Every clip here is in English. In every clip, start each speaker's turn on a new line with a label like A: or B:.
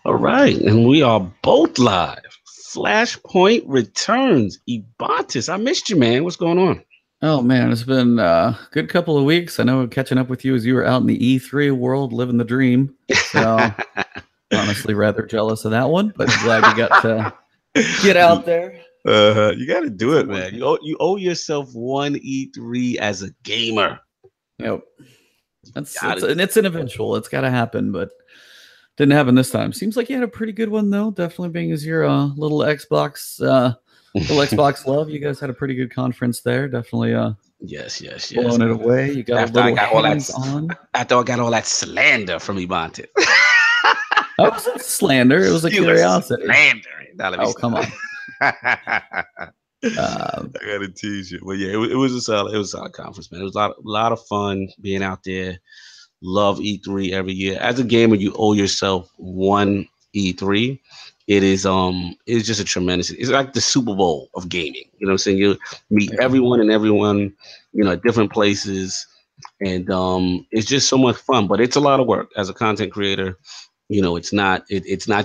A: All right, and we are both live. Flashpoint returns. Ebontis, I missed you, man. What's going on?
B: Oh man, it's been a good couple of weeks. I know catching up with you as you were out in the E3 world living the dream. So honestly, rather jealous of that one, but glad you got to get out there,
A: You got to
B: get
A: do
B: some
A: it,
B: work
A: man.
B: in.
A: You owe yourself one E3 as a gamer.
B: Yep, that's
A: Got
B: it's
A: to
B: and
A: do
B: it's an eventual. It's got to happen, but didn't happen this time. Seems like you had a pretty good one though. Definitely being as your little
A: it.
B: Xbox love. You guys had a pretty good conference there. Definitely
A: Yes, yes, yes.
B: blowing it away. You got a
A: After I
B: little
A: got all that,
B: hands on.
A: after I got all that slander from Ebontis.
B: I wasn't slander. It was a
A: You were
B: curiosity.
A: slandering. Now let me
B: Oh come
A: stop.
B: on.
A: I
B: Uh,
A: gotta tease you, but yeah, it was a solid conference, man. It was a lot of fun being out there. Love E3 every year. As a gamer, you owe yourself one E3. It's just a tremendous. It's like the Super Bowl of gaming. You know what I'm saying? You meet
B: yeah.
A: everyone, at different places, and it's just so much fun. But it's a lot of work as a content creator. It's not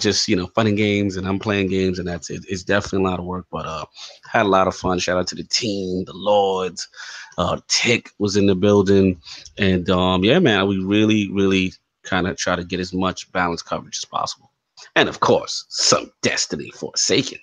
A: just fun and games, and I'm playing games, and that's it. It's definitely a lot of work, but had a lot of fun. Shout out to the team, the Lords. Tick was in the building, and yeah, man, we really kind of try to get as much balanced coverage as possible, and of course, some Destiny Forsaken.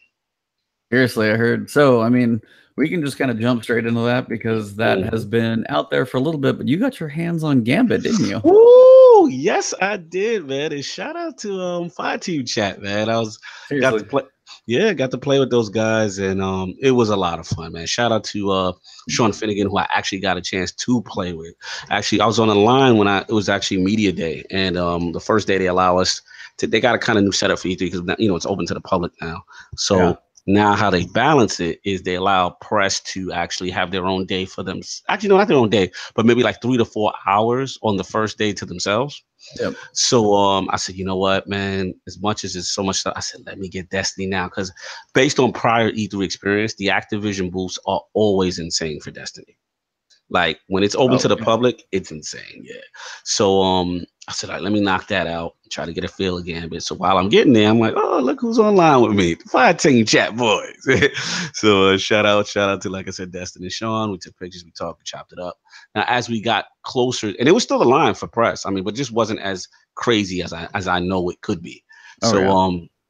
B: Seriously, I heard. So, I mean, we can just kind of jump straight into that because that has
A: Mhm.
B: been out there for a little bit, but you got your hands on Gambit, didn't you?
A: Woo! Yes, I did, man. And shout out to Fire Team Chat, man. Got to
B: Seriously.
A: play. Yeah, got to play with those guys, and it was a lot of fun, man. Shout out to Sean Finnegan, who I actually got a chance to play with. Actually, I was on the line when it was actually media day, and the first day they allow us to. They got a kind of new setup for E3 because it's open to the public now.
B: Yeah.
A: So now how they balance it is they allow press to actually have their own day for them. Actually, no, not their own day, but maybe like 3 to 4 hours on the first day to themselves.
B: Yep.
A: So I said, you know what, man, as much as it's so much stuff, I said, let me get Destiny now. Because based on prior E3 experience, the Activision booths are always insane for Destiny. Like when it's open to the
B: Okay.
A: public, it's insane. Yeah. So I said, all right, let me knock that out, try to get a feel again. But so while I'm getting there, I'm like, oh, look who's online with me. The Fire Team Chat boys. So shout out to, like I said, Destin and Sean. We took pictures, we talked, we chopped it up. Now as we got closer, and it was still a line for press. I mean, but just wasn't as crazy as I know it could be.
B: Oh
A: So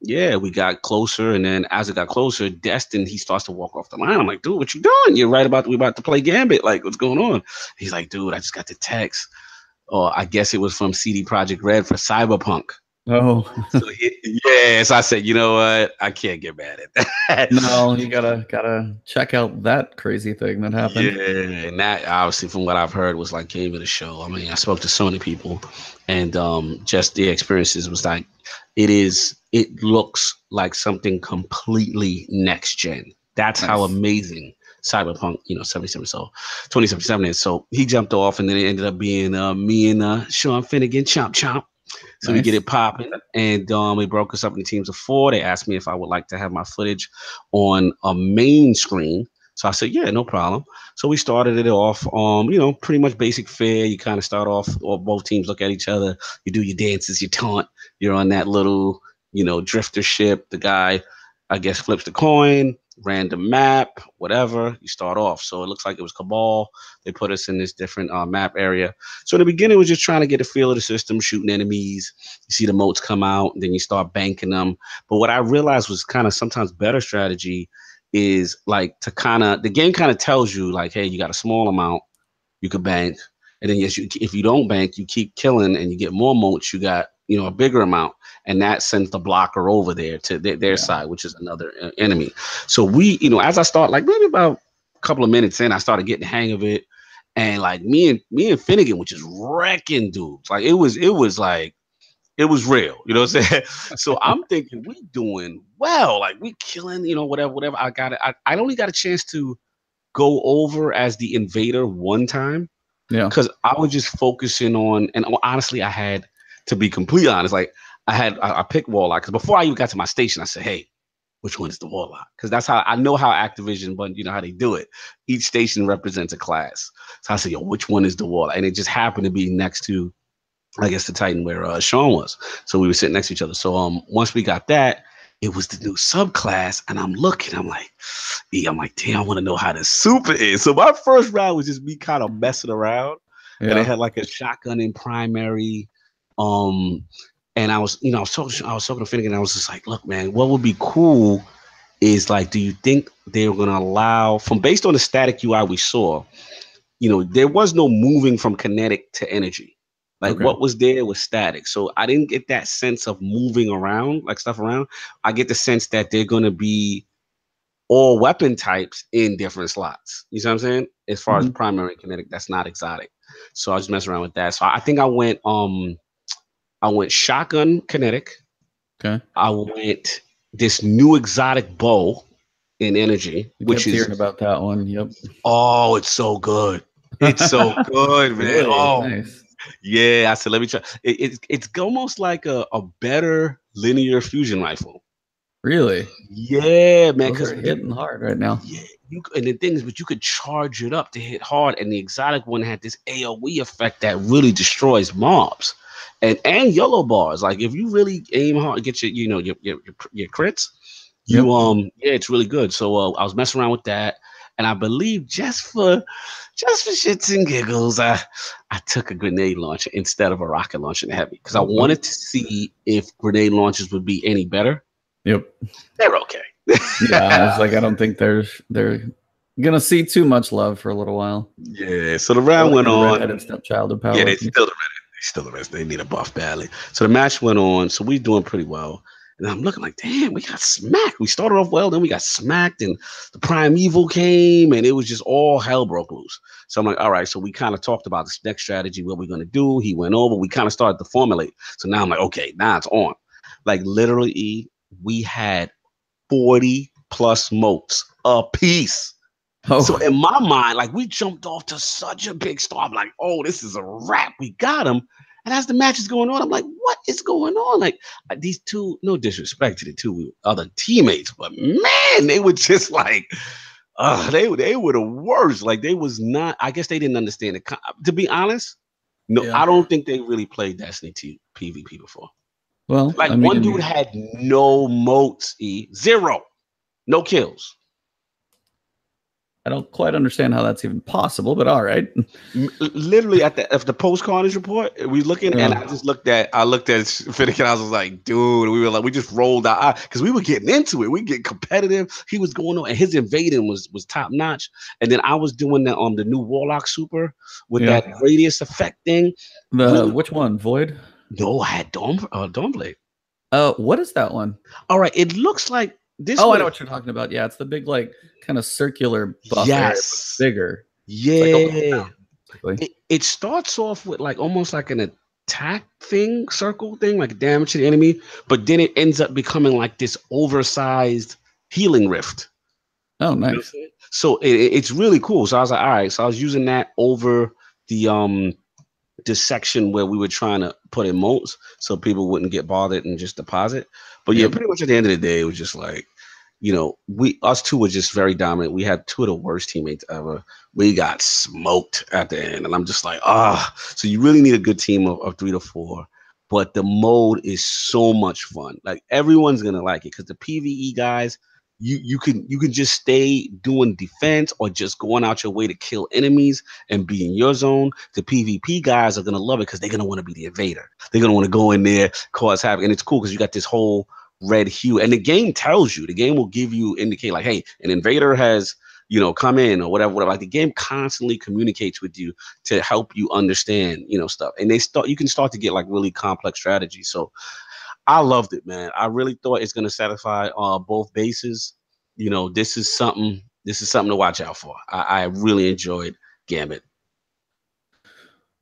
B: yeah.
A: yeah, we got closer, and then as it got closer, Destin he starts to walk off the line. I'm like, dude, what you doing? You're right about we about to play Gambit. Like, what's going on? He's like, dude, I just got the text. Or I guess it was from CD Project Red for Cyberpunk.
B: Oh
A: So yes, I said, you know what? I can't get mad at that.
B: no, you gotta check out that crazy thing that happened.
A: Yeah, and that obviously, from what I've heard, was like gave it a show. I mean, I spoke to so many people, and just the experiences was like, it looks like something completely next gen. That's how
B: Nice.
A: amazing Cyberpunk, 77, so 2077 is. So he jumped off, and then it ended up being me and Sean Finnegan, chomp chomp. So we get
B: Nice.
A: it popping, and we broke us up in teams of four. They asked me if I would like to have my footage on a main screen. So I said, yeah, no problem. So we started it off, pretty much basic fare. You kind of start off, or both teams look at each other. You do your dances, you taunt. You're on that little, drifter ship. The guy, I guess, flips the coin, random map, whatever. You start off. So it looks like it was Cabal. They put us in this different map area. So in the beginning, we're just trying to get a feel of the system, shooting enemies. You see the motes come out, and then you start banking them. But what I realized was kind of sometimes better strategy is like to the game kind of tells you like, hey, you got a small amount you could bank, and then yes, if you don't bank, you keep killing and you get more motes. You got a bigger amount, and that sends the blocker over there to their
B: Yeah.
A: side, which is another enemy. So we, as I start like maybe about a couple of minutes in, I started getting the hang of it, and like me and Finnegan, which is wrecking dudes. Like it was like it was real, you know what I'm saying? So I'm thinking we doing well, like we killing, whatever. I only got a chance to go over as the invader one time
B: Yeah.
A: because I was just focusing on, and honestly, I had to be completely honest, like I picked Warlock because before I even got to my station, I said, hey, which one is the Warlock? Because that's how I know how Activision, but you know how they do it. Each station represents a class. So I said, yo, which one is the Warlock? And it just happened to be next to I guess the Titan where Sean was. So we were sitting next to each other. So once we got that, it was the new subclass, and I'm looking. I'm like, yeah, I'm like, damn, I want to know how this super is. So my first round was just me kind of messing around, and it
B: Yeah.
A: had like a shotgun in primary. Um, and I was, I was talking to Finnegan. And I was just like, look, man, what would be cool is like, do you think they're gonna allow, from based on the static UI we saw, there was no moving from kinetic to energy. Like
B: Okay.
A: what was there was static. So I didn't get that sense of moving around, like stuff around. I get the sense that they're going to be all weapon types in different slots. You see what I'm saying? As far as
B: Hmm.
A: primary kinetic, that's not exotic. So I was messing around with that. So I think I went shotgun kinetic.
B: Okay.
A: I went this new exotic bow in energy,
B: I
A: which
B: kept
A: is,
B: hearing about that one. Yep.
A: oh, it's so good. It's so good, man.
B: Really
A: Oh,
B: nice.
A: yeah, I said, let me try. It's almost like a better linear fusion rifle.
B: Really,
A: Yeah, man,
B: those
A: because
B: are hitting hard right now.
A: yeah, and the thing is, but you could charge it up to hit hard, and the exotic one had this AOE effect that really destroys mobs, and yellow bars. Like if you really aim hard, get your your crits.
B: Yep.
A: Yeah, it's really good. So I was messing around with that, and I believe just for shits and giggles, I took a grenade launcher instead of a rocket launcher in the heavy because I
B: Okay.
A: wanted to see if grenade launchers would be any better.
B: Yep.
A: They're okay.
B: Yeah, it's like I don't think they're gonna see too much love for a little while.
A: Yeah, so the
B: They're
A: round
B: like
A: went
B: the
A: on.
B: redheaded stepchild of power
A: Yeah, they
B: weapons.
A: still the Reddit. They still the rest. They need a buff badly. So the match went on. So we doing pretty well. And I'm looking like, damn, we got smacked. We started off well, then we got smacked, and the primeval came, and it was just all hell broke loose. So I'm like, all right. So we kind of talked about this next strategy, what we're gonna do. He went over. We kind of started to formulate. So now I'm like, okay, now it's on. Like literally, we had 40 plus motes a piece. So
B: Oh,
A: in my mind, like we jumped off to such a big start. I'm like, oh, this is a wrap. We got him. And as the match is going on, I'm like, what is going on? Like these two, no disrespect to the two other teammates, but man, they were just like, they were the worst. Like they was not. I guess they didn't understand it. To be honest, no,
B: yeah.
A: I don't think they really played Destiny 2 PvP before.
B: Well,
A: Like
B: I
A: one dude
B: mean,
A: had no motes, zero, no kills.
B: I don't quite understand how that's even possible, but all right.
A: Literally at the post carnage report, we looking, and
B: Yeah.
A: I looked at Finnegan. I was like, dude, we were like, we just rolled out because we were getting into it. We get competitive. He was going on, and his invading was top notch. And then I was doing the new Warlock super with
B: Yeah.
A: that radius effect thing.
B: The
A: Really,
B: which one? Void?
A: no, I had Dawnblade.
B: What is that one?
A: All right, it looks like this
B: Oh, I
A: one.
B: know what you're talking about. Yeah, it's the big, like, kind of circular buff area, but it's
A: Yes,
B: bigger. It's like almost
A: yeah.
B: basically.
A: It starts off with like almost like an attack thing, circle thing, like damage to the enemy, but then it ends up becoming like this oversized healing rift.
B: Oh,
A: You know what I'm
B: nice.
A: saying? So it's really cool. So I was like, all right. So I was using that over the the section where we were trying to put in moats so people wouldn't get bothered and just deposit. But yeah,
B: Yep.
A: pretty much at the end of the day, it was just like, we us two were just very dominant. We had two of the worst teammates ever. We got smoked at the end, and I'm just like, so you really need a good team of 3 to 4. But the mode is so much fun. Like everyone's gonna like it because the PVE guys, you can just stay doing defense or just going out your way to kill enemies and be in your zone. The PvP guys are gonna love it because they're gonna want to be the invader. They're gonna want to go in there, cause havoc, and it's cool because you got this whole red hue, and the game tells you. The game will give you indicate like, hey, an invader has come in or whatever. Like the game constantly communicates with you to help you understand stuff, and you can start to get like really complex strategies. So I loved it, man. I really thought it's going to satisfy both bases. This is something. This is something to watch out for. I really enjoyed Gambit.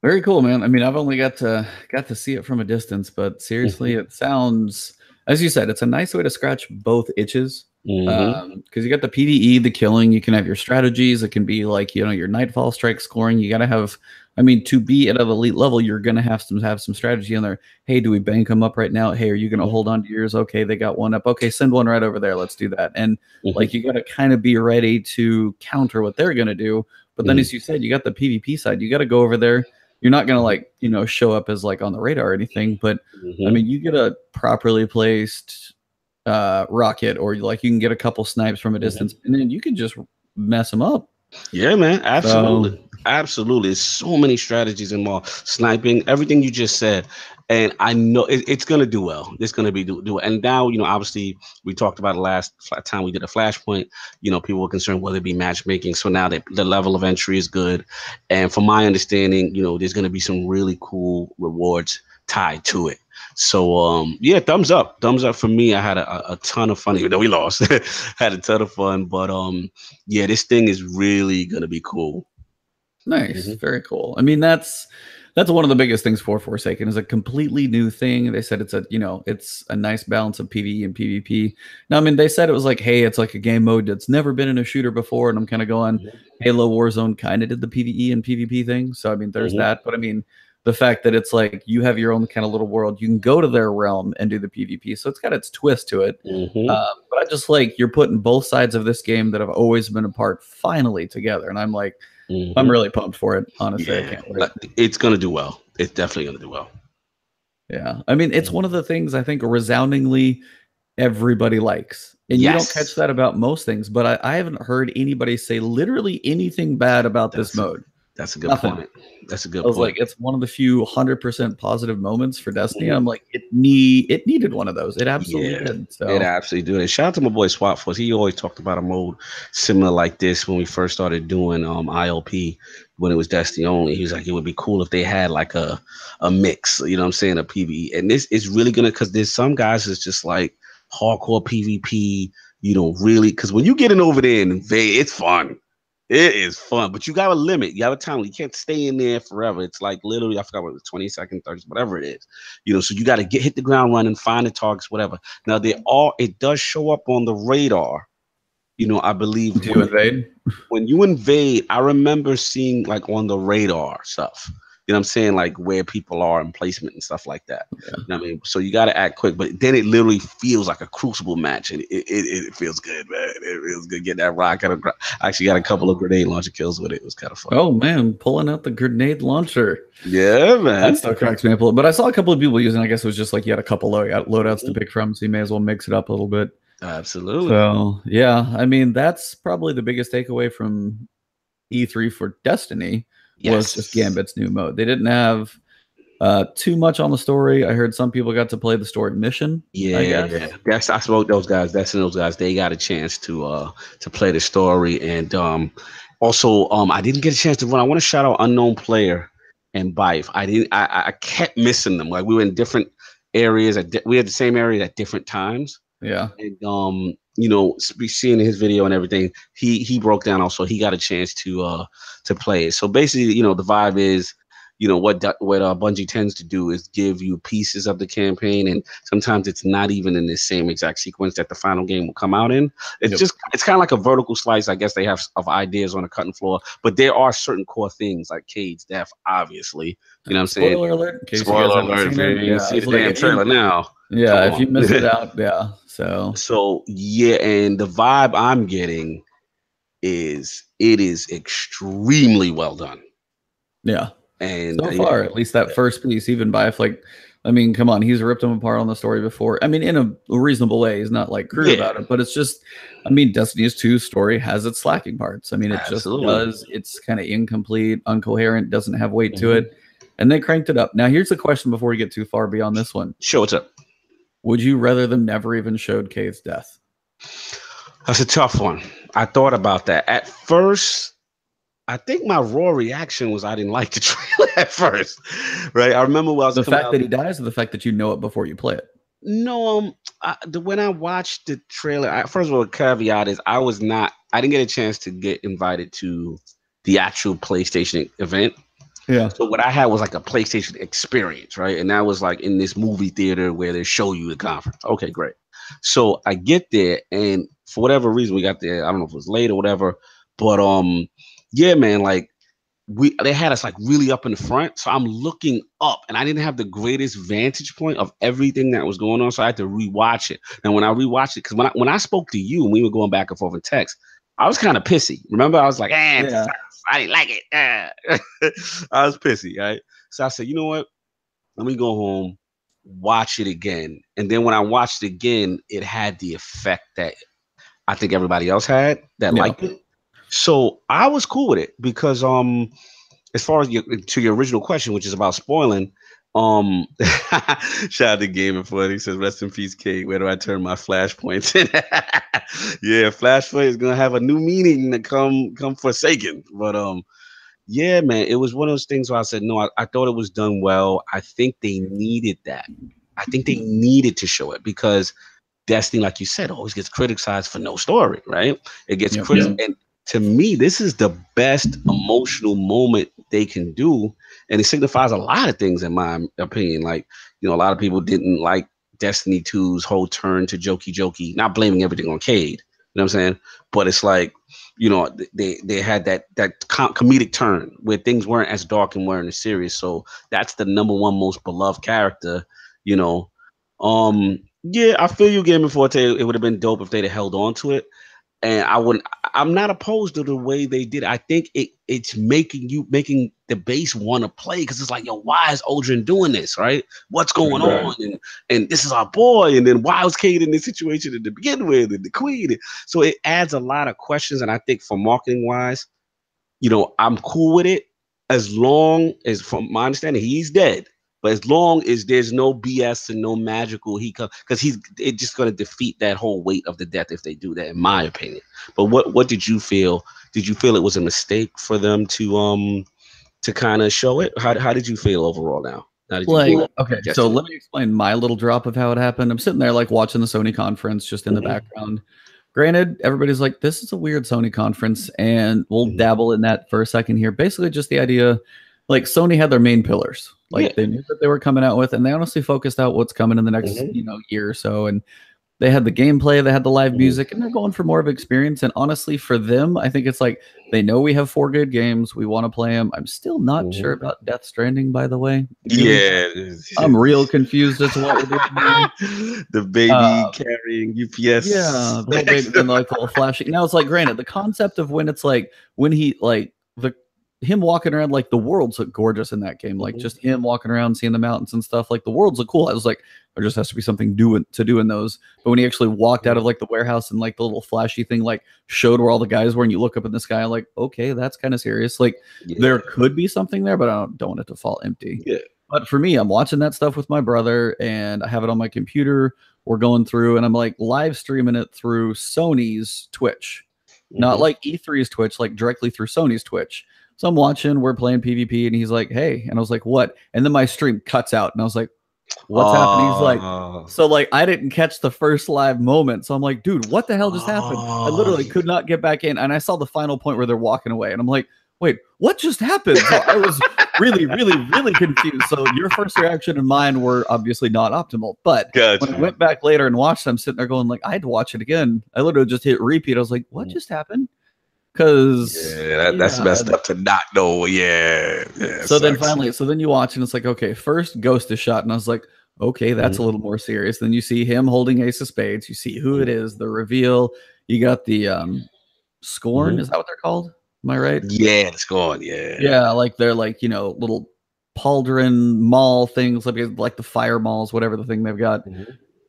B: Very cool, man. I mean, I've only got to see it from a distance, but seriously, it sounds, as you said, it's a nice way to scratch both itches.
A: Mm-hmm.
B: Because you got the PvE, the killing, you can have your strategies. It can be like your Nightfall strike scoring. You got to have, I mean, to be at an elite level, you're gonna have some strategy in there. Hey, do we bank them up right now? Hey, are you gonna hold on to yours? Okay, they got one up. Okay, send one right over there. Let's do that. And like you got to kind of be ready to counter what they're gonna do. But then, as you said, you got the PvP side. You got to go over there. you're not gonna like, you know, show up as like on the radar or anything. But I mean, you get a properly placed rocket, or like you can get a couple snipes from a distance, and then you can just mess them up.
A: Yeah, man, absolutely.
B: So,
A: Absolutely. There's so many strategies involved. Sniping, everything you just said. And I know it's going to do well. It's going to be do well. And now, you know, obviously, we talked about it last time we did a flashpoint. You know, people were concerned whether it be matchmaking. So now that the level of entry is good. And from my understanding, you know, there's going to be some really cool rewards tied to it. So yeah, thumbs up for me. I had a ton of fun, even though we lost. Had a ton of fun, but yeah, this thing is really gonna be cool.
B: nice, very cool. I mean, that's one of the biggest things for Forsaken is a completely new thing. They said it's a, you know, it's a nice balance of PvE and PvP. Now, I mean, they said it was like, hey, it's like a game mode that's never been in a shooter before, and I'm kind of going, Halo Warzone kind of did the PvE and PvP thing, so I mean, there's that. But I mean, the fact that it's like you have your own kind of little world, you can go to their realm and do the PvP, so it's got its twist to it. But I just like you're putting both sides of this game that have always been apart finally together, and I'm like, I'm really pumped for it. Honestly, I can't wait.
A: It's gonna do well. It's definitely gonna do well.
B: Yeah, I mean, it's one of the things I think resoundingly everybody likes, and you don't catch that about most things. But I haven't heard anybody say literally anything bad about this mode.
A: That's a good point. That's a good point.
B: I was like, it's one of the few 100% positive moments for Destiny. I'm like, it needed one of those. It absolutely did. So
A: it absolutely did. And shout out to my boy Swap Force. He always talked about a mode similar like this when we first started doing ILP when it was Destiny only. He was like, it would be cool if they had like a mix, you know what I'm saying, a PvE. And this is really gonna, because there's some guys that's just like hardcore PvP, you know, really, because when you get in over there and invade, it's fun. It is fun, but you got a limit. You have a time. You can't stay in there forever. It's like literally, I forgot what it was, 20 seconds, 30, whatever it is. You know, so you got to hit the ground running, find the targets, whatever. Now it does show up on the radar. You know, I believe
B: do you invade?
A: When you invade, I remember seeing like on the radar stuff. You know what I'm saying? Like where people are in placement and stuff like that.
B: Yeah.
A: You know what I mean? So you got to act quick, but then it literally feels like a crucible match, and it feels good, man. It feels good. Get that rocket. I actually got a couple of grenade launcher kills with it. It was kind of fun.
B: Oh man, pulling out the grenade launcher.
A: Yeah, man.
B: That still cracks me up a little. But I saw a couple of people using. I guess it was just like you had a couple loadouts to pick from, so you may as well mix it up a little bit.
A: Absolutely.
B: So yeah, I mean that's probably the biggest takeaway from E3 for Destiny. Was just Gambit's new mode. They didn't have too much on the story. I heard some people got to play the story mission.
A: Yeah, I spoke those guys. Those guys. They got a chance to play the story, and also I didn't get a chance to run. I want to shout out Unknown Player and Bife. I kept missing them. Like we were in different areas. We had the same area at different times.
B: Yeah,
A: and you know, seeing his video and everything, he broke down also. He got a chance to play it. So basically, you know, the vibe is, you know, what Bungie tends to do is give you pieces of the campaign, and sometimes it's not even in the same exact sequence that the final game will come out in. It's it's kind of like a vertical slice, I guess they have, of ideas on a cutting floor, but there are certain core things like Cade's death, obviously. You know what I'm saying?
B: Spoiler alert.
A: Spoiler alert. You see the damn trailer now.
B: Yeah, if you missed it out, yeah.
A: So yeah, and the vibe I'm getting is it is extremely well done.
B: Yeah.
A: And
B: so far, at least that first piece, even by like, I mean, come on, he's ripped him apart on the story before. I mean, in a reasonable way. He's not like crude about it, but it's just, I mean, Destiny's 2 story has its slacking parts. I mean, it just does. It's kind of incomplete, uncoherent, doesn't have weight to it. And they cranked it up. Now, here's the question before we get too far beyond this one.
A: Sure, what's up?
B: Would you rather them never even showed Kay's death?
A: That's a tough one. I thought about that. At first, I think my raw reaction was I didn't like the trailer at first, right? I remember when I was
B: the fact that he dies, or the fact that you know it before you play it.
A: No, when I watched the trailer, first of all, the caveat is I didn't get a chance to get invited to the actual PlayStation event.
B: Yeah.
A: So what I had was like a PlayStation experience, right? And that was like in this movie theater where they show you the conference. Okay, great. So I get there, and for whatever reason we got there, I don't know if it was late or whatever, but yeah, man, like they had us like really up in the front. So I'm looking up, and I didn't have the greatest vantage point of everything that was going on. So I had to rewatch it. And when I rewatched it, because when I spoke to you and we were going back and forth in text, I was kind of pissy. Remember, I was like, I didn't like it. I was pissy, right? So I said, you know what? Let me go home, watch it again. And then when I watched it again, it had the effect that I think everybody else had that
B: Yeah.
A: liked it. So I was cool with it because as far as your original question, which is about spoiling, shout out to Gamer for it. He says, "Rest in peace, Kate. Where do I turn my flashpoints?" Yeah, flashpoint is gonna have a new meaning to come forsaken. But yeah, man, it was one of those things where I said, no, I thought it was done well. I think they needed that. I think they needed to show it because Destiny, like you said, always gets criticized for no story, right? It gets
B: Yep.
A: criticized. And to me, this is the best emotional moment they can do. And it signifies a lot of things, in my opinion. Like, a lot of people didn't like Destiny 2's whole turn to jokey, not blaming everything on Cade. You know what I'm saying? But it's like, they had that comedic turn where things weren't as dark and weren't as serious. So that's the number one most beloved character, you know. Yeah, I feel you, Game Forte. It would have been dope if they'd have held on to it. And I'm not opposed to the way they did it. I think it's making the base want to play because it's like, yo, why is Aldrin doing this? Right? What's going on? And this is our boy. And then why was Cade in this situation to begin with? And the queen. So it adds a lot of questions. And I think for marketing wise, I'm cool with it as long as, from my understanding, he's dead. But as long as there's no BS and no magical, because it's just going to defeat that whole weight of the death if they do that, in my opinion. But what did you feel? Did you feel it was a mistake for them to kind of show it? How did you feel overall now? How did you
B: okay, so let me explain my little drop of how it happened. I'm sitting there like watching the Sony conference just in the background. Granted, everybody's like, this is a weird Sony conference, and we'll dabble in that for a second here. Basically, just the idea, like Sony had their main pillars. Like they knew what they were coming out with, and they honestly focused out what's coming in the next, year or so. And they had the gameplay, they had the live music, and they're going for more of experience. And honestly, for them, I think it's like they know we have 4 good games. We want to play them. I'm still not sure about Death Stranding, by the way.
A: Yeah,
B: I'm real confused as to what we're doing.
A: The baby carrying UPS.
B: Yeah, the whole baby and like the little flashing. Now it's like, granted, the concept of when it's like when he like him walking around, like the worlds look gorgeous in that game. Like just him walking around, seeing the mountains and stuff. Like the worlds look cool. I was like, there just has to be something to do in those. But when he actually walked out of like the warehouse and like the little flashy thing like showed where all the guys were, and you look up in the sky, like, okay, that's kind of serious. Like there could be something there, but I don't want it to fall empty. Yeah. But for me, I'm watching that stuff with my brother, and I have it on my computer. We're going through, and I'm like live streaming it through Sony's Twitch, not like E3's Twitch, like directly through Sony's Twitch. So I'm watching, we're playing PvP, and he's like, hey. And I was like, what? And then my stream cuts out, and I was like, what's happening? He's like, so like, I didn't catch the first live moment. So I'm like, dude, what the hell just happened? I literally could not get back in. And I saw the final point where they're walking away. And I'm like, wait, what just happened? So I was really, really, really confused. So your first reaction and mine were obviously not optimal. But when I went back later and watched, I'm sitting there going like, I had to watch it again. I literally just hit repeat. I was like, what just happened? Because
A: that's messed up to not know. So
B: then you watch and it's like, okay, first Ghost is shot, and I was like, okay, that's a little more serious. Then you see him holding Ace of Spades. You see who it is, the reveal. You got the Scorn. Is that what they're called? Am I right?
A: Yeah, the Scorn.
B: Yeah, like they're like little pauldron mall things, like the fire malls, whatever the thing they've got.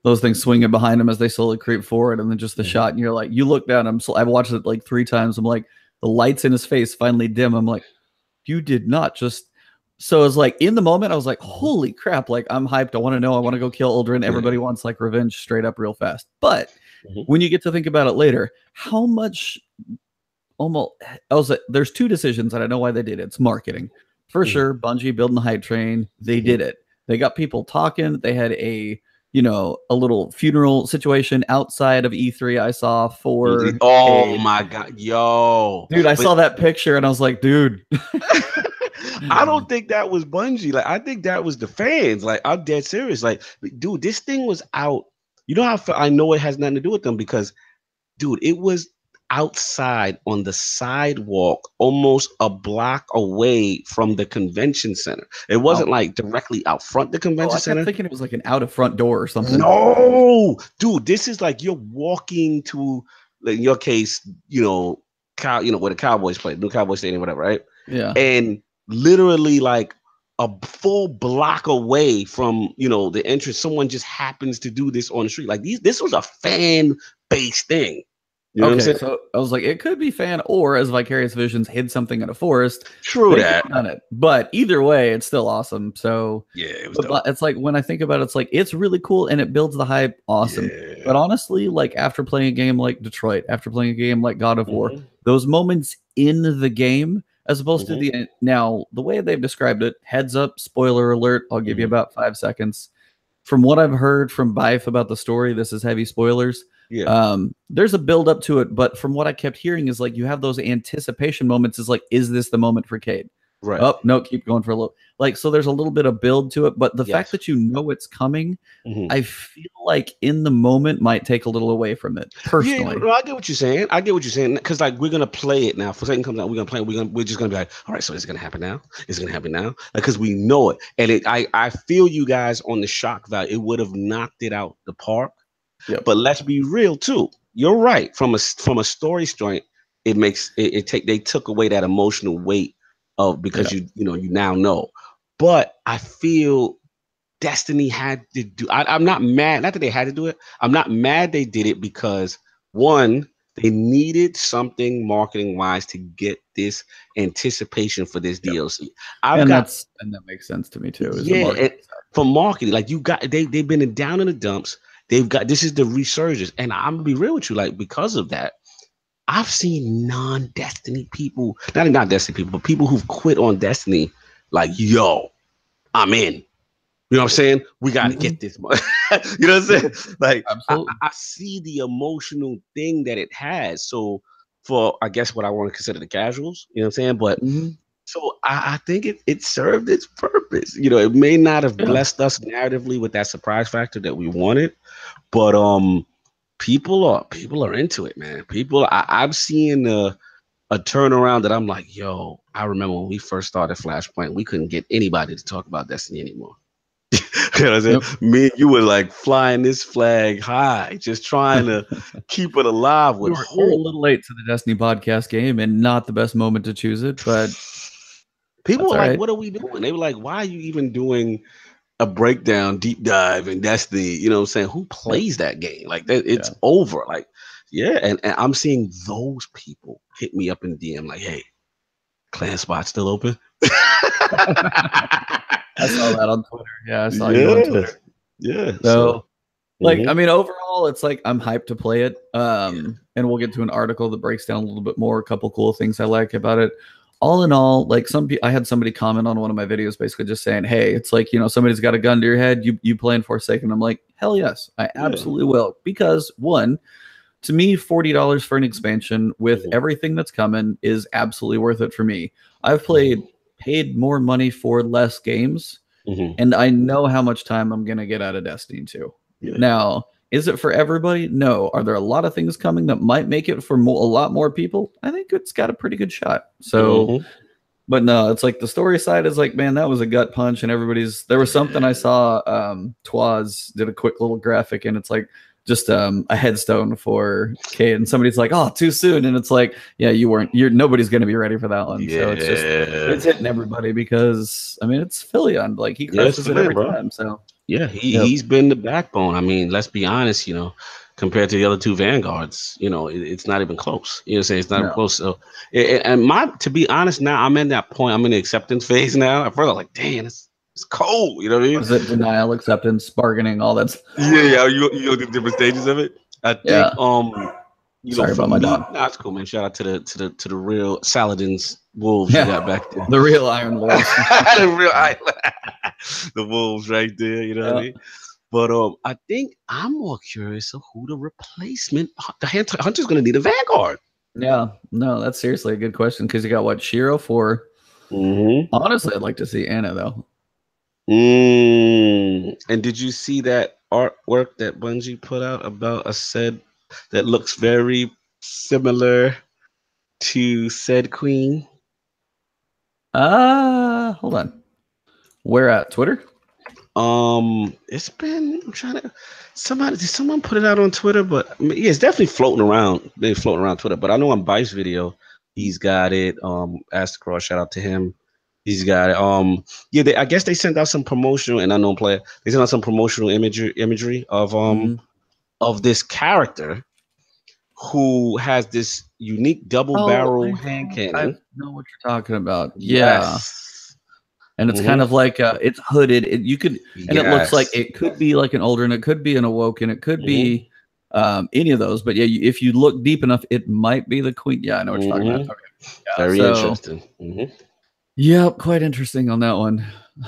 B: Those things swinging behind him as they slowly creep forward, and then just the shot, and you're like, you look down. I've watched it like 3 times. I'm like, the lights in his face finally dim. I'm like, you did not just. So it's like in the moment, I was like, holy crap! Like I'm hyped. I want to know. I want to go kill Aldrin. Everybody wants like revenge straight up, real fast. But when you get to think about it later, how much? There's 2 decisions, and I know why they did it. It's marketing for sure. Bungie building the hype train. They did it. They got people talking. They had a little funeral situation outside of E3 I saw for
A: my God. Yo.
B: Dude, I saw that picture and I was like, dude.
A: I don't think that was Bungie. Like, I think that was the fans. Like, I'm dead serious. Like, dude, this thing was out. You know how I know it has nothing to do with them because, dude, it was outside on the sidewalk, almost a block away from the convention center. It wasn't like directly out front the convention center.
B: I kept thinking it was like an out of front door or something.
A: No, dude, this is like you're walking to, like in your case, where the Cowboys play, New Cowboy Stadium, whatever, right?
B: Yeah.
A: And literally like a full block away from the entrance, someone just happens to do this on the street. Like this was a fan based thing. You know what I'm
B: Okay,
A: saying?
B: so I was like, it could be fan, or as Vicarious Visions hid something in a forest.
A: True
B: They could
A: that.
B: have done it, but either way, it's still awesome. So,
A: Yeah, it was
B: but
A: dope.
B: it's like when I think about it, it's like it's really cool and it builds the hype. Awesome.
A: Yeah.
B: But honestly, like after playing a game like Detroit, after playing a game like God of War,
A: Mhm.
B: those moments in the game, as opposed to
A: Mhm.
B: now the way they've described it, heads up, spoiler alert. I'll give you
A: Mhm.
B: about 5 seconds. From what I've heard from Bife about the story, this is heavy spoilers.
A: Yeah.
B: There's a build up to it, but from what I kept hearing is like you have those anticipation moments. Is like, is this the moment for Cade?
A: Right.
B: Oh no, keep going for a little. Like, so there's a little bit of build to it, but the fact
A: Yes.
B: that you know it's coming,
A: Mhm.
B: I feel like in the moment might take a little away from it
A: Yeah,
B: personally.
A: no, I get what you're saying. I get what you're saying because like we're gonna play it now. For Satan comes out, we're gonna play. We're just gonna be like, all right, so is it gonna happen now? Is it gonna happen now? Because we know it, and I feel you guys on the shock value. It would have knocked it out the park.
B: Yep.
A: But let's be real too. You're right. From a story joint, it makes they took away that emotional weight of because
B: Yeah.
A: you now know. But I feel Destiny had to do. I'm not mad. Not that they had to do it. I'm not mad they did it because one, they needed something marketing wise to get this anticipation for this
B: Yep.
A: DLC.
B: And that makes sense to me too. Is the market
A: for marketing, like they've been down in the dumps. They've got this is the resurgence, and I'm gonna be real with you, like because of that, I've seen non-Destiny people, not Destiny people, but people who've quit on Destiny, like yo, I'm in. You know what I'm saying? We got to get this money. You know what I'm saying? Like,
B: absolutely.
A: I see the emotional thing that it has. So, for I guess what I want to consider the casuals, you know what I'm saying? But so I think it served its purpose. It may not have
B: Yeah.
A: blessed us narratively with that surprise factor that we wanted, but people are into it, man. I'm seeing a turnaround that I'm like, yo, I remember when we first started Flashpoint, we couldn't get anybody to talk about Destiny anymore. You know what I'm saying?
B: Yep.
A: Me and you were like flying this flag high, just trying to keep it alive with
B: We were a
A: hope.
B: little late to the Destiny podcast game and not the best moment to choose it, but
A: People
B: that's
A: were
B: all
A: like,
B: right.
A: what are we doing? They were like, why are you even doing a breakdown, deep dive in Destiny? You know what I'm saying? Who
B: Yep.
A: plays that game? Like that, it's
B: Yeah.
A: over. Like, yeah, and I'm seeing those people hit me up in DM like, hey, clan spot still open?
B: I saw that on Twitter. Yeah, I saw you on
A: Yeah,
B: Twitter.
A: yeah.
B: So, like, I
A: Mhm.
B: mean, overall, it's like I'm hyped to play it. And we'll get to an article that breaks down a little bit more, a couple cool things I like about it. All in all, like I had somebody comment on one of my videos, basically just saying, "Hey, it's like somebody's got a gun to your head. You playing Forsaken?" I'm like, "Hell yes, I
A: Yeah.
B: absolutely will." Because one, to me, $40 for an expansion with
A: Mhm.
B: everything that's coming is absolutely worth it for me. I've paid more money for less games,
A: Mhm.
B: and I know how much time I'm gonna get out of Destiny 2.
A: Yeah.
B: Now, is it for everybody? No. Are there a lot of things coming that might make it for a lot more people? I think it's got a pretty good shot. So,
A: Mhm.
B: but no, it's like the story side is like, man, that was a gut punch, and there was something I saw. TWAS did a quick little graphic, and it's like just a headstone for Kate, and somebody's like, "Oh, too soon," and it's like, yeah, nobody's gonna be ready for that one. So
A: Yeah.
B: it's hitting everybody because I mean it's Philion, like he
A: Yeah, it's
B: crushes
A: for
B: it
A: him,
B: every
A: bro.
B: time. So
A: Yeah,
B: yep.
A: he's been the backbone. I mean, let's be honest, compared to the other two vanguards, it's not even close. You know what I'm saying? It's not even
B: No.
A: close. So, and to be honest, now I'm in that point. I'm in the acceptance phase now. I feel like, damn, it's cold. You know what I
B: What
A: mean?
B: is it? Denial, acceptance, bargaining, all that.
A: Yeah. You go through different stages of it. I think,
B: Yeah. Sorry
A: for
B: about my
A: me,
B: dog.
A: that's cool, man. Shout out to the real Saladins Wolves you
B: Yeah.
A: got back there.
B: The real Iron Wolves.
A: The real island. The Wolves right there. You know what I
B: Yeah.
A: mean? But I think I'm more curious of who the replacement. The Hunter's going to need a Vanguard.
B: Yeah. No, that's seriously a good question because you got what Shiro for.
A: Mm-hmm.
B: Honestly, I'd like to see Anna though.
A: And did you see that artwork that Bungie put out about a said that looks very similar to said queen?
B: Hold on. Where at Twitter?
A: It's been. I'm trying to. Did someone put it out on Twitter? But I mean, yeah, it's definitely floating around. They're floating around Twitter. But I know on Bice video, he's got it. Astro, shout out to him. He's got it. Yeah, I guess they sent out some promotional, and unknown player. They sent out some promotional imagery of this character who has this unique double
B: Oh,
A: barrel hand
B: I
A: cannon.
B: know what you're talking about. Yeah.
A: Yes.
B: And it's kind of like it's hooded. You could, and it looks like
A: Yes.
B: it could be like an older, and it could be an awoken, it could
A: hmm
B: be any of those. But yeah, if you look deep enough, it might be the queen. Yeah, I know what you're talking about.
A: hmm
B: Okay. Yeah.
A: Very
B: So
A: interesting.
B: yeah, quite interesting on that one.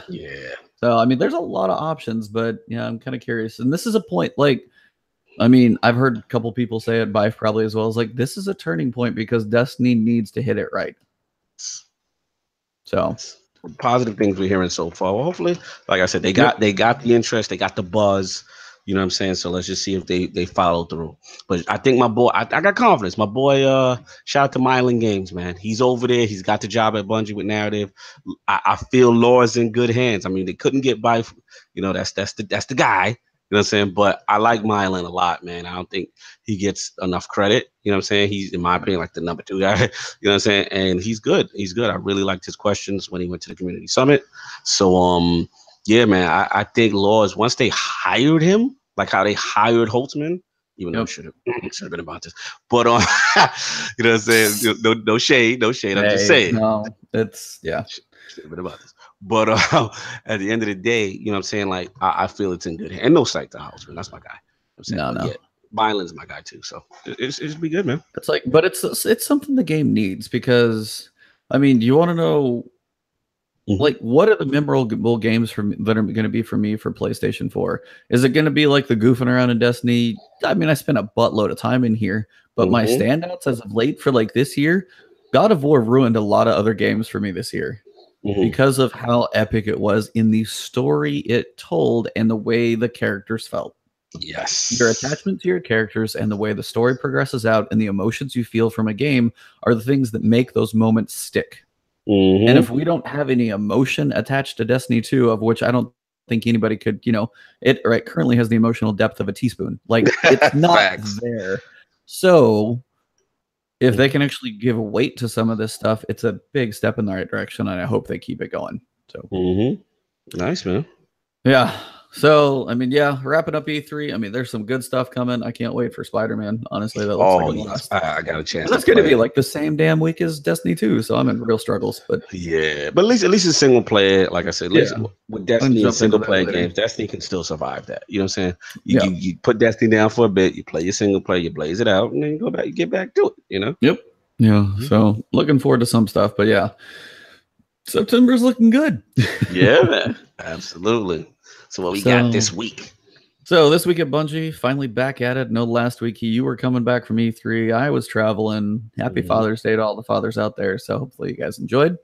A: Yeah.
B: So I mean, there's a lot of options, but yeah, I'm kind of curious. And this is a point. Like, I mean, I've heard a couple people say it, Bife probably as well. As like, this is a turning point because Destiny needs to hit it right. So.
A: Positive things we're hearing so far. Well, hopefully, like I said, they got the interest, they got the buzz. You know what I'm saying? So let's just see if they follow through. But I think my boy, I got confidence. My boy, shout out to Mylan Games, man. He's over there. He's got the job at Bungie with narrative. I feel Laura's in good hands. I mean, they couldn't get by. You know, that's the guy. You know what I'm saying? But I like Mylan a lot, man. I don't think he gets enough credit. You know what I'm saying? He's, in my opinion, like the number 2 guy. You know what I'm saying? And he's good. He's good. I really liked his questions when he went to the community summit. So yeah, man, I think Laws, once they hired him, like how they hired Holtzman, even though it should have been about this. But you know what I'm saying? No shade, no shade. I'm just saying.
B: No, it's
A: Should have been about this. But at the end of the day, you know what I'm saying? Like I feel it's in good hands. And no sight to Holtzman. That's my guy. I'm saying,
B: no.
A: Yeah, Byland's my guy too. So it's be good, man.
B: It's like, but it's something the game needs because I mean, you want to know like what are the memorable games that are going to be for me for PlayStation 4? Is it going to be like the goofing around in Destiny? I mean, I spent a buttload of time in here, but my standouts as of late for like this year, God of War ruined a lot of other games for me this year because of how epic it was in the story it told and the way the characters felt.
A: Yes.
B: Your attachment to your characters and the way the story progresses out and the emotions you feel from a game are the things that make those moments stick. And if we don't have any emotion attached to Destiny 2, of which I don't think anybody could, you know, it currently has the emotional depth of a teaspoon. Like it's not there. So if they can actually give weight to some of this stuff, it's a big step in the right direction, and I hope they keep it going. So
A: nice, man.
B: Yeah. So, I mean, yeah, wrapping up E3. I mean, there's some good stuff coming. I can't wait for Spider-Man. Honestly, that looks like
A: I got a chance.
B: That's going to be like the same damn week as Destiny 2, so I'm in real struggles. But
A: yeah, but at least it's single player. Like I said, with Destiny and single player games, Destiny can still survive that. You know what I'm saying? You put Destiny down for a bit, you play your single player, you blaze it out, and then you go back, you get back to it. You know?
B: Yep. Yeah. So looking forward to some stuff, but yeah, September's looking good.
A: Yeah, man. Absolutely. So what we got this week?
B: So this week at Bungie, finally back at it. No, last week you were coming back from E3. I was traveling. Happy Father's Day to all the fathers out there. So hopefully you guys enjoyed.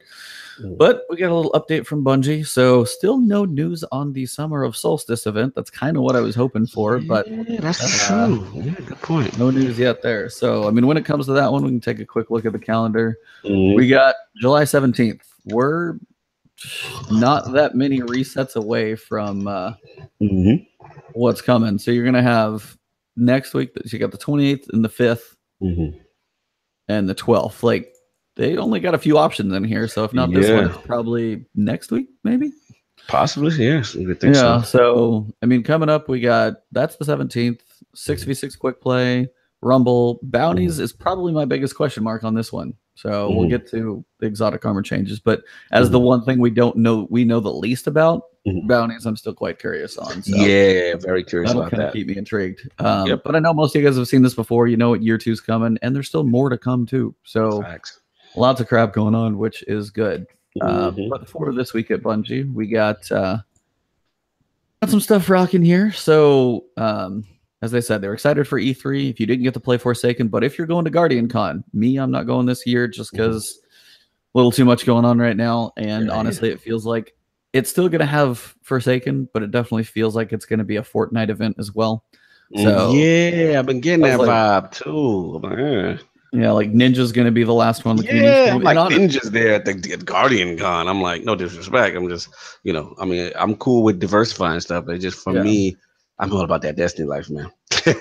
B: But we got a little update from Bungie. So still no news on the Summer of Solstice event. That's kind of what I was hoping for. But
A: that's true. Yeah, good point.
B: No news yet there. So, I mean, when it comes to that one, we can take a quick look at the calendar. We got July 17th. We're not that many resets away from what's coming. So you're going to have next week, you got the 28th and the 5th and the 12th. Like, they only got a few options in here. So if not this one, it's probably next week, maybe?
A: Possibly, yes. Yeah,
B: so, I mean, coming up, we got, that's the 17th, 6v6 quick play, Rumble. Bounties is probably my biggest question mark on this one. So we'll get to the exotic armor changes. But as the one thing we don't know, we know the least about, bounties, I'm still quite curious on. So
A: yeah, very curious about that.
B: Keep me intrigued. But I know most of you guys have seen this before. You know what year 2's coming, and there's still more to come too. So lots of crap going on, which is good. But for this week at Bungie, we got some stuff rocking here. So as they said, they're excited for E3. If you didn't get to play Forsaken, but if you're going to Guardian Con, I'm not going this year just because a little too much going on right now. And honestly, it feels like it's still going to have Forsaken, but it definitely feels like it's going to be a Fortnite event as well. So
A: yeah, I've been getting that vibe too.
B: Yeah, like Ninja's going to be the last one. The community
A: Yeah, I'm
B: stream.
A: like
B: And
A: Ninja's there at the Guardian Con. I'm like, no disrespect. I'm just, I mean, I'm cool with diversifying stuff, but just for
B: yeah.
A: me, I'm all about that Destiny life, man.
B: Yeah,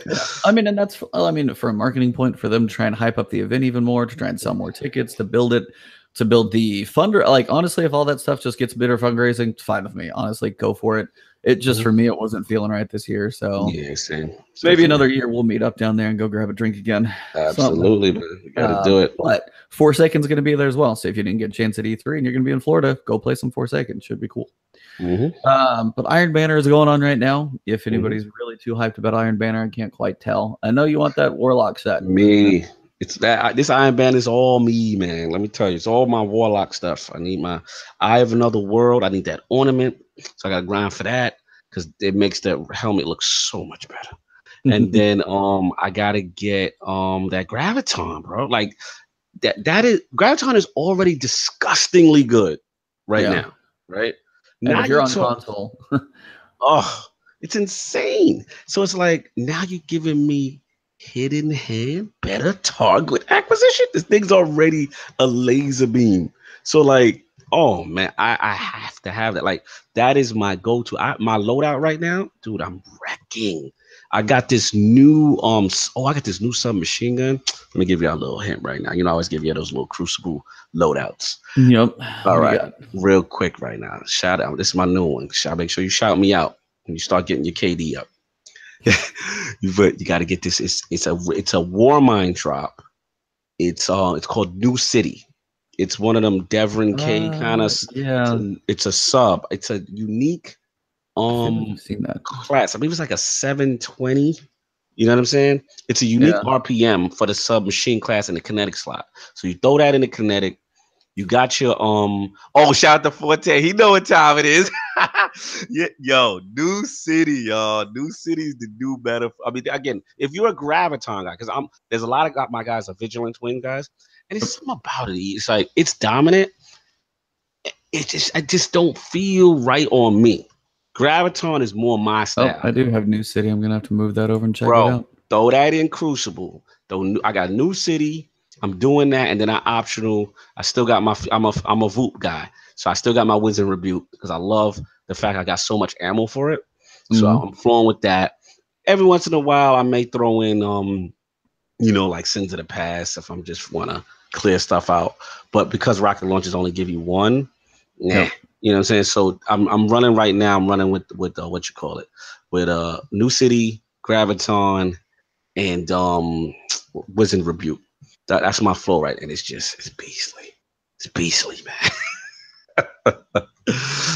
B: I mean, and that's, I mean, for a marketing point for them to try and hype up the event even more, to try and sell more tickets, to build it, to build the funder. Like, honestly, if all that stuff just gets bitter fundraising, fine with me. Honestly, go for it. It just, for me, it wasn't feeling right this year. So
A: Yeah, same.
B: maybe another year we'll meet up down there and go grab a drink again.
A: Absolutely, man. You got to do it.
B: But Forsakken's going to be there as well. So if you didn't get a chance at E3 and you're going to be in Florida, go play some Forsaken. Should be cool. But Iron Banner is going on right now. If anybody's really too hyped about Iron Banner, I can't quite tell. I know you want that Warlock set.
A: Me. It's that this Iron Banner is all me, man. Let me tell you, it's all my Warlock stuff. I need my Eye of Another World. I need that ornament. So I got to grind for that because it makes the helmet look so much better. And then I gotta get that Graviton, bro. Like that is Graviton is already disgustingly good now, right?
B: And
A: Now
B: if you're on console,
A: oh, it's insane. So it's like now you're giving me hidden hand, better target acquisition. This thing's already a laser beam. So like, oh man, I have to have that. Like that is my go-to. My loadout right now, dude. I'm wrecking. I got this new I got this new submachine gun. Let me give you a little hint right now. You know, I always give you those little Crucible loadouts.
B: Yep.
A: All right, real quick right now. Shout out. This is my new one. Make sure you shout me out when you start getting your KD up. But you got to get this. It's a war mine drop. It's called New City. It's one of them Devon K kind of.
B: Yeah.
A: It's a sub. It's a unique
B: seen that
A: class. I believe it's like a 720. You know what I'm saying? It's a unique RPM for the submachine class in the kinetic slot. So you throw that in the kinetic. You got your shout out to Forte. He know what time it is. Yo, New City, y'all. New City's the new better. I mean, again, if you're a Graviton guy, because there's a lot of my guys are Vigilant Twin guys, and it's something about it. It's like it's dominant. I just don't feel right on me. Graviton is more my style.
B: I do have New City. I'm gonna have to move that over and check it out.
A: Throw that in Crucible. I got New City. I'm doing that, and then I still got I'm a Voop guy, so I still got my Wisdom Rebuke because I love the fact I got so much ammo for it. So I'm flowing with that. Every once in a while, I may throw in like Sins of the Past if I'm just want to clear stuff out. But because rocket launchers only give you one, you know what I'm saying. So I'm running right now. I'm running with what you call it, with New City, Graviton, and Wisdom Rebuke. That's my flow, right? And it's beastly. It's beastly, man.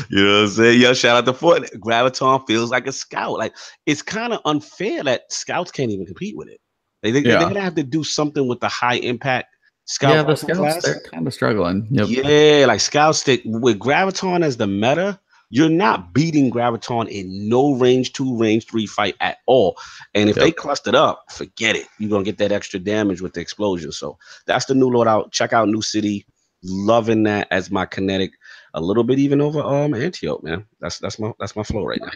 A: You know what I'm saying? Yo, shout out to Fort. Graviton feels like a scout. Like it's kind of unfair that scouts can't even compete with it. They're gonna have to do something with the high impact scout.
B: Yeah, the scouts class. They're kind of struggling. Yep.
A: Yeah, like scouts stick with Graviton as the meta. You're not beating Graviton in no range 2, range 3 fight at all. And if they clustered up, forget it. You're going to get that extra damage with the explosion. So that's the new loadout. Check out New City. Loving that as my kinetic. A little bit even over Antiope, man. That's my flow right now.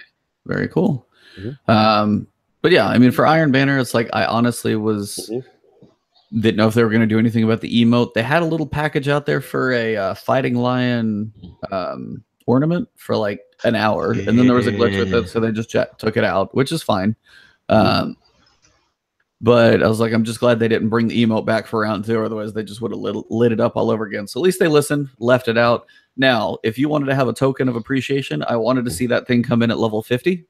B: Very cool. But yeah, I mean, for Iron Banner, it's like I honestly didn't know if they were going to do anything about the emote. They had a little package out there for a Fighting Lion ornament for like an hour, and then there was a glitch with it, so they just took it out, which is fine. But I was like, I'm just glad they didn't bring the emote back for round 2, otherwise they just would have lit it up all over again. So at least they listened, left it out. Now, if you wanted to have a token of appreciation, I wanted to see that thing come in at level 50.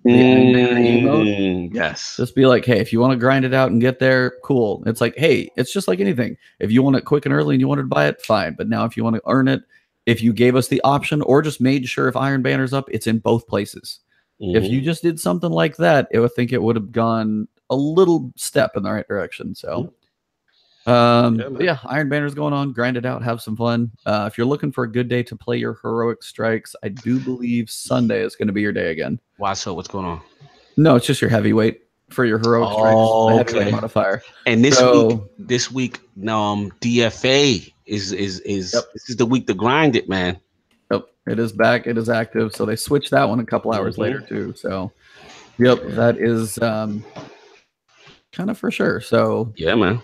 A: Yes.
B: Just be like, hey, if you want to grind it out and get there, cool. It's like, hey, it's just like anything. If you want it quick and early and you wanted to buy it, fine. But now if you want to earn it, if you gave us the option or just made sure if Iron Banner's up, it's in both places. If you just did something like that, I think it would have gone a little step in the right direction. So, Iron Banner's going on. Grind it out. Have some fun. If you're looking for a good day to play your heroic strikes, I do believe Sunday is going to be your day again.
A: Why so? What's going on?
B: No, it's just your heavyweight for your heroic strikes. The heavyweight modifier.
A: And this week, DFA is this is the week to grind it, man.
B: Yep, it is back. It is active. So they switched that one a couple hours later too. So, that is kind of for sure. So
A: yeah, man.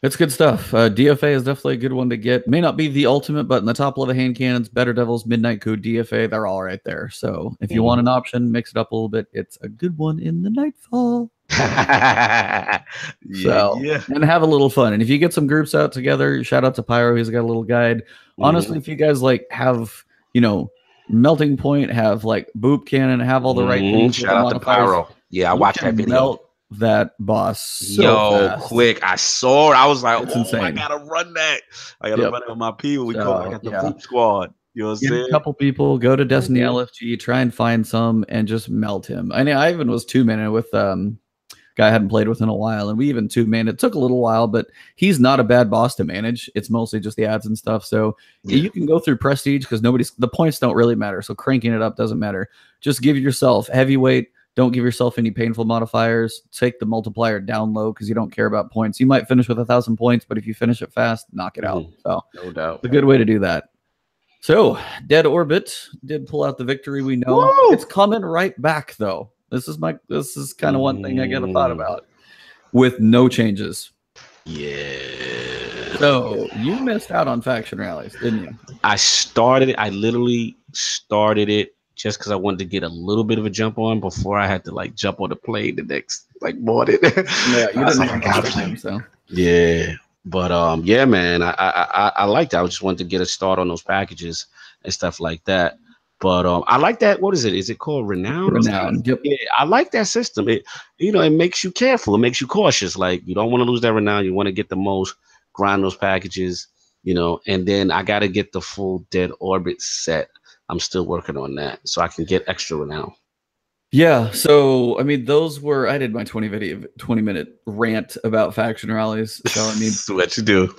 B: It's good stuff. DFA is definitely a good one to get. May not be the ultimate, but in the top level hand cannons, Better Devils, Midnight Coup, DFA, they're all right there. So if you want an option, mix it up a little bit. It's a good one in the Nightfall. And have a little fun. And if you get some groups out together, shout out to Pyro. He's got a little guide. Honestly, if you guys like have, Melting Point, have like Boop Cannon, have all the right things.
A: Shout out to Pyro. Yeah, I watched that video.
B: Melt that boss so fast.
A: Quick. I saw it. I was like,
B: insane.
A: I gotta run that. I gotta run it with my people. I got the Boop Squad. You know what I'm saying?
B: A couple people, go to Destiny LFG, try and find some and just melt him. I mean, I even was 2-man with guy I hadn't played with in a while, and we even 2-man. It took a little while, but he's not a bad boss to manage. It's mostly just the ads and stuff. So you can go through prestige because the points don't really matter. So cranking it up doesn't matter. Just give yourself heavyweight. Don't give yourself any painful modifiers. Take the multiplier down low because you don't care about points. You might finish with 1,000 points, but if you finish it fast, knock it out. So
A: no doubt.
B: It's a good way to do that. So Dead Orbit did pull out the victory. We know it's coming right back though. This is kind of one thing I got a thought about with no changes.
A: Yeah.
B: So you missed out on faction rallies, didn't you?
A: I literally started it just because I wanted to get a little bit of a jump on before I had to like jump on the plane the next morning.
B: Yeah, you didn't have time, so.
A: Yeah. But yeah, man, I liked it. I just wanted to get a start on those packages and stuff like that. But I like that. What is it? Is it called Renown?
B: Renown. Yep.
A: Yeah, I like that system. It it makes you careful. It makes you cautious. Like you don't want to lose that Renown. You want to get the most, grind those packages, and then I got to get the full Dead Orbit set. I'm still working on that so I can get extra Renown.
B: Yeah, so I mean, I did my 20-minute rant about faction rallies. So I mean,
A: that's what you do.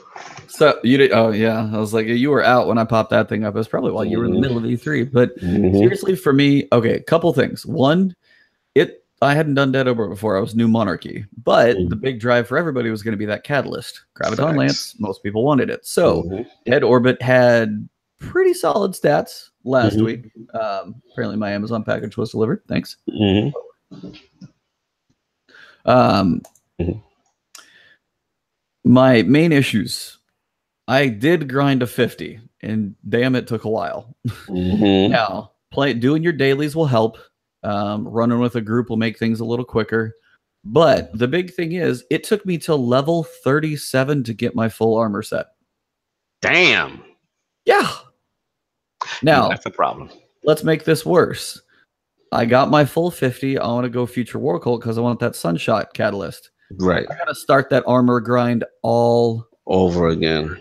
B: So you did? Oh yeah, I was like, you were out when I popped that thing up. It was probably while you were in the middle of E3. But seriously, for me, okay, a couple things. One, I hadn't done Dead Orbit before. I was New Monarchy, but the big drive for everybody was going to be that Catalyst Graviton Lance. Most people wanted it. So Dead Orbit had pretty solid stats last week. Apparently my Amazon package was delivered. Thanks. My main issues, I did grind a 50 and damn, it took a while. Now doing your dailies will help. Running with a group will make things a little quicker, but the big thing is it took me till level 37 to get my full armor set.
A: Damn.
B: Yeah. Now
A: that's a problem.
B: Let's make this worse. I got my full 50. I want to go Future War Cult because I want that Sunshot Catalyst.
A: Right.
B: I got to start that armor grind all
A: over again.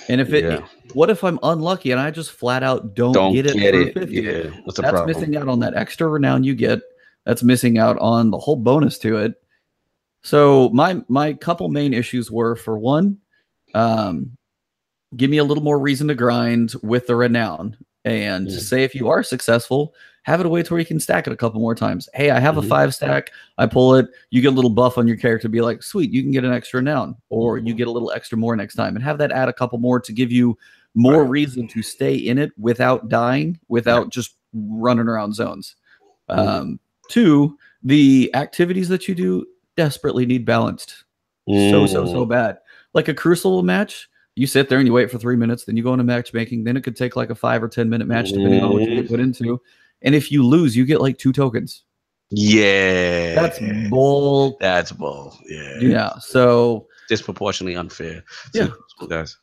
B: And what if I'm unlucky and I just flat out don't get it for 50?
A: Yeah,
B: that's missing out on that extra renown you get. That's missing out on the whole bonus to it. So my couple main issues were, for one, give me a little more reason to grind with the renown. And say if you are successful, have it a way to where you can stack it a couple more times. Hey, I have a 5-stack. I pull it. You get a little buff on your character. Be like, sweet, you can get an extra renown. Or you get a little extra more next time. And have that add a couple more to give you more reason to stay in it without dying, without just running around zones. 2, the activities that you do desperately need balanced. So bad. Like a Crucible match, you sit there and you wait for 3 minutes, then you go into matchmaking, then it could take like a 5 or 10 minute match depending on what you get put into. And if you lose, you get like 2 tokens.
A: Yeah.
B: That's bull.
A: That's bull. Yeah.
B: Yeah. So
A: disproportionately unfair.
B: Yeah.
A: Guys.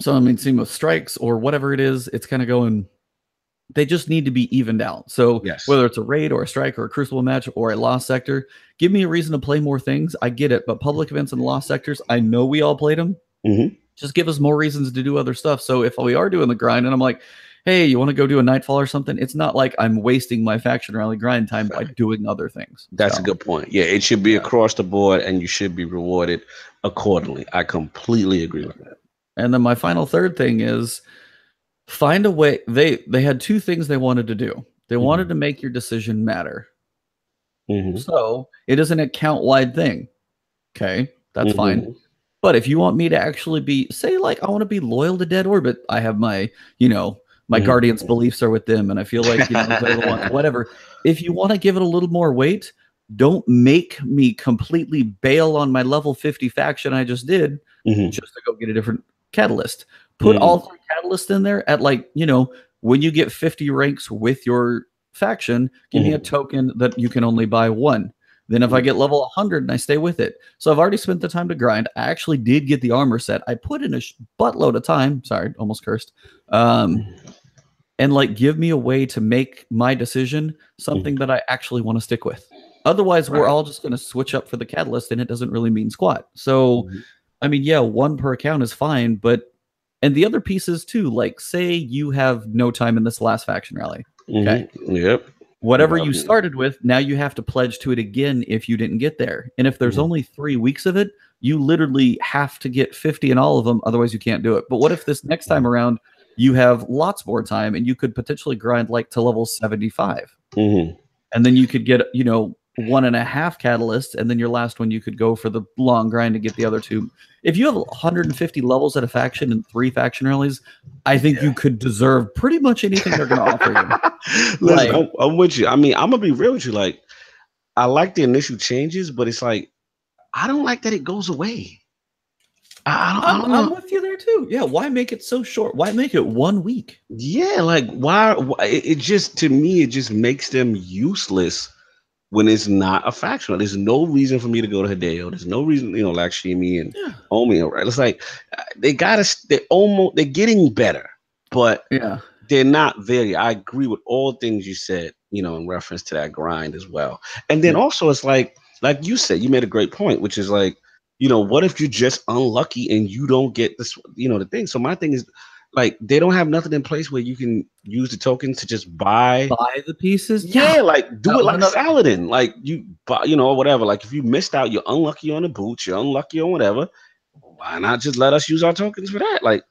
B: So I mean, same with strikes or whatever it is, it's kind of going, they just need to be evened out. So whether it's a raid or a strike or a crucible match or a lost sector, give me a reason to play more things. I get it. But public events and lost sectors, I know we all played them. Just give us more reasons to do other stuff. So if we are doing the grind and I'm like, hey, you want to go do a Nightfall or something? It's not like I'm wasting my faction rally grind time by doing other things.
A: That's a good point. Yeah, it should be across the board and you should be rewarded accordingly. I completely agree with that.
B: And then my final third thing is find a way. They had 2 things they wanted to do. They wanted to make your decision matter. So it is an account-wide thing. Okay, that's fine. But if you want me to actually be, say, like, I want to be loyal to Dead Orbit, I have my, my Guardian's beliefs are with them, and I feel like, whatever. If you want to give it a little more weight, don't make me completely bail on my level 50 faction I just did just to go get a different catalyst. Put all 3 catalysts in there at like, you know, when you get 50 ranks with your faction, give me a token that you can only buy 1. Then if I get level 100 and I stay with it. So I've already spent the time to grind. I actually did get the armor set. I put in a buttload of time. Sorry, almost cursed. And like give me a way to make my decision something that I actually want to stick with. Otherwise, we're all just going to switch up for the catalyst and it doesn't really mean squat. So, I mean, yeah, 1 per account is fine, but and the other pieces too, like say you have no time in this last faction rally. Okay.
A: Yep.
B: Whatever you started with, now you have to pledge to it again if you didn't get there. And if there's only 3 weeks of it, you literally have to get 50 in all of them. Otherwise, you can't do it. But what if this next time around, you have lots more time and you could potentially grind like to level 75? And then you could get, you know, 1.5 catalysts, and then your last one you could go for the long grind to get the other 2. If you have 150 levels at a faction and 3 faction rallies, I think you could deserve pretty much anything they're going to offer you.
A: Listen, like, I'm with you. I mean, I'm gonna be real with you. Like, I like the initial changes, but it's like I don't like that it goes away.
B: I'm with you there too. Yeah, why make it so short? Why make it 1 week?
A: Yeah, like why it just, to me, it just makes them useless when it's not a faction. There's no reason for me to go to Hideo. There's no reason, you know, like Shimi and Omi, right? It's like they're getting better, but they're not there. I agree with all things you said, you know, in reference to that grind as well. And then also it's like you said, you made a great point, which is like, you know, what if you're just unlucky and you don't get this, you know, the thing. So my thing is, like, they don't have nothing in place where you can use the tokens to just buy
B: the pieces.
A: Yeah, like do it like Saladin, like you buy, you know, whatever. Like if you missed out, you're unlucky on the boots, you're unlucky on whatever. Why not just let us use our tokens for that? Like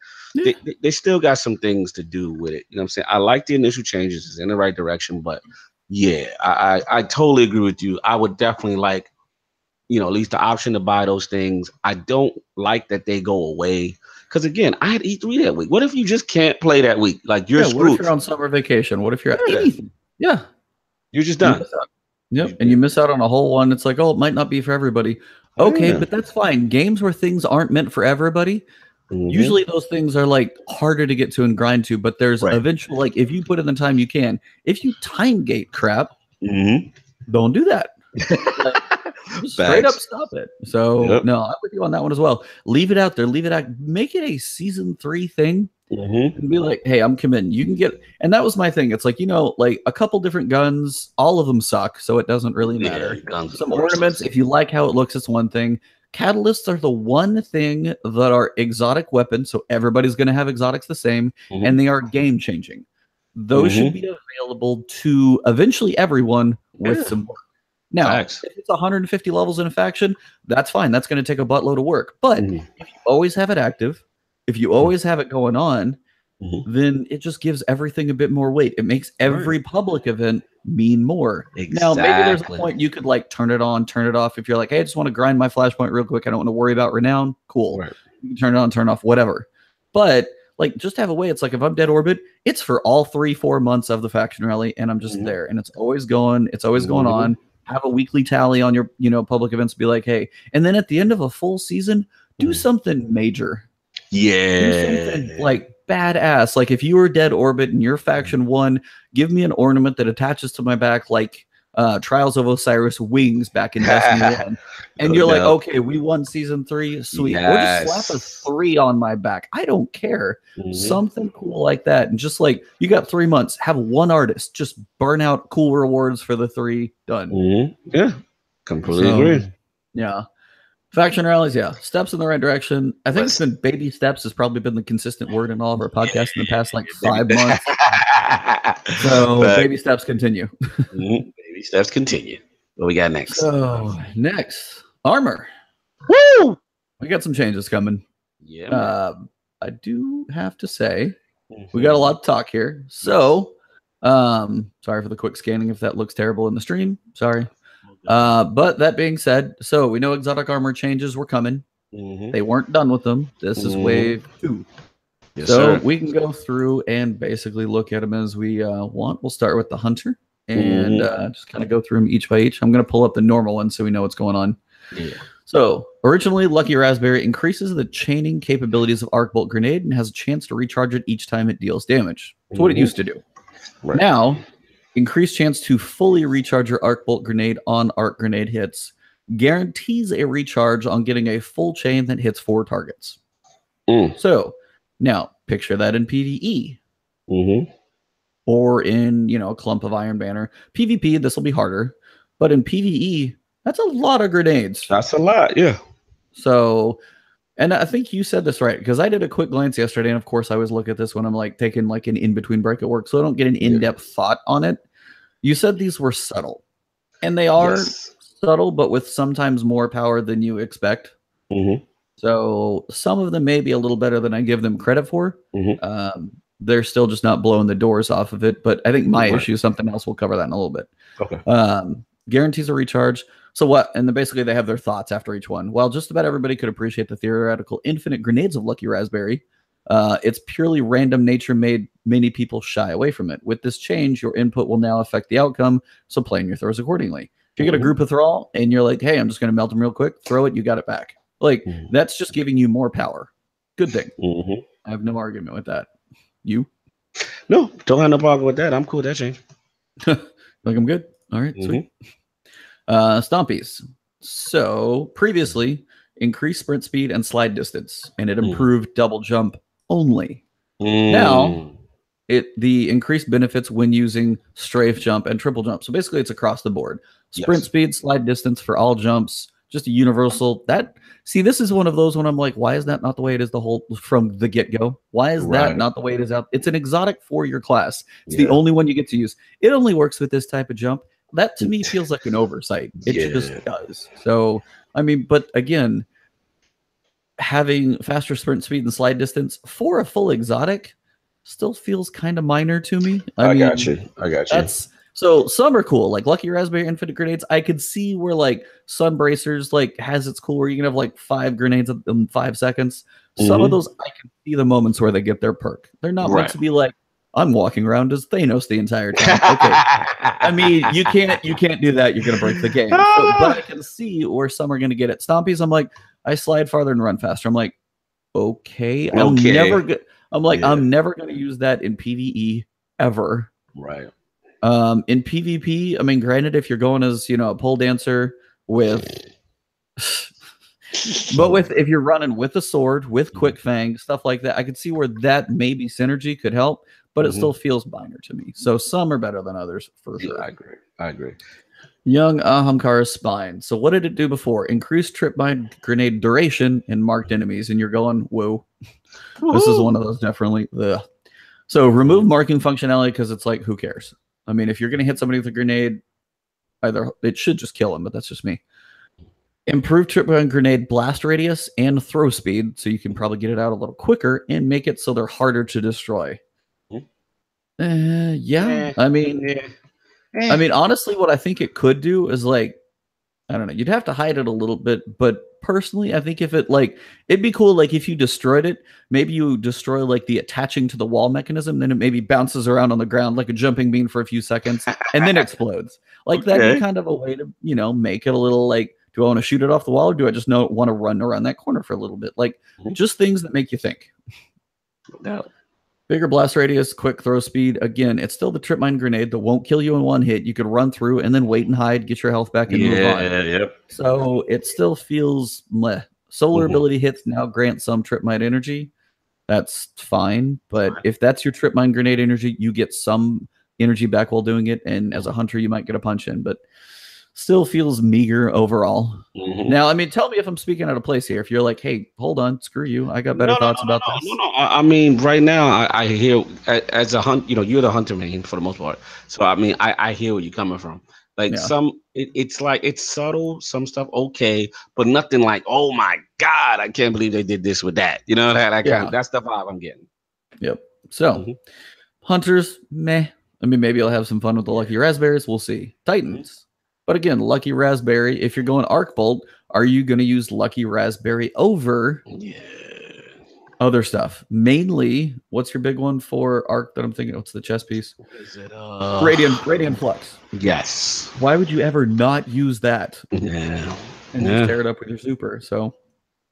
A: they still got some things to do with it. You know what I'm saying? I like the initial changes; it's in the right direction, but yeah, I totally agree with you. I would definitely like, you know, at least the option to buy those things. I don't like that they go away. Because again, I had E3 that week. What if you just can't play that week? Like you're screwed.
B: What if you're on summer vacation? What if you're at anything? Yeah.
A: You're just done.
B: And you miss out on a whole one. It's like, oh, it might not be for everybody. Okay, but that's fine. Games where things aren't meant for everybody, usually those things are like harder to get to and grind to, but there's eventually, like if you put in the time you can. If you time gate crap, don't do that. Straight up stop it. So no, I'm with you on that one as well. Leave it out there. Leave it out. Make it a season 3 thing. And be like, hey, I'm committing. You can get, and that was my thing. It's like, you know, like a couple different guns, all of them suck, so it doesn't really matter. Some ornaments, if you like how it looks, it's one thing. Catalysts are the one thing that are exotic weapons, so everybody's going to have exotics the same, and they are game changing. Those should be available to eventually everyone with some work. Now, if it's 150 levels in a faction, that's fine. That's going to take a buttload of work. But if you always have it active, if you always have it going on, then it just gives everything a bit more weight. It makes every public event mean more. Now, maybe there's a point you could like turn it on, turn it off. If you're like, hey, I just want to grind my flashpoint real quick. I don't want to worry about renown. Cool. You can turn it on, turn it off, whatever. But like, just have a way. It's like if I'm dead orbit, it's for all 3-4 months of the faction rally, and I'm just there, and it's always going. It's always going on. Have a weekly tally on your, you know, public events. Be like, hey, and then at the end of a full season, do something major. Do something like badass. Like if you were dead orbit and your faction won, give me an ornament that attaches to my back, like Trials of Osiris wings back in Destiny 1. And you're like, okay, we won season 3, sweet. Or just slap a 3 on my back. I don't care. Something cool like that. And just like, you got 3 months, have one artist just burn out cool rewards for the 3, done.
A: Yeah, completely agree.
B: Yeah. Faction rallies, steps in the right direction. I think it's been baby steps has probably been the consistent word in all of our podcasts in the past like 5 months. So baby steps continue.
A: Baby steps continue. What we got next?
B: So next, armor.
A: Woo!
B: We got some changes coming.
A: Yeah.
B: I do have to say we got a lot to talk here. So sorry for the quick scanning if that looks terrible in the stream. Sorry. But that being said, so we know exotic armor changes were coming. They weren't done with them. This is wave 2.
A: Yes,
B: so
A: sir.
B: we can go through and basically look at them as we want. We'll start with the hunter and just kind of go through them each by each. I'm going to pull up the normal one so we know what's going on.
A: Yeah.
B: So, originally, Lucky Raspberry increases the chaining capabilities of Arc Bolt Grenade and has a chance to recharge it each time it deals damage. That's what it used to do.
A: Right.
B: Now, increased chance to fully recharge your Arc Bolt Grenade on Arc Grenade hits. Guarantees a recharge on getting a full chain that hits 4 targets. So, now, picture that in PvE. Or in, a clump of Iron Banner. PvP, this will be harder. But in PvE, that's a lot of grenades.
A: That's a lot, yeah.
B: So, and I think you said this right, because I did a quick glance yesterday, and of course I always look at this when I'm like taking like an in-between break at work, so I don't get an in-depth thought on it. You said these were subtle. And they are subtle, but with sometimes more power than you expect. So some of them may be a little better than I give them credit for. They're still just not blowing the doors off of it, but I think my issue is something else. We'll cover that in a little bit.
A: Okay.
B: Guarantees a recharge. So what? And then basically they have their thoughts after each one. Well, just about everybody could appreciate the theoretical infinite grenades of Lucky Raspberry. Its purely random nature made many people shy away from it. With this change, your input will now affect the outcome, so plan your throws accordingly. If you get a group of thrall and you're like, hey, I'm just going to melt them real quick, throw it, you got it back. Like, that's just giving you more power. Good thing. I have no argument with that. You?
A: No, don't have no problem with that. I'm cool with that change.
B: Like, I'm good? All right, sweet. Stompies. So, previously, increased sprint speed and slide distance, and it improved double jump only. Now, the increased benefits when using strafe jump and triple jump. So, basically, it's across the board. Sprint speed, slide distance for all jumps, just a universal. See, this is one of those when I'm like, why is that not the way it is from the get-go? Why is that not the way it is out? It's an exotic for your class. It's the only one you get to use. It only works with this type of jump. That to me feels like an oversight. It just does. So, I mean, but again, having faster sprint speed and slide distance for a full exotic still feels kind of minor to me. I got you. So some are cool, like Lucky Raspberry Infinite Grenades. I could see where like Sun Bracers like has its cool where you can have like 5 grenades in 5 seconds. Some of those I can see the moments where they get their perk. They're not meant to be like, I'm walking around as Thanos the entire time. Okay. I mean, you can't do that. You're gonna break the game. So, but I can see where some are gonna get it. Stompies, I'm like, I slide farther and run faster. I'm like, okay. I'm never gonna use that in PvE ever.
A: Right.
B: In PvP, I mean, granted, if you're going as a pole dancer with if you're running with a sword, with quick fang, stuff like that, I could see where that maybe synergy could help, but it still feels minor to me. So some are better than others for sure.
A: I agree.
B: Young Ahamkara's Spine. So what did it do before? Increased trip mine grenade duration in marked enemies, and you're going, whoa. This is one of those definitely. Ugh. So remove marking functionality because it's like, who cares? I mean, if you're going to hit somebody with a grenade, either it should just kill them, but that's just me. Improve trip mine grenade blast radius and throw speed, so you can probably get it out a little quicker and make it so they're harder to destroy. I mean, honestly, what I think it could do is like, I don't know, you'd have to hide it a little bit, but personally, I think if it it'd be cool, like if you destroyed it, maybe you destroy like the attaching to the wall mechanism, then it maybe bounces around on the ground like a jumping bean for a few seconds and then explodes. Like that'd be kind of a way to, make it a little like, do I want to shoot it off the wall or do I just want to run around that corner for a little bit? Like just things that make you think.
A: No.
B: Bigger blast radius, quick throw speed. Again, it's still the trip mine grenade that won't kill you in one hit. You could run through and then wait and hide, get your health back and move on.
A: Yep.
B: So it still feels meh. Solar ability hits now grant some trip mine energy. That's fine. But if that's your trip mine grenade energy, you get some energy back while doing it. And as a hunter, you might get a punch in. But still feels meager overall. Now, I mean, tell me if I'm speaking out of place here. If you're like, hey, hold on, screw you. I got better thoughts about this.
A: No. I mean, right now, I hear as a hunt, you're the hunter main for the most part. So, I mean, I hear where you're coming from. Like it's like, it's subtle, some stuff, okay, but nothing like, oh my God, I can't believe they did this with that. You know, that's the vibe I'm getting.
B: Yep. So, hunters, meh. I mean, maybe I'll have some fun with the Lucky Raspberries. We'll see. Titans. But again, Lucky Raspberry, if you're going Arc Bolt, are you going to use Lucky Raspberry over Other stuff. Mainly, what's your big one for arc that I'm thinking? What's the chess piece?
A: What is it?
B: Radiant Flux.
A: Yes.
B: Why would you ever not use that?
A: Yeah.
B: And just tear it up with your super? So,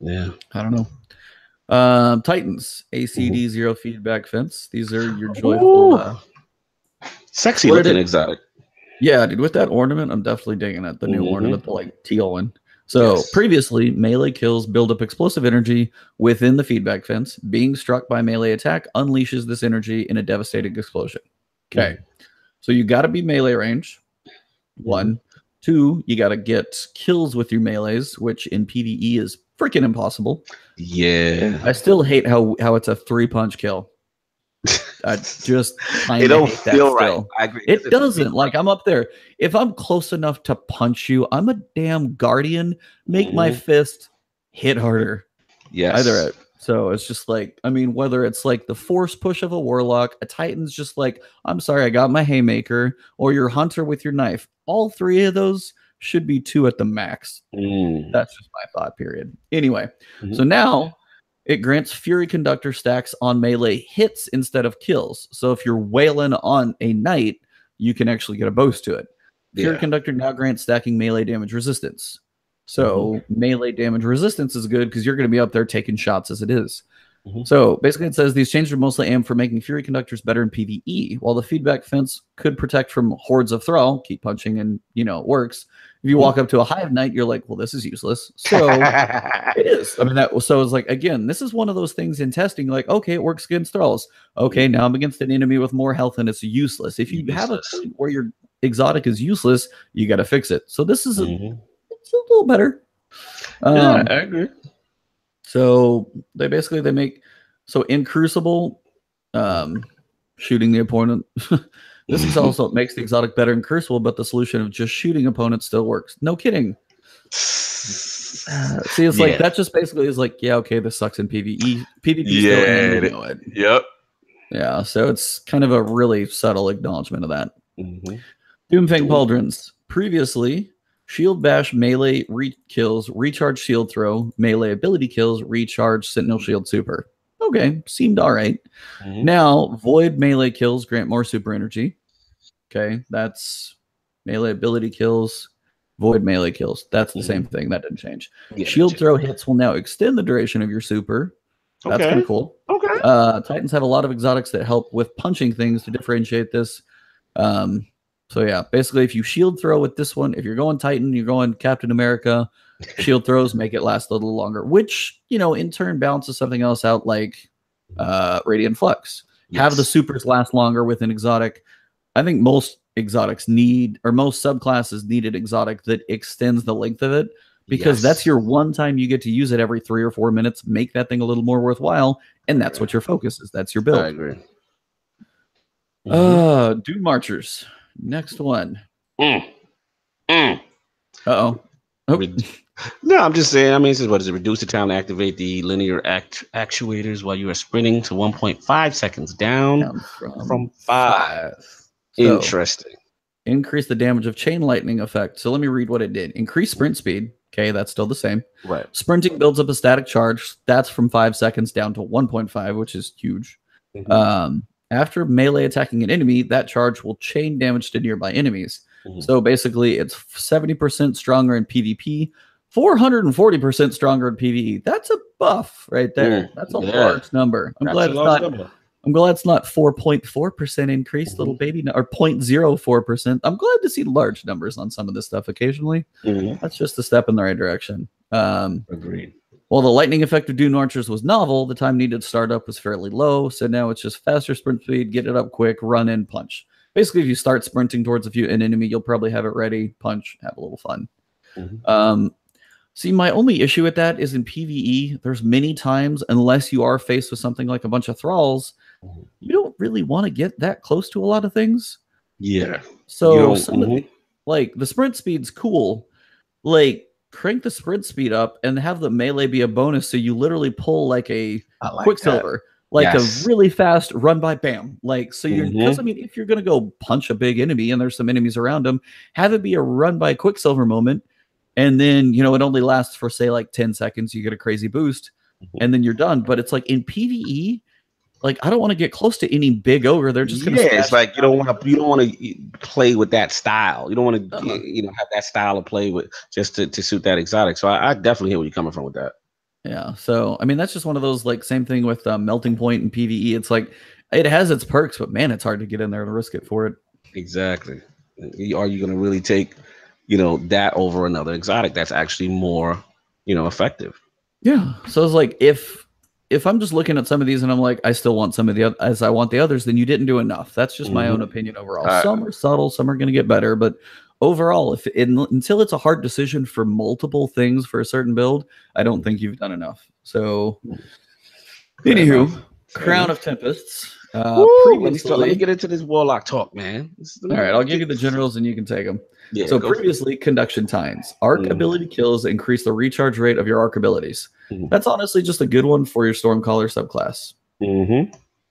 A: yeah.
B: I don't know. Titans, ACD zero feedback fence. These are your joyful.
A: Sexy looking exotic.
B: Yeah, dude, with that ornament, I'm definitely digging it. The new ornament, the like teal one. So previously, melee kills build up explosive energy within the feedback fence. Being struck by melee attack unleashes this energy in a devastating explosion. Okay. So you got to be melee range. 1. 2, you got to get kills with your melees, which in PvE is freaking impossible.
A: Yeah.
B: I still hate how it's a 3-punch kill. I just kind
A: it
B: of
A: don't
B: hate that
A: feel
B: still.
A: right. I agree.
B: It doesn't. Like, I'm up there. If I'm close enough to punch you, I'm a damn guardian. Make my fist hit harder.
A: Yes.
B: Either. So it's just like, I mean, whether it's like the force push of a warlock, a titan's just like, I'm sorry, I got my haymaker, or your hunter with your knife. All 3 of those should be 2 at the max. That's just my thought, period. Anyway, so now it grants Fury Conductor stacks on melee hits instead of kills. So if you're wailing on a knight, you can actually get a boost to it. Fury Conductor now grants stacking melee damage resistance. So melee damage resistance is good because you're going to be up there taking shots as it is. So basically it says these changes are mostly aimed for making Fury Conductors better in PvE, while the feedback fence could protect from hordes of Thrall, keep punching and, you know, it works. If you walk up to a Hive Knight, you're like, well, this is useless. So it is. I mean, so it's like, again, this is one of those things in testing, like, okay, it works against Thralls. Okay, now I'm against an enemy with more health and it's useless. If you have a point where your exotic is useless, you got to fix it. So this is it's a little better.
A: Yeah, I agree.
B: So they make in Crucible, shooting the opponent. This is also makes the exotic better in Crucible, but the solution of just shooting opponents still works. No kidding. See, it's like that just basically is like, yeah, okay, this sucks in PvE. PvP still, and you know it.
A: Yep.
B: Yeah, so it's kind of a really subtle acknowledgement of that. Doomfang Pauldrons. Previously, Shield Bash melee kills, recharge shield throw, melee ability kills, recharge Sentinel Shield super. Okay, seemed all right. Now, Void melee kills grant more super energy. Okay, that's melee ability kills, Void melee kills. That's the same thing. That didn't change. Shield throw hits will now extend the duration of your super. That's kind of cool.
A: Okay.
B: Titans have a lot of exotics that help with punching things to differentiate this. So yeah, basically, if you shield throw with this one, if you're going Titan, you're going Captain America, shield throws make it last a little longer, which, you know, in turn balances something else out, like Radiant Flux. Have the supers last longer with an exotic. I think most exotics need, or most subclasses need an exotic that extends the length of it, because that's your one time you get to use it every 3 or 4 minutes. Make that thing a little more worthwhile, and that's what your focus is. That's your build.
A: I agree.
B: Doom Marchers. Next one. Uh-oh.
A: No, I'm just saying. I mean, this is what is it? Reduce the time to activate the linear actuators while you are sprinting to 1.5 seconds down from 5. Interesting.
B: Increase the damage of chain lightning effect. So let me read what it did. Increase sprint speed. Okay, that's still the same.
A: Right.
B: Sprinting builds up a static charge. That's from 5 seconds down to 1.5, which is huge. After melee attacking an enemy, that charge will chain damage to nearby enemies. So basically, it's 70% stronger in PvP, 440% stronger in PvE. That's a buff right there. That's a large number. I'm glad it's not 4.4% increase, little baby, or 0.04%. I'm glad to see large numbers on some of this stuff occasionally. That's just a step in the right direction.
A: Agreed.
B: While the lightning effect of Doom Archers was novel, the time needed to start up was fairly low. So now it's just faster sprint speed, get it up quick, run in, punch. Basically, if you start sprinting towards an enemy, you'll probably have it ready, punch, have a little fun. See, my only issue with that is in PvE, there's many times, unless you are faced with something like a bunch of thralls, you don't really want to get that close to a lot of things.
A: Yeah.
B: So like the sprint speed's cool. Like, crank the sprint speed up and have the melee be a bonus, so you literally pull like a Quicksilver, like a really fast run by bam. Like, so you're, because I mean, if you're gonna go punch a big enemy and there's some enemies around him, have it be a run by Quicksilver moment, and then, you know, it only lasts for say like 10 seconds, you get a crazy boost. and then you're done. But it's like in PvE, like I don't want to get close to any big ogre. They're just gonna
A: it's like you don't want to play with that style. You don't want to have that style of play with just to suit that exotic. So I definitely hear where you're coming from with that.
B: Yeah. So I mean that's just one of those like same thing with melting point and PvE. It's like it has its perks, but man, it's hard to get in there and risk it for it.
A: Exactly. Are you going to really take that over another exotic that's actually more effective?
B: Yeah. So it's like if I'm just looking at some of these and I'm like, I still want some of the as I want the others, then you didn't do enough. That's just my own opinion overall. Some are subtle, some are going to get better, but overall, until it's a hard decision for multiple things for a certain build, I don't think you've done enough. So, anywho, Crown of Tempests.
A: Let me get into this warlock talk, man.
B: All right, I'll give you the generals and you can take them.
A: Yeah,
B: so previously, Conduction Tines. Arc ability kills increase the recharge rate of your arc abilities. That's honestly just a good one for your Stormcaller subclass.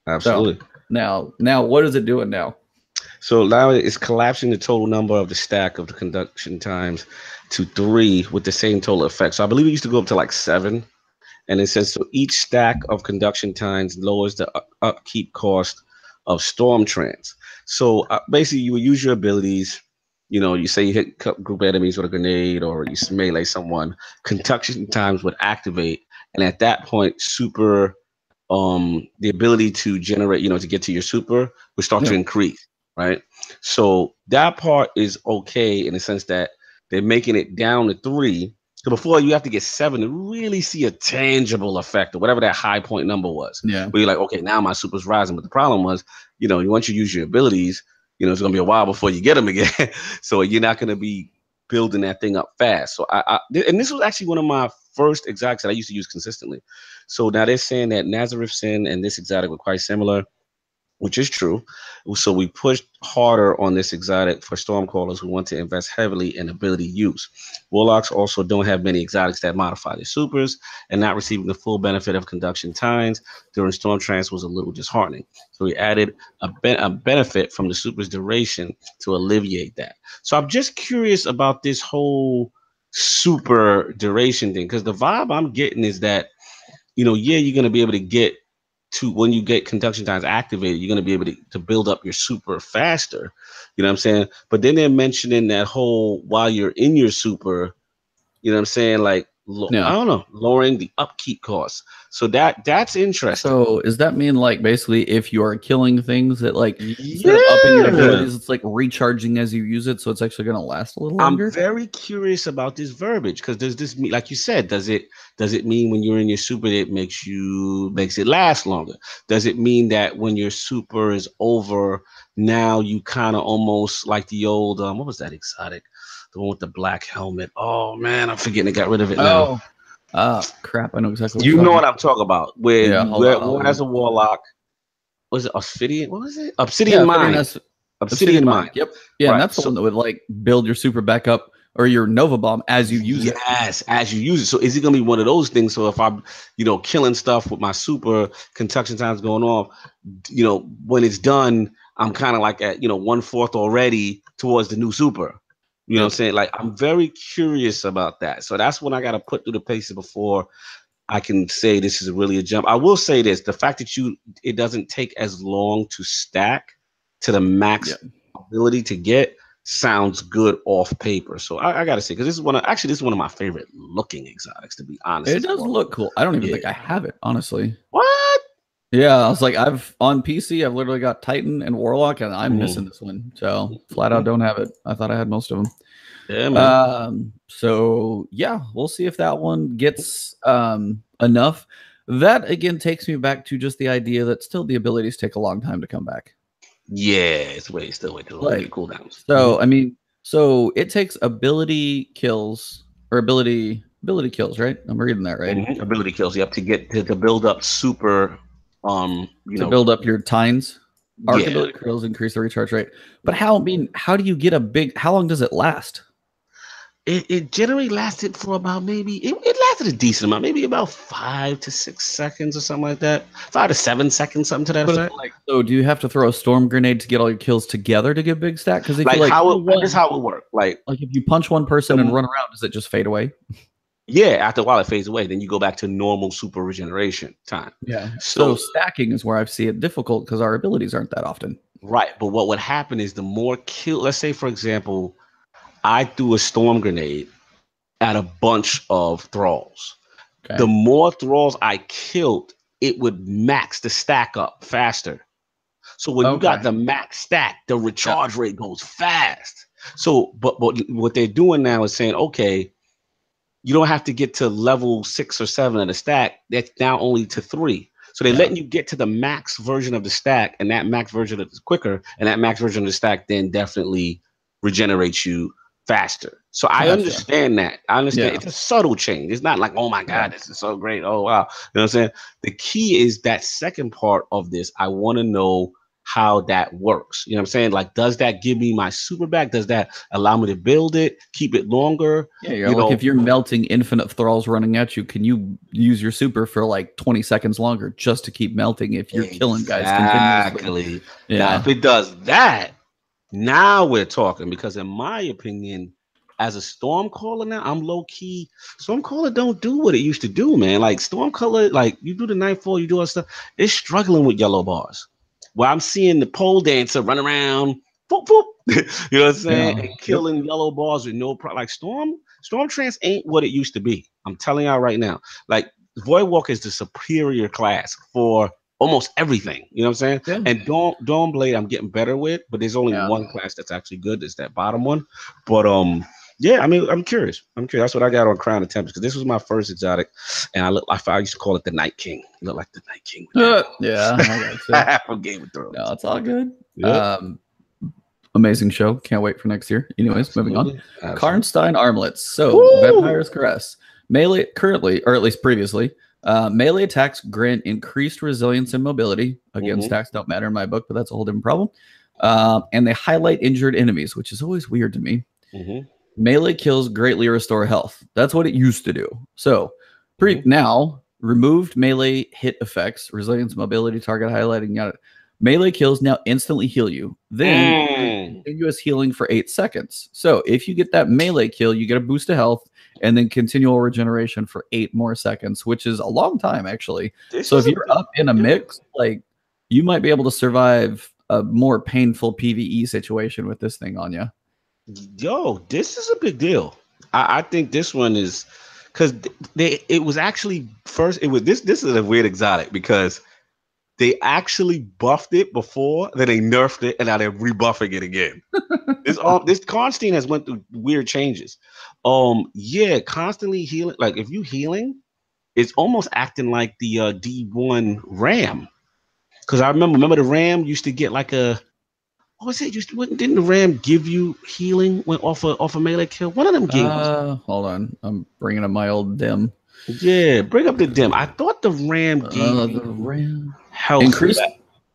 A: Absolutely.
B: So, now, what is it doing now?
A: So now it's collapsing the total number of the stack of the conduction times to 3 with the same total effect. So I believe it used to go up to like 7. And it says, so each stack of conduction times lowers the upkeep cost of storm trance. So basically you will use your abilities. You say you hit group enemies with a grenade or you melee someone, conduction times would activate. And at that point, super, the ability to generate, to get to your super would start to increase, right? So that part is okay in the sense that they're making it down to 3. So before you have to get 7 to really see a tangible effect or whatever that high point number was.
B: Yeah.
A: Where you're like, okay, now my super's rising. But the problem was, once you use your abilities, it's going to be a while before you get them again. So you're not going to be building that thing up fast. So and this was actually one of my first exotics that I used to use consistently. So now they're saying that Nazareth Sin and this exotic were quite similar, which is true. So we pushed harder on this exotic for Stormcallers who want to invest heavily in ability use. Warlocks also don't have many exotics that modify their supers, and not receiving the full benefit of conduction times during Storm Trance was a little disheartening. So we added a benefit from the super's duration to alleviate that. So I'm just curious about this whole super duration thing, because the vibe I'm getting is that, you're going to be able to get to when you get conduction times activated, you're going to be able to build up your super faster. You know what I'm saying? But then they're mentioning that whole while you're in your super, you know what I'm saying? Like, I don't know, lowering the upkeep costs. So that's interesting.
B: So does that mean like basically if you are killing things that like instead of upping your abilities, it's like recharging as you use it, so it's actually going to last a little longer?
A: I'm very curious about this verbiage because does this mean, like you said, does it mean when you're in your super it makes it last longer? Does it mean that when your super is over, now you kind of almost like the old what was that exotic? The one with the black helmet. Oh man, I'm forgetting. They got rid of it now.
B: Crap! I know exactly.
A: You know what I'm talking about? Where you wear one as a warlock. Was it Obsidian? What was it? Obsidian Mind. Obsidian Mind.
B: Yep. Yeah, right. And that's the one that would like build your super back up or your Nova Bomb as you use it.
A: Yes, as you use it. So is it gonna be one of those things? So if I'm, killing stuff with my super, conduction times going off, when it's done, I'm kind of like at 1/4 already towards the new super. You know what I'm saying? Like, I'm very curious about that. So that's when I got to put through the paces before I can say this is really a jump. I will say this, the fact that it doesn't take as long to stack to the max ability to get sounds good off paper. So I got to say, because this is one of my favorite looking exotics, to be honest.
B: It does look cool. I don't even think I have it, honestly.
A: What?
B: Yeah, I was like, on PC, I've literally got Titan and Warlock, and I'm missing this one. So flat out don't have it. I thought I had most of them.
A: Yeah, man.
B: So yeah, we'll see if that one gets enough. That again takes me back to just the idea that still the abilities take a long time to come back.
A: Yeah, it's still way too long to get cooldowns.
B: So I mean, so it takes ability kills or ability kills, right? I'm reading that right.
A: Ability kills. You have to get to build up super.
B: To build up your tines. Arc ability kills increase the recharge rate. But how do you get how long does it last?
A: It generally lasted for about it lasted a decent amount, maybe about 5 to 6 seconds or something like that. 5 to 7 seconds, something to that effect.
B: So do you have to throw a storm grenade to get all your kills together to get big stack? Because
A: this is how it would work. Like
B: if you punch one person and run around, does it just fade away?
A: Yeah, after a while it fades away. Then you go back to normal super regeneration time.
B: Yeah. So
A: So
B: stacking is where I see it difficult because our abilities aren't that often.
A: right, but what would happen is the more kill. Let's say, for example, I threw a storm grenade at a bunch of thralls. The
B: Okay.
A: more thralls I killed, it would max the stack up faster. So when you got
B: Okay.
A: the max stack, the
B: Yeah.
A: recharge rate goes fast. So, but what they're doing now is saying, okay, you don't have to get to level 6 or 7 of the stack. That's now only to 3. So they're
B: Yeah.
A: letting you get to the max version of the stack, and that max version is quicker, and that max version of the stack then definitely regenerates you faster. So I
B: Gotcha.
A: understand that. I understand
B: Yeah.
A: it's a subtle change. It's not like, oh my
B: Yeah.
A: God, this is so great. Oh wow. You know what I'm saying? The key is that second part of this. I want to know how that works. You know what I'm saying? Like, does that give me my super back? Does that allow me to build it, keep it longer?
B: Yeah, you're
A: You
B: like
A: know,
B: if you're melting infinite thralls running at you, can you use your super for like 20 seconds longer just to keep melting if you're killing guys continuously?
A: exactly. Now,
B: Yeah.
A: if it does that, now we're talking because, in my opinion, as a Stormcaller now, I'm low key. Stormcaller don't do what it used to do, man. Like Stormcaller, like you do the Nightfall, you do all stuff. It's struggling with yellow bars. Well, I'm seeing the pole dancer run around, boop, boop, you know what I'm saying,
B: Yeah.
A: and
B: Yep.
A: killing yellow bars with no problem. Like Storm Trance ain't what it used to be. I'm telling y'all right now. Like Voidwalker is the superior class for almost everything. You know what I'm saying?
B: Yeah.
A: And Dawn Blade, I'm getting better with, but there's only
B: Yeah.
A: one class that's actually good. It's that bottom one. But yeah, I mean, I'm curious. That's what I got on Crown of Tempest because this was my first exotic, and I used to call it the Night King. It looked like the Night King with
B: Yeah, I got you.
A: from Game of Thrones.
B: No, it's all good.
A: Yep,
B: Amazing show. Can't wait for next year. Anyways, moving on.
A: absolutely.
B: Karnstein armlets. So,
A: Woo!
B: Vampire's Caress. Melee currently, or at least previously, melee attacks grant increased resilience and mobility. Again, stacks don't matter in my book, but that's a whole different problem. And they highlight injured enemies, which is always weird to me. Melee kills greatly restore health. That's what it used to do. So, now removed melee hit effects, resilience, mobility, target highlighting, yada. Melee kills now instantly heal you. Then continuous healing for 8 seconds. So if you get that melee kill, you get a boost of health and then continual regeneration for 8 more seconds, which is a long time actually. So if you're up in a mix, like you might be able to survive a more painful PvE situation with this thing on you.
A: Yo, this is a big deal. I think this one is because it was actually first. It was this. This is a weird exotic because they actually buffed it before, then they nerfed it, and now they're rebuffing it again. This Karnstein has went through weird changes. Yeah, constantly healing. Like if you healing, it's almost acting like the D1 Ram. Because I remember the Ram used to get like a what was it? Didn't the Ram give you healing when off a melee kill? One of them gave.
B: Hold on, I'm bringing up my old dim.
A: Yeah, bring up the dim. I thought the Ram gave
B: the Ram
A: health.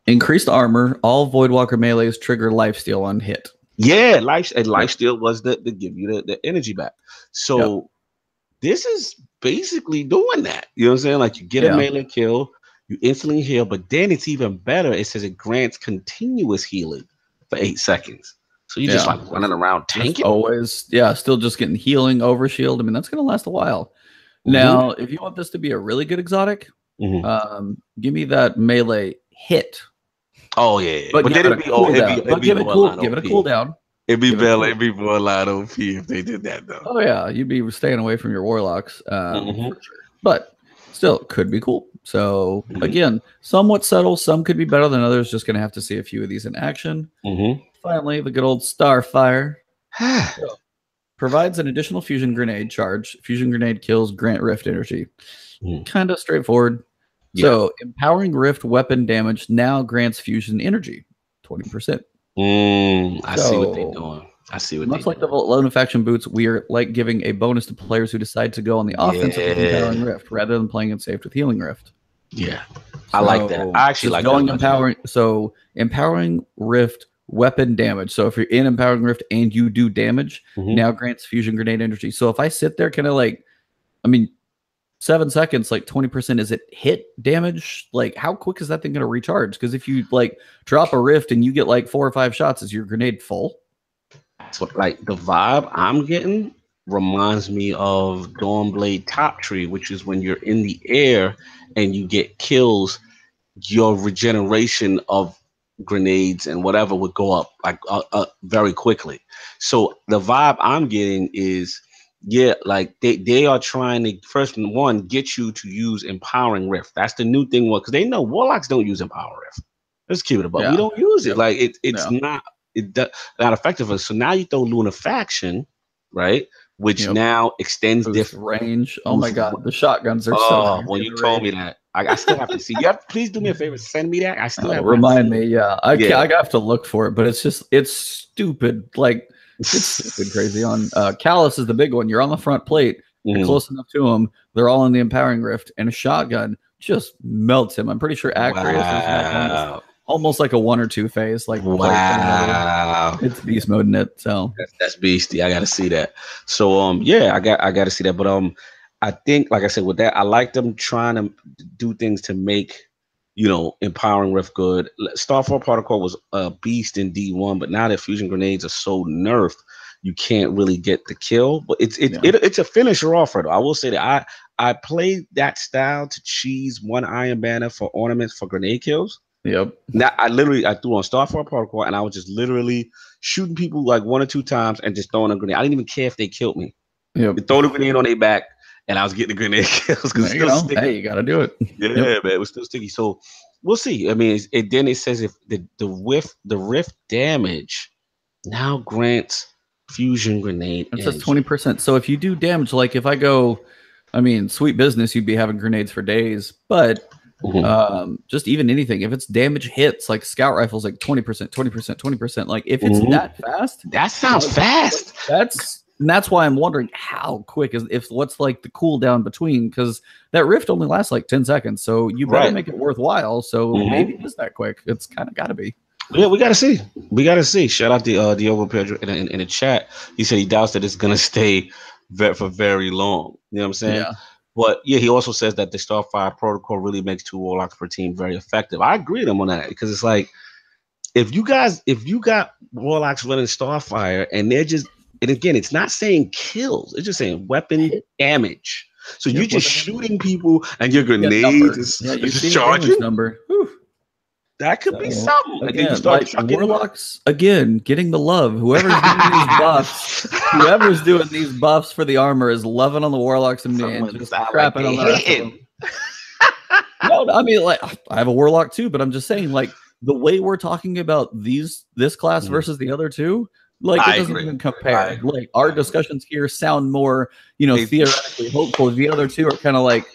B: Increased armor. All Voidwalker melees trigger lifesteal on hit.
A: Yeah, lifesteal was to give you the energy back. So this is basically doing that. You know what I'm saying? Like you get a melee kill, you instantly heal, but then it's even better. It says it grants continuous healing for 8 seconds. So you're just like running around tanking.
B: Just always, still just getting healing, overshield. I mean, that's going to last a while. Now, if you want this to be a really good exotic, give me that melee hit.
A: Oh yeah,
B: but then it'd be give it a cooldown.
A: It'd be borderline OP if they did that though.
B: Oh yeah, you'd be staying away from your warlocks, for sure. But still, could be cool. So again, somewhat subtle. Some could be better than others. Just gonna have to see a few of these in action. Finally, the good old Starfire. Provides an additional fusion grenade charge. Fusion grenade kills grant rift energy. Kind of straightforward. Yeah. So empowering rift weapon damage now grants fusion energy, 20%.
A: I see what they're doing. I see what
B: much like the Lone Faction boots, we are like giving a bonus to players who decide to go on the offensive with empowering rift rather than playing it safe with healing rift.
A: Yeah, I like that. I actually like
B: going
A: that.
B: Empowering. So empowering rift weapon damage. So if you're in empowering rift and you do damage, now grants fusion grenade energy. So if I sit there, kind of like, I mean, 7 seconds, like 20%, is it hit damage? Like how quick is that thing going to recharge? Because if you like drop a rift and you get like 4 or 5 shots, is your grenade full?
A: That's what like the vibe I'm getting reminds me of Dawnblade Top Tree, which is when you're in the air and you get kills, your regeneration of grenades and whatever would go up like very quickly. So the vibe I'm getting is, yeah, like they are trying to first one get you to use empowering rift. That's the new thing, because they know warlocks don't use empower rift. Let's keep it above. We
B: Yeah.
A: don't use it.
B: Yep.
A: Like it's
B: Yeah.
A: not not effective. So now you throw Lunafaction, right? Which
B: Yep.
A: now extends
B: Boost
A: different
B: range. Oh my god, the shotguns are so
A: Oh,
B: crazy
A: when
B: in
A: you
B: the
A: told
B: raid.
A: me that, I still have to see. Yeah, please do me a favor. Send me that. I still
B: Oh,
A: have not
B: remind
A: seen
B: me,
A: it.
B: yeah.
A: Yeah.
B: I have to look for it, but it's stupid. Like it's stupid crazy. On Callus is the big one. You're on the front plate. You're
A: Mhm.
B: close enough to him. They're all in the empowering rift, and a shotgun just melts him. I'm pretty sure Acreus is like
A: Wow.
B: almost like a 1 or 2 phase, like whatever.
A: Wow.
B: It's beast mode in it. So
A: That's beastie. I gotta see that. So yeah, I gotta see that. But I think, like I said, with that, I like them trying to do things to make, empowering rift good. Starfall Protocol was a beast in D1, but now that fusion grenades are so nerfed, you can't really get the kill. But
B: yeah.
A: it's a finisher offer though. I will say that I played that style to cheese one Iron Banner for ornaments for grenade kills.
B: Yep.
A: Now I threw on Starfall Protocol and I was just literally shooting people like 1 or 2 times and just throwing a grenade. I didn't even care if they killed me.
B: Yep.
A: You throw the grenade on their back and I was getting the grenade kills because it's still sticky.
B: Hey, you got to do it.
A: Yeah,
B: Yep.
A: man, it was still sticky. So we'll see. I mean, then it says if the rift damage now grants fusion grenade
B: It says
A: energy.
B: 20%. So if you do damage, like if I go, I mean, sweet business, you'd be having grenades for days. But just even anything, if it's damage hits, like scout rifles, like 20%, 20%, 20%. Like if it's that fast,
A: That sounds fast.
B: That's why I'm wondering how quick is if what's like the cooldown between, because that rift only lasts like 10 seconds. So you better make it worthwhile. So maybe it is that quick. It's kind of got to be.
A: Yeah, we gotta see. We gotta see. Shout out the Diogo Pedro in the chat. He said he doubts that it's gonna stay for very long. You know what I'm saying?
B: Yeah.
A: But yeah, he also says that the Starfire protocol really makes 2 warlocks per team very effective. I agree with him on that because it's like if you got warlocks running Starfire and they're just, and again, it's not saying kills, it's just saying weapon damage. So you're just shooting people and your grenades is just charging.
B: Number. Whew.
A: That could be something.
B: Again,
A: and then you start
B: like
A: chucking
B: warlocks again, getting the love. Whoever's doing these buffs for the armor is loving on the warlocks and just crapping on the rest of them. No, I mean, like I have a warlock too, but I'm just saying, like the way we're talking about this class versus the other two, like it doesn't even compare. Like our discussions here sound more, theoretically hopeful. The other two are kind of like.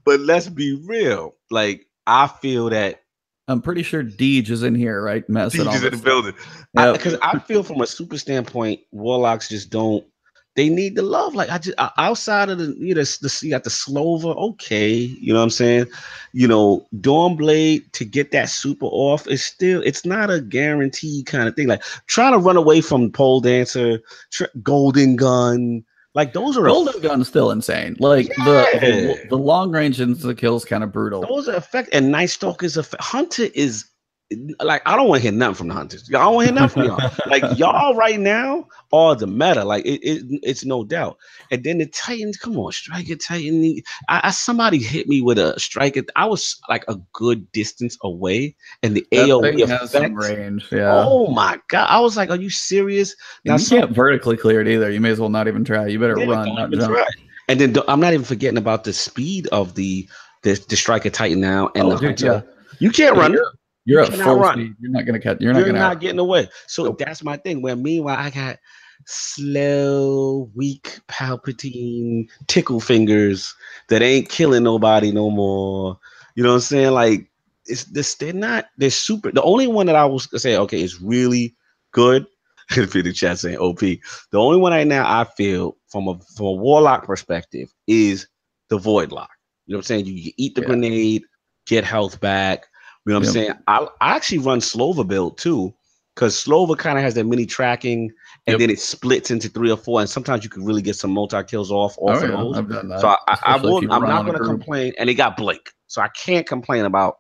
A: But let's be real. Like I feel that.
B: I'm pretty sure Deej is in here, right?
A: Deej is in the building. Because I feel from a super standpoint, warlocks just don't. They need the love. Like outside of you got the Slover, okay, you know what I'm saying? Dawnblade to get that super off is still, it's not a guaranteed kind of thing. Like trying to run away from Pole Dancer, Golden Gun. Like those are
B: Golden Gun's still insane. Like the long range into the kills kind of brutal.
A: Those are effective. And Night Stalker's Hunter is like, I don't want to hear nothing from the Hunters. I don't want to hear nothing from y'all. Like y'all right now are the meta. Like it's no doubt. And then the Titans, come on, Striker Titan. Somebody hit me with a Striker. I was like a good distance away, and the AOE
B: has some range. Yeah.
A: Oh my god! I was like, are you serious?
B: Now you can't vertically clear it either. You may as well not even try. You better run, not jump.
A: Try. And then I'm not even forgetting about the speed of the Striker Titan now and the Hunter.
B: Yeah.
A: You can't run.
B: You're at full speed. You're not gonna cut. You're not
A: getting away. So that's my thing. Where meanwhile I got slow, weak, Palpatine tickle fingers that ain't killing nobody no more. You know what I'm saying? Like it's this. They're super. The only one that I was gonna say, okay, is really good. If you're the chat saying OP, the only one right now I feel from a warlock perspective is the Void Lock. You know what I'm saying? You eat the grenade, get health back. You know what I'm saying? I actually run Slover build too, because Slover kind of has that mini tracking, and then it splits into 3 or 4, and sometimes you can really get some multi kills off of those.
B: I've done that.
A: So I'm not going to complain. And they got Blake, so I can't complain about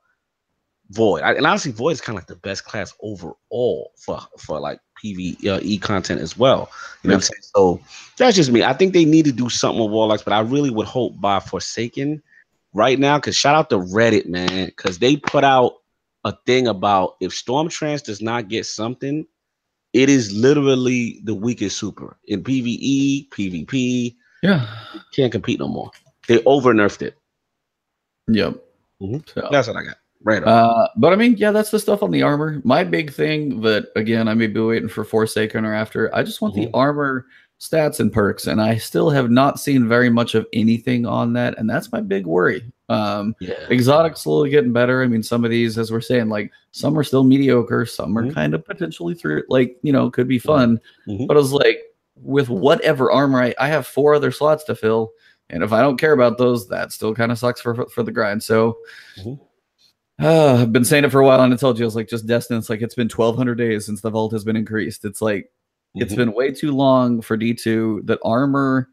A: Void. And honestly, Void is kind of like the best class overall for like PvE content as well. You know what I'm saying? So that's just me. I think they need to do something with Warlocks, but I really would hope by Forsaken right now, because shout out to Reddit, man, because they put out a thing about if Stormtrance does not get something, it is literally the weakest super in PvE, PvP.
B: Yeah,
A: can't compete no more. They over nerfed it.
B: Yep.
A: So, that's what I got. Right.
B: But I mean, yeah, that's the stuff on the armor. My big thing that, again, I may be waiting for Forsaken or after. I just want the armor stats and perks, and I still have not seen very much of anything on that, and that's my big worry. Exotics slowly getting better. I mean, some of these, as we're saying, like some are still mediocre, some are kind of potentially through, like, you know, could be fun. But I was like, with whatever armor I have 4 other slots to fill, and if I don't care about those, that still kind of sucks for the grind. So I've been saying it for a while, and I told you, I was like, just Destiny. It's like, it's been 1,200 days since the vault has been increased. It's like, it's been way too long for D2 that armor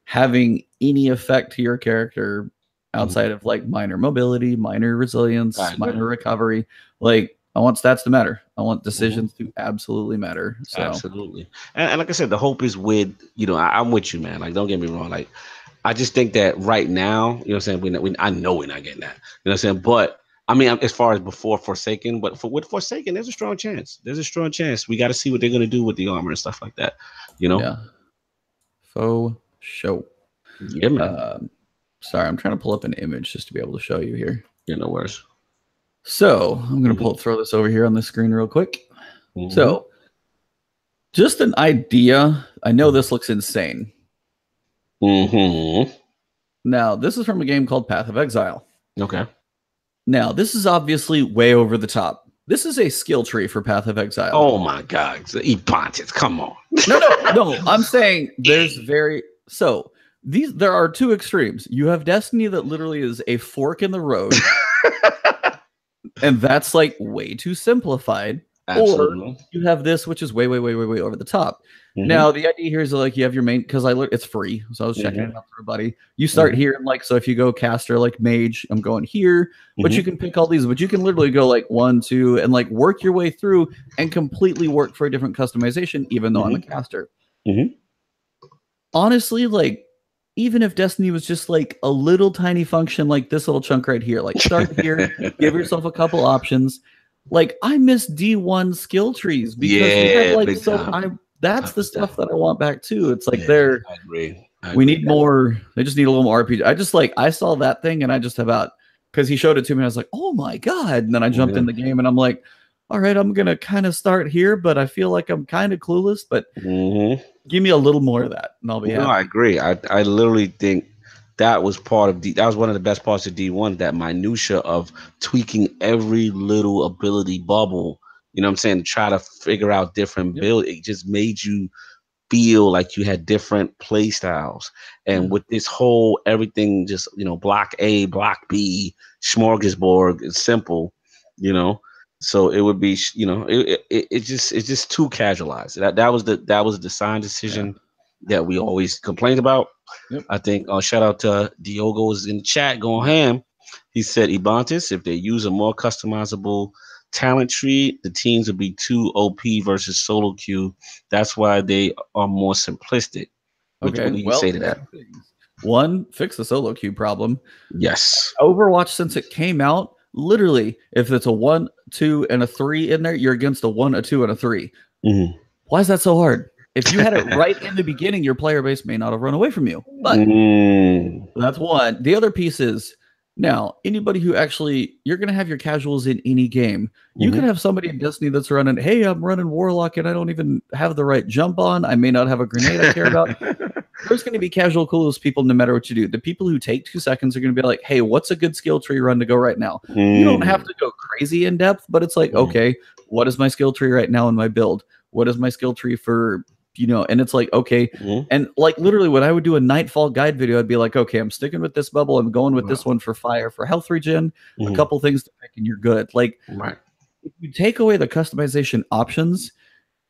B: having any effect to your character outside of like minor mobility, minor resilience, minor recovery. Like, I want stats to matter. I want decisions to absolutely matter. So.
A: Absolutely. And like I said, the hope is with, you know, I'm with you, man. Like, don't get me wrong. Like, I just think that right now, you know what I'm saying? I know we're not getting that. You know what I'm saying? But I mean, as far as before Forsaken, but with Forsaken, there's a strong chance. There's a strong chance. We got to see what they're going to do with the armor and stuff like that. You know?
B: Yeah. Faux show.
A: Yeah, man.
B: Sorry, I'm trying to pull up an image just to be able to show you here.
A: Yeah, no worries.
B: So I'm going to throw this over here on the screen real quick. So just an idea. I know this looks insane. Now, this is from a game called Path of Exile.
A: Okay.
B: Now, this is obviously way over the top. This is a skill tree for Path of Exile.
A: Oh my God. Ebontis, come on.
B: No. I'm saying there's there are 2 extremes. You have Destiny that literally is a fork in the road. And that's like way too simplified. Absolutely. Or you have this, which is way over the top. Now, the idea here is like you have your main, because it's free. So I was checking it out for everybody. You start here, and like, so if you go caster like mage, I'm going here, but you can pick all these, but you can literally go like 1, 2, and like work your way through and completely work for a different customization, even though I'm a caster. Honestly, like, even if Destiny was just like a little tiny function, like this little chunk right here, like start here, give yourself a couple options. Like, I miss D1 skill trees because you have like that's the stuff that I want back too. It's like I agree. We need more. They just need a little more RPG. I saw that thing and I just about, because he showed it to me, and I was like, oh my God. And then I jumped in the game and I'm like, all right, I'm going to kind of start here, but I feel like I'm kind of clueless, but give me a little more of that and I'll be happy.
A: No, I agree. I literally think that was part of that was one of the best parts of D1, that minutia of tweaking every little ability bubble, you know what I'm saying, to try to figure out different builds. It just made you feel like you had different play styles. And with this whole everything just, you know, block A, block B, smorgasbord, it's simple, you know. So it would be, you know, it's just too casualized. That was the design decision that we always complained about. I think shout out to Diogo is in the chat going ham. He said, Ebontis, if they use a more customizable talent tree, the teams would be too OP versus solo queue. That's why they are more simplistic. What do you say to that?
B: 1, fix the solo queue problem.
A: Yes.
B: Overwatch, since it came out, literally, if it's a 1, 2, and a 3 in there, you're against a 1, a 2, and a 3. Why is that so hard? If you had it right in the beginning, your player base may not have run away from you. But that's one. The other piece is, now, anybody who actually, you're going to have your casuals in any game. You can have somebody in Destiny that's running, hey, I'm running Warlock and I don't even have the right jump on. I may not have a grenade I care about. There's going to be casual coolest people no matter what you do. The people who take 2 seconds are going to be like, hey, what's a good skill tree run to go right now? You don't have to go crazy in depth, but it's like, okay, what is my skill tree right now in my build? What is my skill tree for, you know, and it's like, okay. And like literally when I would do a Nightfall guide video, I'd be like, okay, I'm sticking with this bubble. I'm going with this one for fire, for health regen, a couple things to pick and you're good. Like if you take away the customization options,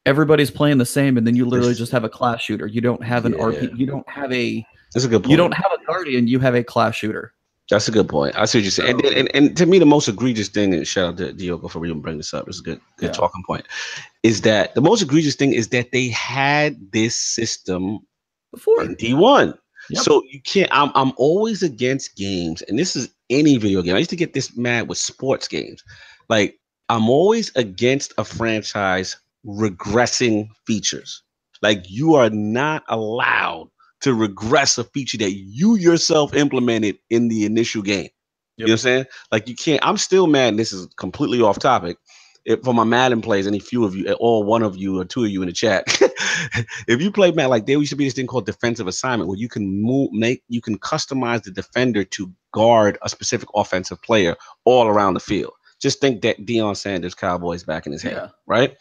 B: everybody's playing the same, and then you literally just have a class shooter. You don't have an RP. You don't have a.
A: That's a good point.
B: You don't have a guardian. You have a class shooter.
A: That's a good point. I see what you're saying. And to me, the most egregious thing, and shout out to Diogo for even bringing this up, it's a good talking point, is that the most egregious thing is that they had this system
B: before
A: in D1. Yep. So you can't, I'm always against games, and this is any video game. I used to get this mad with sports games. Like, I'm always against a franchise regressing features. Like, you are not allowed to regress a feature that you yourself implemented in the initial game. Yep. You know what I'm saying? Like, you can't. I'm still mad, and this is completely off topic. For my Madden players, any few of you, or one of you, or two of you in the chat, if you play Madden, like there used to be this thing called defensive assignment, where you can you can customize the defender to guard a specific offensive player all around the field. Just think that Deion Sanders Cowboys back in his head, right?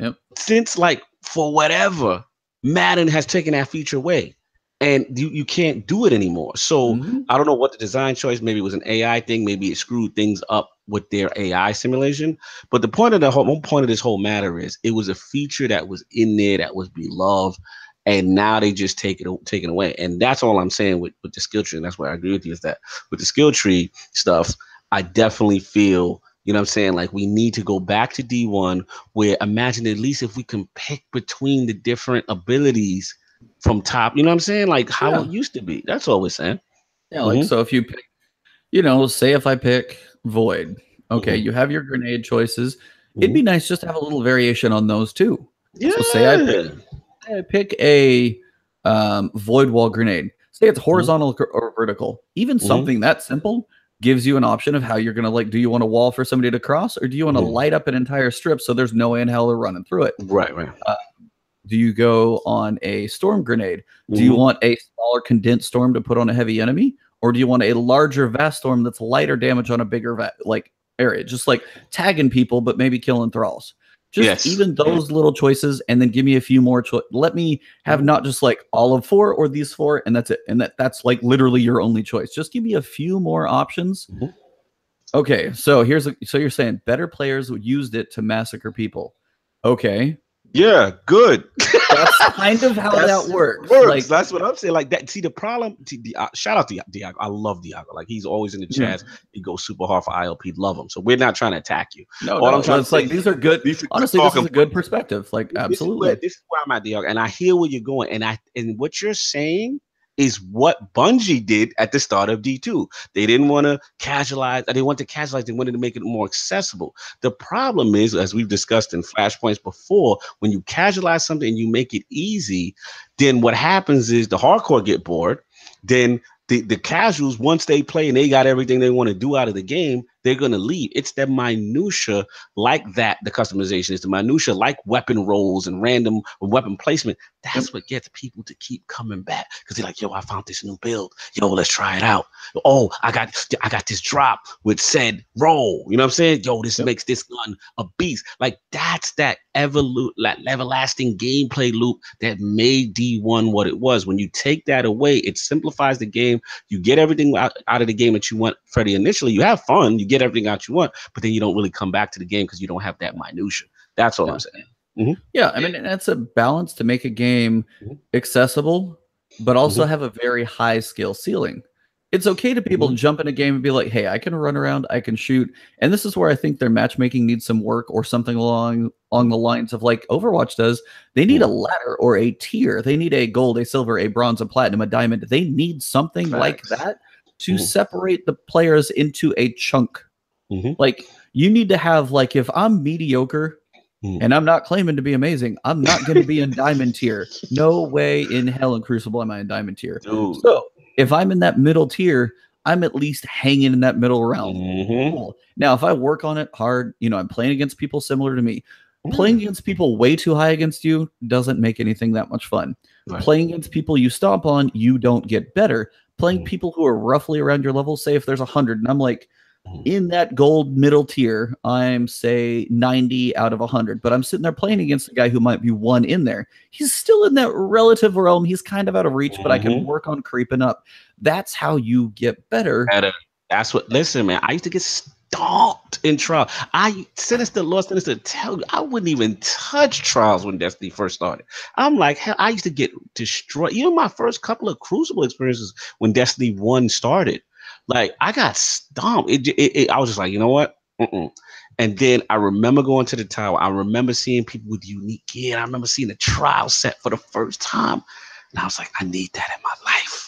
B: Yep.
A: Since, like, for whatever, Madden has taken that feature away. And you can't do it anymore. So I don't know what the design choice, maybe it was an AI thing, maybe it screwed things up with their AI simulation. But the point of this whole matter is it was a feature that was in there that was beloved, and now they just take it away. And that's all I'm saying with the skill tree. And that's where I agree with you, is that with the skill tree stuff, I definitely feel, you know what I'm saying, like we need to go back to D1, where imagine at least if we can pick between the different abilities from top, you know what I'm saying? Like how it used to be. That's all we're saying.
B: Yeah, like so if you pick, you know, say if I pick Void, okay, you have your grenade choices. It'd be nice just to have a little variation on those too. Yeah. So say I pick a Void Wall grenade. Say it's horizontal or vertical. Even something that simple gives you an option of how you're going to, like, do you want a wall for somebody to cross, or do you want to light up an entire strip so there's no way in hell they're running through it?
A: Right.
B: Do you go on a storm grenade? Do you want a smaller condensed storm to put on a heavy enemy? Or do you want a larger vast storm that's lighter damage on a bigger area? Just like tagging people, but maybe killing thralls. Just even those little choices, and then give me a few more. Let me have not just like all of 4 or these 4, and that's it. And that's like literally your only choice. Just give me a few more options. Okay, so so you're saying better players used it to massacre people. Okay.
A: Yeah, good.
B: That's kind of how that works.
A: Like, that's what I'm saying. Like that. See, the problem. Shout out to Diago. I love Diago. Like, he's always in the chat. He goes super hard for ILP. Love him. So we're not trying to attack you.
B: I'm trying to say, like, these are good. Honestly, this is a good perspective. Like, absolutely.
A: This is where I'm at, Diago, and I hear where you're going. And what you're saying is what Bungie did at the start of D2. They didn't want to casualize. They wanted to casualize. They wanted to make it more accessible. The problem is, as we've discussed in Flashpoints before, when you casualize something and you make it easy, then what happens is the hardcore get bored. Then the casuals, once they play and they got everything they want to do out of the game, they're going to leave. It's the minutia like that, the customization. It's the minutia like weapon rolls and random weapon placement. That's what gets people to keep coming back, because they're like, yo, I found this new build. Yo, let's try it out. Oh, I got this drop with said roll. You know what I'm saying? Yo, this makes this gun a beast. Like, that's that everlasting gameplay loop that made D1 what it was. When you take that away, it simplifies the game. You get everything out of the game that you want for the initially. You have fun. You get everything out you want, but then you don't really come back to the game because you don't have that minutia. That's all I'm saying.
B: Yeah, I mean, that's a balance to make a game accessible, but also have a very high skill ceiling. It's okay to people to jump in a game and be like, hey, I can run around, I can shoot. And this is where I think their matchmaking needs some work, or something along the lines of like Overwatch does. They need a ladder or a tier. They need a gold, a silver, a bronze, a platinum, a diamond. They need something like that to separate the players into a chunk. Like, you need to have, like, if I'm mediocre and I'm not claiming to be amazing, I'm not going to be in diamond tier. No way in hell in Crucible am I in diamond tier. Dude. So if I'm in that middle tier, I'm at least hanging in that middle realm. Cool. Now, if I work on it hard, you know, I'm playing against people similar to me. Playing against people way too high against you doesn't make anything that much fun. Playing against people you stomp on, you don't get better. Playing people who are roughly around your level, say if there's 100 and I'm like, in that gold middle tier, I'm say 90 out of 100, but I'm sitting there playing against a guy who might be 1 in there. He's still in that relative realm. He's kind of out of reach, but I can work on creeping up. That's how you get better.
A: That's what, listen, man, I used to get stomped in trial. Sinister tell you, I wouldn't even touch trials when Destiny first started. I'm like, hell, I used to get destroyed. Even my first couple of Crucible experiences when Destiny 1 started. Like I got stomped. I was just like, you know what? Mm-mm. And then I remember going to the tower. I remember seeing people with unique gear. I remember seeing the trial set for the first time. And I was like, I need that in my life.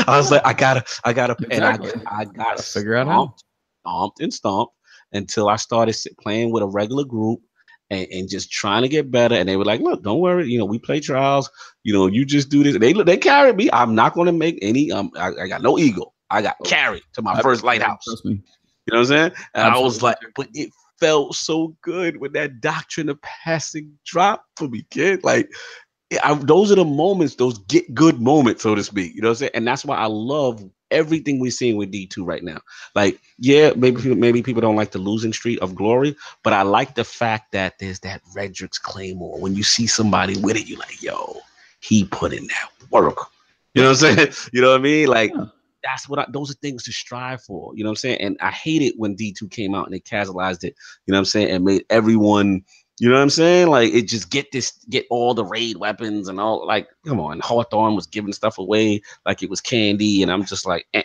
A: I was like, I gotta,
B: Exactly.
A: and I got
B: Gotta figure out how.
A: stomped until I started playing with a regular group and just trying to get better. And they were like, look, don't worry, we play trials. You just do this. They carried me. I'm not gonna make any. I got no ego. I got carried to my first lighthouse.
B: Trust me.
A: You know what I'm saying? And
B: Absolutely.
A: I was like, but it felt so good when that doctrine of passing dropped for me, kid. Like, those are the moments, those get good moments, so to speak. You know what I'm saying? And that's why I love everything we're seeing with D2 right now. Like, yeah, maybe people don't like the losing streak of glory, but I like the fact that there's that Redrick's Claymore. When you see somebody with it, you're like, yo, he put in that work. You know what I'm saying? You know what I mean? Like, that's those are things to strive for. You know what I'm saying? And I hate it when D2 came out and they casualized it, you know what I'm saying, and made everyone, you know what I'm saying? Like, it just get all the raid weapons and all. Like, come on. Hawthorne was giving stuff away like it was candy, and I'm just like, You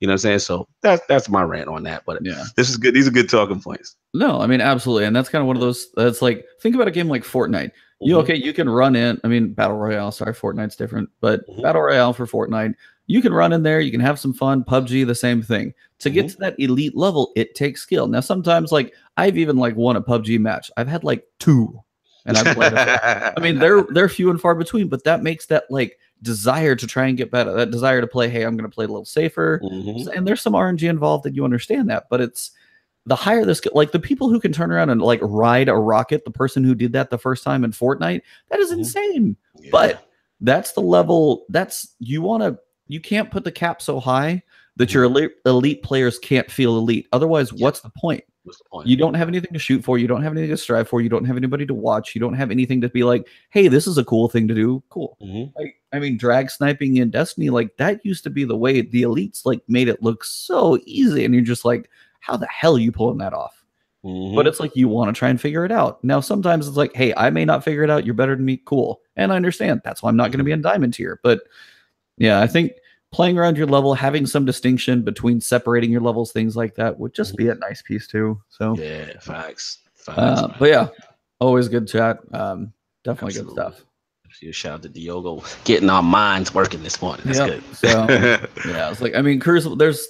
A: know what I'm saying? So that's my rant on that. But
B: yeah,
A: this is good. These are good talking points.
B: No, I mean, absolutely. And that's kind of one of those, that's like, think about a game like Fortnite. You can run in, I mean, Battle Royale, sorry, Fortnite's different, but Battle Royale for Fortnite, you can run in there, you can have some fun. PUBG, the same thing. To get to that elite level, it takes skill. Now, sometimes, like, I've even, like, won a PUBG match. I've had, like, 2. And I've played I mean, they're few and far between, but that makes that, like, desire to try and get better, that desire to play, hey, I'm going to play a little safer. And there's some RNG involved, and you understand that, but it's, the higher the skill, like the people who can turn around and like ride a rocket, the person who did that the first time in Fortnite, that is insane. Yeah. But that's the level, you can't put the cap so high that your elite players can't feel elite. Otherwise, what's the point? You don't have anything to shoot for. You don't have anything to strive for. You don't have anybody to watch. You don't have anything to be like, hey, this is a cool thing to do. Cool. Like, I mean, drag sniping in Destiny, like that used to be the way the elites like made it look so easy. And you're just like, how the hell are you pulling that off? But it's like, you want to try and figure it out. Now, sometimes it's like, hey, I may not figure it out. You're better than me. Cool. And I understand. That's why I'm not going to be in diamond tier. But yeah, I think playing around your level, having some distinction between separating your levels, things like that would just be a nice piece too. So
A: yeah, facts.
B: But yeah, always good chat. Definitely good stuff.
A: Shout out to Diogo getting our minds working this morning. That's good.
B: So yeah, it's like, I mean, Crucible, there's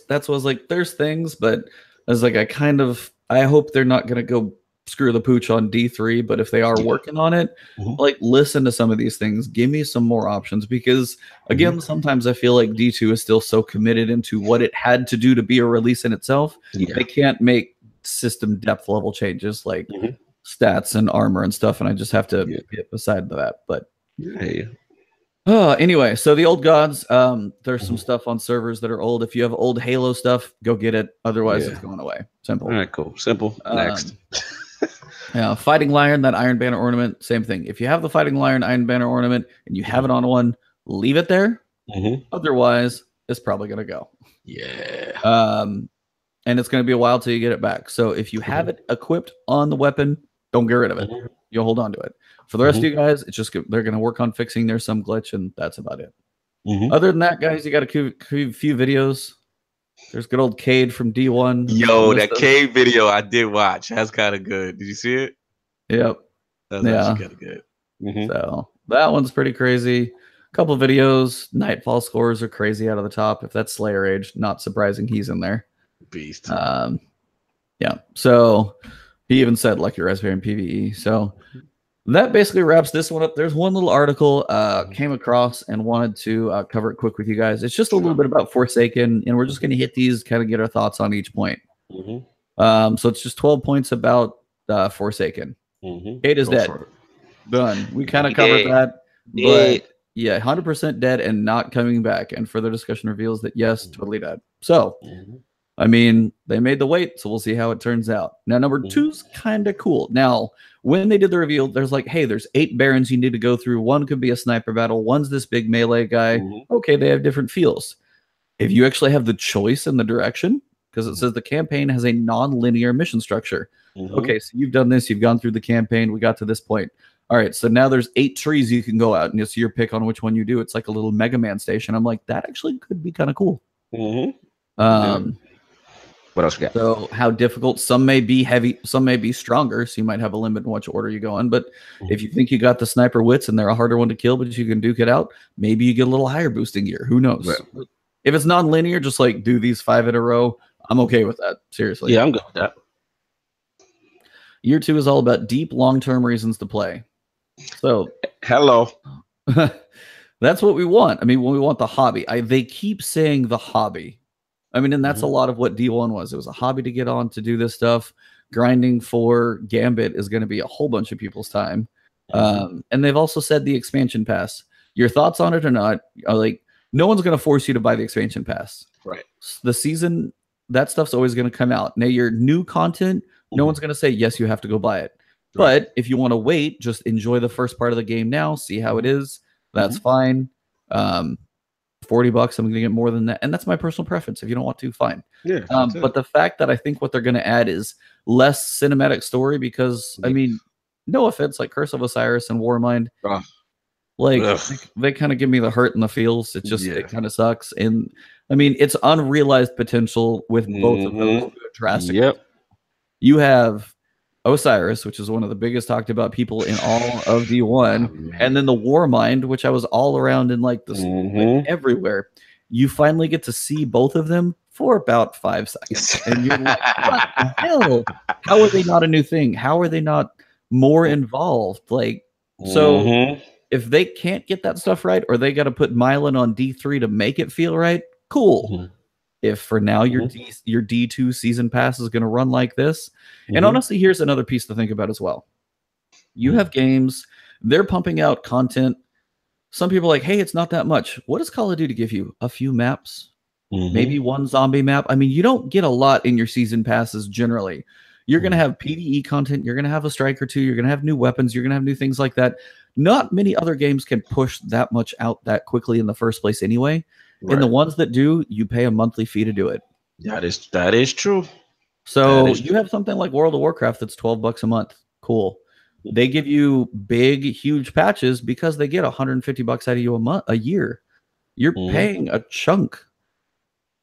B: things, but I was like, I hope they're not gonna go screw the pooch on D3, but if they are working on it, like listen to some of these things, give me some more options, because again, sometimes I feel like D2 is still so committed into what it had to do to be a release in itself. They can't make system depth level changes like stats and armor and stuff, and I just have to get beside that. But anyway, so the old gods, there's some stuff on servers that are old. If you have old Halo stuff, go get it. Otherwise, it's going away. Simple.
A: All right, cool. Simple. Next.
B: Fighting Lion, that Iron Banner ornament, same thing. If you have the Fighting Lion Iron Banner ornament and you have it on one, leave it there. Otherwise, it's probably going to go. And it's going to be a while till you get it back. So if you have it equipped on the weapon, don't get rid of it. You'll hold on to it. For the rest of you guys, it's just they're going to work on fixing there's some glitch, and that's about it. Other than that, guys, you got a few videos. There's good old Cade from D1.
A: Yo, that Cade video I did watch. That's kind of good. Did you see it?
B: Yep.
A: That's actually kind of good.
B: So that one's pretty crazy. A couple of videos. Nightfall scores are crazy out of the top. If that's Slayer Age, not surprising he's in there.
A: Beast.
B: Yeah. So he even said like your Raspberry and PvE. So that basically wraps this one up. There's one little article came across and wanted to cover it quick with you guys. It's just a little bit about Forsaken, and we're just going to hit these, kind of get our thoughts on each point. So it's just 12 points about Forsaken. Cade is dead. Done. We kind of covered that. But yeah, 100% dead and not coming back. And further discussion reveals that yes, totally dead. So I mean, they made the weight, so we'll see how it turns out. Now, number 2's kind of cool. Now, when they did the reveal, there's like, hey, there's 8 barons you need to go through. One could be a sniper battle. One's this big melee guy. Okay, they have different feels. If you actually have the choice in the direction, because it says the campaign has a non-linear mission structure. Okay, so you've done this. You've gone through the campaign. We got to this point. All right, so now there's 8 trees you can go out, and it's your pick on which one you do. It's like a little Mega Man station. I'm like, that actually could be kind of cool.
A: What else we got?
B: So how difficult? Some may be heavy, some may be stronger. So you might have a limit in which order you go in. But if you think you got the sniper wits and they're a harder one to kill, but you can duke it out, maybe you get a little higher boosting gear. Who knows?
A: Right.
B: If it's non-linear, just like do these 5 in a row. I'm okay with that. Seriously.
A: Yeah, I'm good with that.
B: Year 2 is all about deep, long-term reasons to play. So
A: hello.
B: That's what we want. I mean, when we want the hobby, they keep saying the hobby. I mean, and that's a lot of what D1 was. It was a hobby to get on to do this stuff. Grinding for Gambit is going to be a whole bunch of people's time. And they've also said the expansion pass. Your thoughts on it or not? Like, no one's going to force you to buy the expansion pass.
A: Right.
B: The season, that stuff's always going to come out. Now, your new content, no one's going to say, yes, you have to go buy it. Right. But if you want to wait, just enjoy the first part of the game now, see how it is. That's fine. $40, I'm going to get more than that. And that's my personal preference. If you don't want to, fine.
A: Yeah.
B: But the fact that I think what they're going to add is less cinematic story because, I mean, no offense, like Curse of Osiris and Warmind, they kind of give me the hurt and the feels. It just, it kind of sucks. And I mean, it's unrealized potential with both of those drastically.
A: Yep.
B: You have Osiris, which is one of the biggest talked about people in all of D1, and then the Warmind, which I was all around in like this like everywhere. You finally get to see both of them for about 5 seconds, and you're like, "What the hell? How are they not a new thing? How are they not more involved?" Like, so if they can't get that stuff right, or they got to put Mylan on D3 to make it feel right, cool. If for now your D2 season pass is going to run like this. And honestly, here's another piece to think about as well. You have games, they're pumping out content. Some people are like, hey, it's not that much. What does Call of Duty give you? A few maps? Maybe one zombie map? I mean, you don't get a lot in your season passes generally. You're going to have PvE content. You're going to have a strike or two. You're going to have new weapons. You're going to have new things like that. Not many other games can push that much out that quickly in the first place anyway. Right. And the ones that do, you pay a monthly fee to do it.
A: That is true.
B: So you have something like World of Warcraft that's $12 a month. Cool. They give you big, huge patches because they get $150 out of you a year. You're paying a chunk.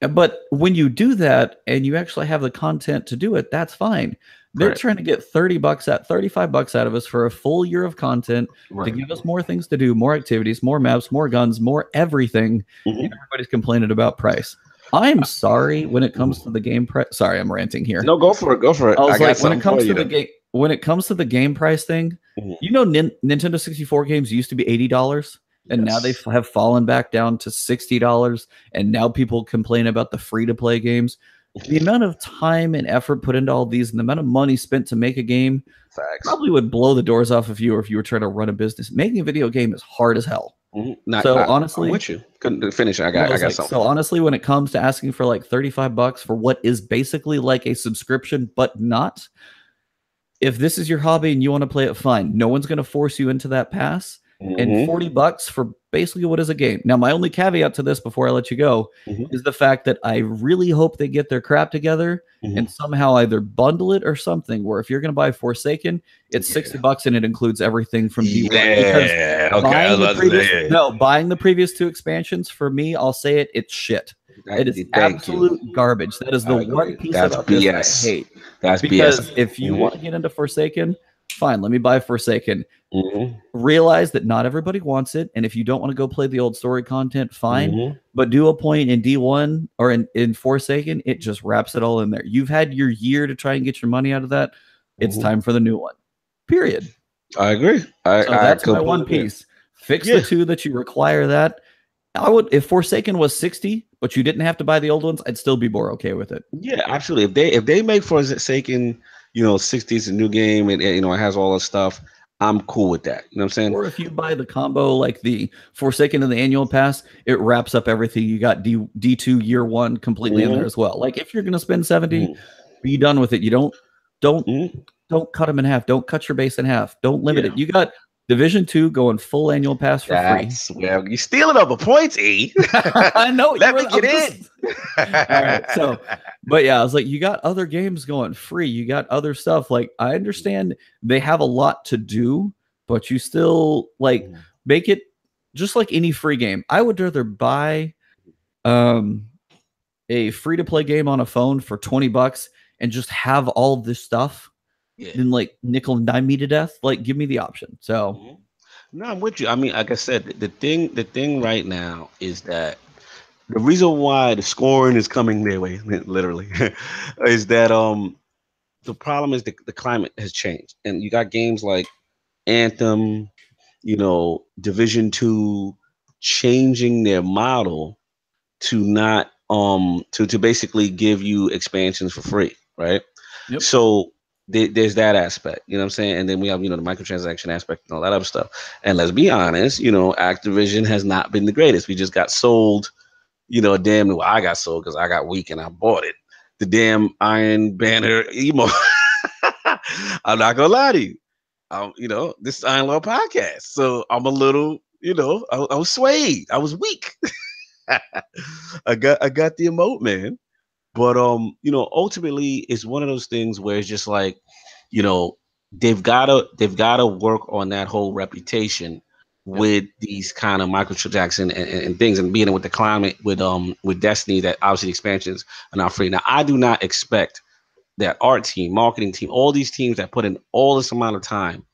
B: But when you do that and you actually have the content to do it, that's fine. They're trying to get $35 out of us for a full year of content to give us more things to do, more activities, more maps, more guns, more everything. And everybody's complaining about price. I'm sorry when it comes to the game price. Sorry, I'm ranting here.
A: No, go for it. Go for it.
B: I was like, when it comes to the game, when it comes to the game price thing, you know, Nintendo 64 games used to be $80. And now they have fallen back down to $60. And now people complain about the free-to-play games. The amount of time and effort put into all these and the amount of money spent to make a game probably would blow the doors off of you or if you were trying to run a business. Making a video game is hard as hell. Honestly,
A: I'm with you. Couldn't finish. I got something.
B: So honestly, when it comes to asking for like $35 for what is basically like a subscription, but not, if this is your hobby and you want to play it, fine. No one's going to force you into that pass. And $40 for basically what is a game. Now, my only caveat to this before I let you go is the fact that I really hope they get their crap together and somehow either bundle it or something where if you're going to buy Forsaken, it's $60 and it includes everything from D1. Buying the previous 2 expansions, for me, I'll say it's shit. It is absolute garbage. That is the one piece about this I hate.
A: That's
B: because
A: BS.
B: If you want to get into Forsaken, fine, let me buy Forsaken. Realize that not everybody wants it, and if you don't want to go play the old story content, fine. But do a point in D1 or in Forsaken, it just wraps it all in there. You've had your year to try and get your money out of that. It's time for the new one. Period.
A: I agree.
B: That's my one piece. Fix the 2 that you require that. I would, if Forsaken was 60, but you didn't have to buy the old ones, I'd still be more okay with it.
A: Yeah, absolutely. If they make Forsaken, 60 is a new game and it has all this stuff, I'm cool with that. You know what I'm saying?
B: Or if you buy the combo like the Forsaken and the annual pass, it wraps up everything. You got D2 year 1 completely in there as well. Like if you're gonna spend 70, be done with it. You don't cut them in half. Don't cut your base in half. Don't limit it. You got Division 2 going full annual pass for free.
A: Well, you're stealing all the points, E.
B: I know.
A: Let me get in.
B: All right. So, but yeah, I was like, you got other games going free. You got other stuff. Like, I understand they have a lot to do, but you still like make it just like any free game. I would rather buy a free-to-play game on a phone for $20 and just have all this stuff, then like nickel and dime me to death. Like, give me the option. So
A: No, I'm with you. I mean, like I said, the thing right now is that the reason why the scoring is coming their way, literally, is that the problem is the climate has changed, and you got games like Anthem, Division 2, changing their model to not to basically give you expansions for free, right?
B: Yep.
A: So there's that aspect, you know what I'm saying? And then we have, the microtransaction aspect and all that other stuff. And let's be honest, Activision has not been the greatest. We just got sold, well, I got sold because I got weak and I bought it. The damn Iron Banner emo. I'm not gonna lie to you. This is Iron Law podcast, so I'm a little, I was swayed. I was weak. I got the emote, man. But ultimately it's one of those things where it's just like, they've gotta work on that whole reputation with these kind of microtransaction and things, and being with the climate with Destiny, that obviously expansions are not free. Now I do not expect that art team, marketing team, all these teams that put in all this amount of time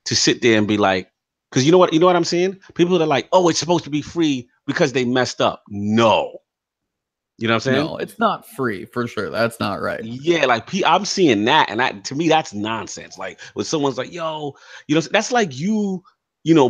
A: to sit there and be like, because you know what I'm saying? People that are like, oh, it's supposed to be free because they messed up. No. You know what I'm saying?
B: no, it's not free for sure. That's not right.
A: Yeah, like I'm seeing that, and that to me that's nonsense. Like when someone's like, "Yo," that's like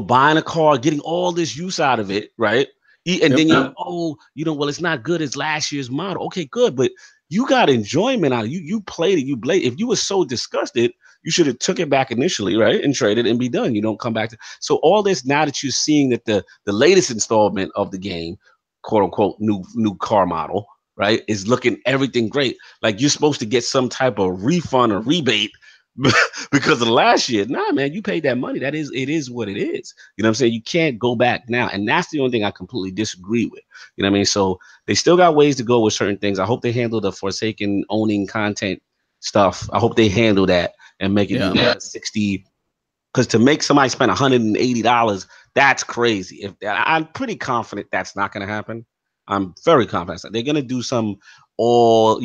A: buying a car, getting all this use out of it, right? And then you're like, "Oh, well, it's not good as last year's model." Okay, good, but you got enjoyment out of it. You played it, you played. If you were so disgusted, you should have took it back initially, right, and traded and be done. You don't come back to. So all this now that you're seeing that the latest installment of the game, quote unquote, new car model, right, is looking everything great. Like you're supposed to get some type of refund or rebate because of last year. Nah, man, you paid that money. It is what it is. You know what I'm saying? You can't go back now. And that's the only thing I completely disagree with. You know what I mean? So they still got ways to go with certain things. I hope they handle the Forsaken owning content stuff. I hope they handle that and make it 60. Because to make somebody spend $180, that's crazy. I'm pretty confident that's not going to happen. I'm very confident they're going to do some all,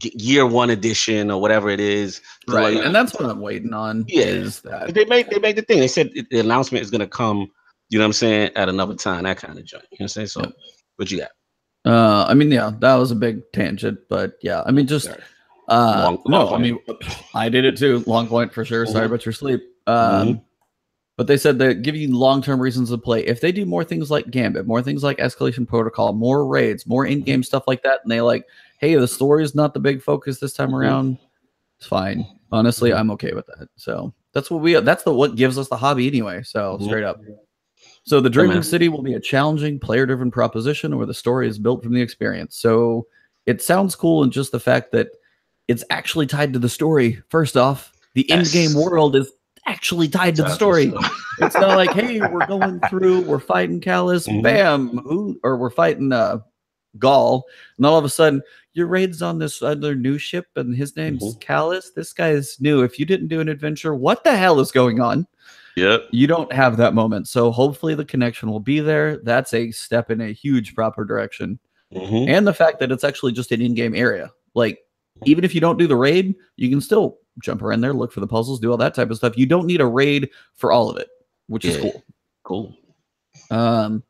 A: year one edition or whatever it is.
B: Right. And that's what I'm waiting on.
A: Yeah.
B: Is that
A: they made the thing. They said the announcement is going to come, you know what I'm saying, at another time, that kind of joint. You know what I'm saying? So what you got?
B: I mean, yeah, that was a big tangent, but yeah, I mean, just long I mean, I did it too. Long point for sure. Sorry about your sleep. But they said they give you long-term reasons to play. If they do more things like Gambit, more things like Escalation Protocol, more raids, more in-game stuff like that, and they like, hey, the story is not the big focus this time around, it's fine. Honestly, I'm okay with that. So that's what gives us the hobby anyway. So straight up. So the Dreaming City will be a challenging, player-driven proposition where the story is built from the experience. So it sounds cool in just the fact that it's actually tied to the story. First off, the in-game world is actually tied to the story. It's not like, hey, we're fighting Callus, bam, or we're fighting Gaul, and all of a sudden your raid's on this other new ship, and his name's Callus. This guy's new. If you didn't do an adventure, what the hell is going on?
A: Yep.
B: You don't have that moment. So hopefully the connection will be there. That's a step in a huge proper direction. And the fact that it's actually just an in-game area. Like, even if you don't do the raid, you can still jump around there, look for the puzzles, do all that type of stuff. You don't need a raid for all of it, which is cool.
A: Cool.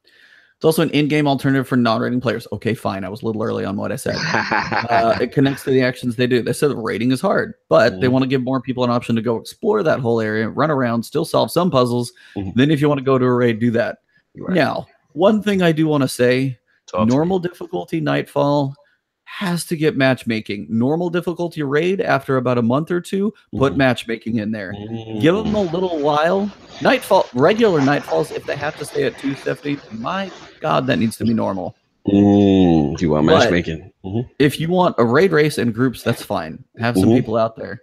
B: It's also an in-game alternative for non-raiding players. Okay, fine. I was a little early on what I said. It connects to the actions they do. They said raiding is hard, but they want to give more people an option to go explore that whole area, run around, still solve some puzzles. Then if you want to go to a raid, do that. Now, one thing I do want to say, normal difficulty Nightfall has to get matchmaking. Normal difficulty raid, after about a month or two, put matchmaking in there. Give them a little while. Nightfall, regular Nightfalls, if they have to stay at 270, my God, that needs to be normal.
A: If you want matchmaking.
B: If you want a raid race in groups, that's fine. Have some people out there.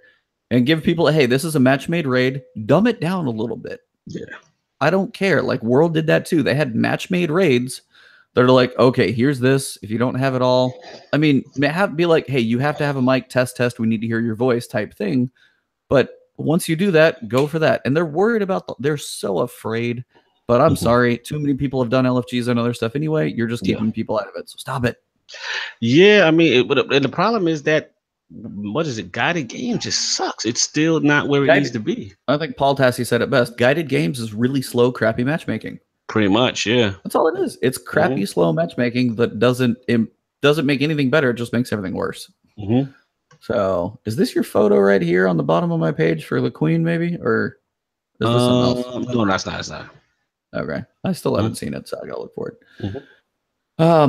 B: And give people, hey, this is a match-made raid. Dumb it down a little bit.
A: Yeah.
B: I don't care. Like, World did that too. They had match-made raids. They're like, okay, here's this. If you don't have it all, I mean, be like, hey, you have to have a mic test. We need to hear your voice type thing. But once you do that, go for that. And they're worried about, they're so afraid. But I'm sorry, too many people have done LFGs and other stuff anyway. You're just keeping people out of it. So stop it.
A: Yeah, I mean, and the problem is that what is it? Guided game just sucks. It's still not where it needs
B: Guided,
A: to be.
B: I think Paul Tassi said it best. Guided games is really slow, crappy matchmaking.
A: Pretty much, yeah.
B: That's all it is. It's
A: Hmm.
B: crappy, slow matchmaking that doesn't make anything better. It just makes everything worse.
A: Hmm.
B: So, is this your photo right here on the bottom of my page for the Queen, maybe, or is this something else?
A: No, that's not. That's not.
B: Okay, I still haven't seen it, so I gotta look for it.
A: Mm-hmm.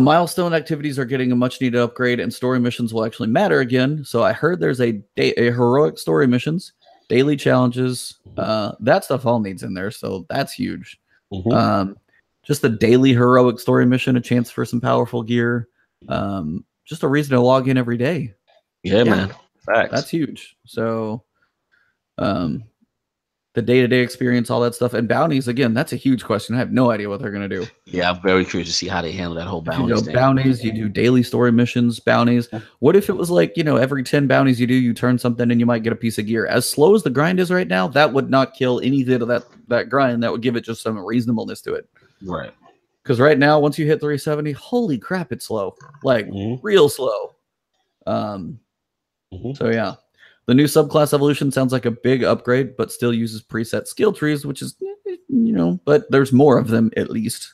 B: Milestone activities are getting a much needed upgrade, and story missions will actually matter again. So I heard there's a heroic story missions, daily challenges. That stuff all needs in there, so that's huge.
A: Hmm.
B: Um, just a daily heroic story mission, a chance for some powerful gear, just a reason to log in every day.
A: Yeah,
B: Yeah,
A: man. Facts.
B: that's huge. So, um, the day-to-day experience, all that stuff, and bounties again. That's a huge question. I have no idea what they're gonna do.
A: Yeah, I'm very curious to see how they handle that whole
B: You
A: bounties
B: know,
A: thing.
B: bounties, you do daily story missions, bounties. What if it was like, every 10 bounties you do, you turn something and you might get a piece of gear? As slow as the grind is right now, that would not kill any bit of that grind. That would give it just some reasonableness to it.
A: Right.
B: Because right now, once you hit 370, holy crap, it's slow. Like
A: Hmm.
B: real slow. Um,
A: Hmm.
B: so yeah. The new subclass evolution sounds like a big upgrade, but still uses preset skill trees, which is, but there's more of them at least.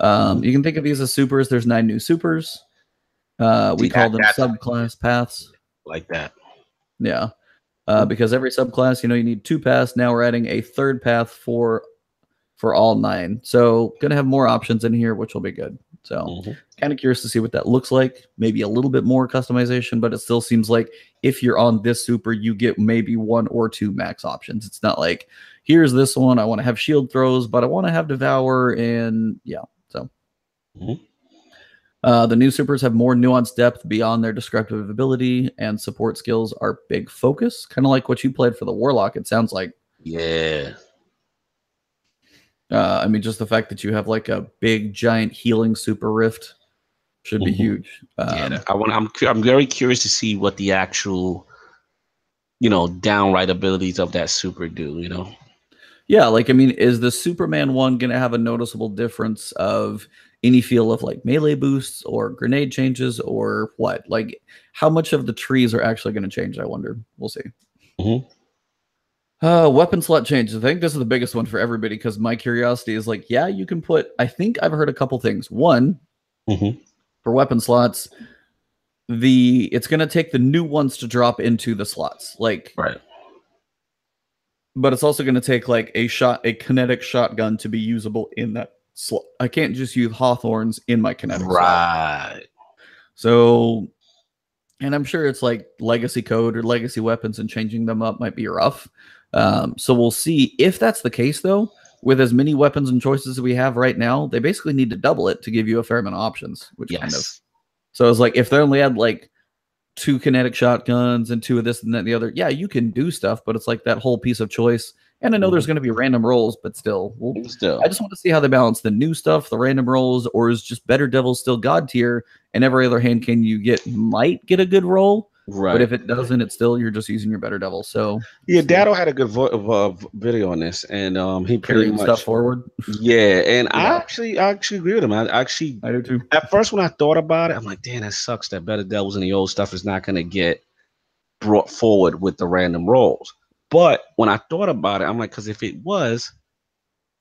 B: You can think of these as supers. There's 9 new supers. We
A: See
B: call them
A: that's
B: subclass paths.
A: like that.
B: Yeah. Because every subclass, you need 2 paths. Now we're adding a 3rd path for all 9. So gonna have more options in here, which will be good. So
A: Hmm.
B: kind of curious to see what that looks like. Maybe a little bit more customization, but it still seems like if you're on this super, you get maybe 1 or 2 max options. It's not like here's this one. I want to have shield throws, but I want to have devour, and yeah. So
A: Hmm.
B: the new supers have more nuanced depth beyond their descriptive ability, and support skills are big focus. Kind of like what you played for the Warlock, it sounds like.
A: Yeah.
B: I mean, just the fact that you have like a big, giant healing super rift should be
A: Hmm.
B: huge.
A: Yeah. I'm very curious to see what the actual, downright abilities of that super do.
B: Yeah, like, I mean, is the Superman one going to have a noticeable difference of any feel of like melee boosts or grenade changes or what? Like, how much of the trees are actually going to change? I wonder. We'll see.
A: Hmm.
B: Weapon slot changes. I think this is the biggest one for everybody because my curiosity is like, yeah, you can put. I think I've heard a couple things. One,
A: Hmm.
B: for weapon slots, it's going to take the new ones to drop into the slots. Like,
A: Right.
B: but it's also going to take like a kinetic shotgun to be usable in that slot. I can't just use Hawthorns in my kinetic slot.
A: Right.
B: So, and I'm sure it's like legacy code or legacy weapons, and changing them up might be rough. So we'll see if that's the case, though. With as many weapons and choices as we have right now, they basically need to double it to give you a fair amount of options, which kind of.
A: Yes.
B: So it's like if they only had like 2 kinetic shotguns and 2 of this and that and the other, yeah, you can do stuff, but it's like that whole piece of choice. And I know there's going to be random rolls, but still,
A: Still.
B: I just want to see how they balance the new stuff, the random rolls, or is just Better Devil still God tier? And every other hand can you might get a good roll,
A: Right.
B: but if it doesn't, it's still you're just using your Better Devil. So
A: Yeah, Dado had a good video on this, and he pretty
B: carrying
A: much
B: stuff forward.
A: Yeah, and
B: Yeah.
A: I actually agree with him. I
B: do too.
A: at first when I thought about it, I'm like, damn, that sucks that Better Devils and the old stuff is not gonna get brought forward with the random rolls. But when I thought about it, I'm like, because if it was,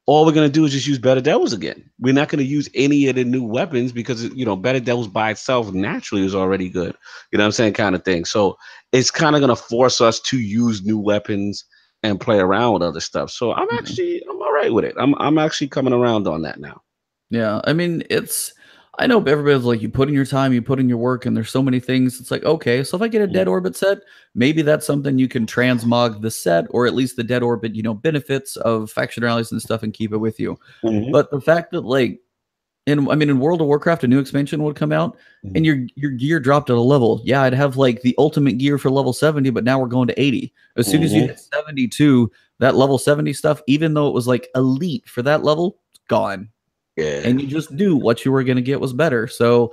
A: all we're gonna do is just use Better Devils again. We're not gonna use any of the new weapons because Better Devils by itself naturally is already good. You know what I'm saying, kind of thing. So it's kind of gonna force us to use new weapons and play around with other stuff. So I'm all right with it. I'm actually coming around on that now.
B: Yeah, I mean, I know everybody's like, you put in your time, you put in your work, and there's so many things. It's like, okay, so if I get a dead orbit set, maybe that's something you can transmog the set, or at least the dead orbit, benefits of faction rallies and stuff, and keep it with you.
A: Mhm.
B: But the fact that like, in World of Warcraft, a new expansion would come out, and your gear dropped at a level. Yeah, I'd have like the ultimate gear for level 70, but now we're going to 80. As soon as you hit 72, that level 70 stuff, even though it was like elite for that level, it's gone.
A: Yeah.
B: And you just knew what you were going to get was better. So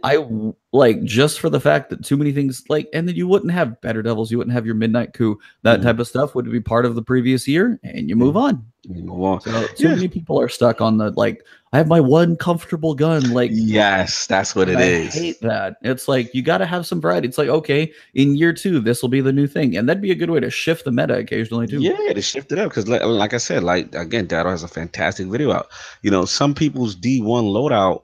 B: I like, just for the fact that too many things like, and then you wouldn't have Better Devils, you wouldn't have your Midnight Coup, that type of stuff would be part of the previous year, and you move on.
A: We move on.
B: So too many people are stuck on the like, I have my one comfortable gun. Like,
A: yes, that's what it
B: I
A: is.
B: hate that. It's like you got to have some variety. It's like, okay, in year 2, this will be the new thing, and that'd be a good way to shift the meta occasionally too.
A: Yeah, to shift it up because, like I said, like again, Dado has a fantastic video out. You know, some people's D1 loadout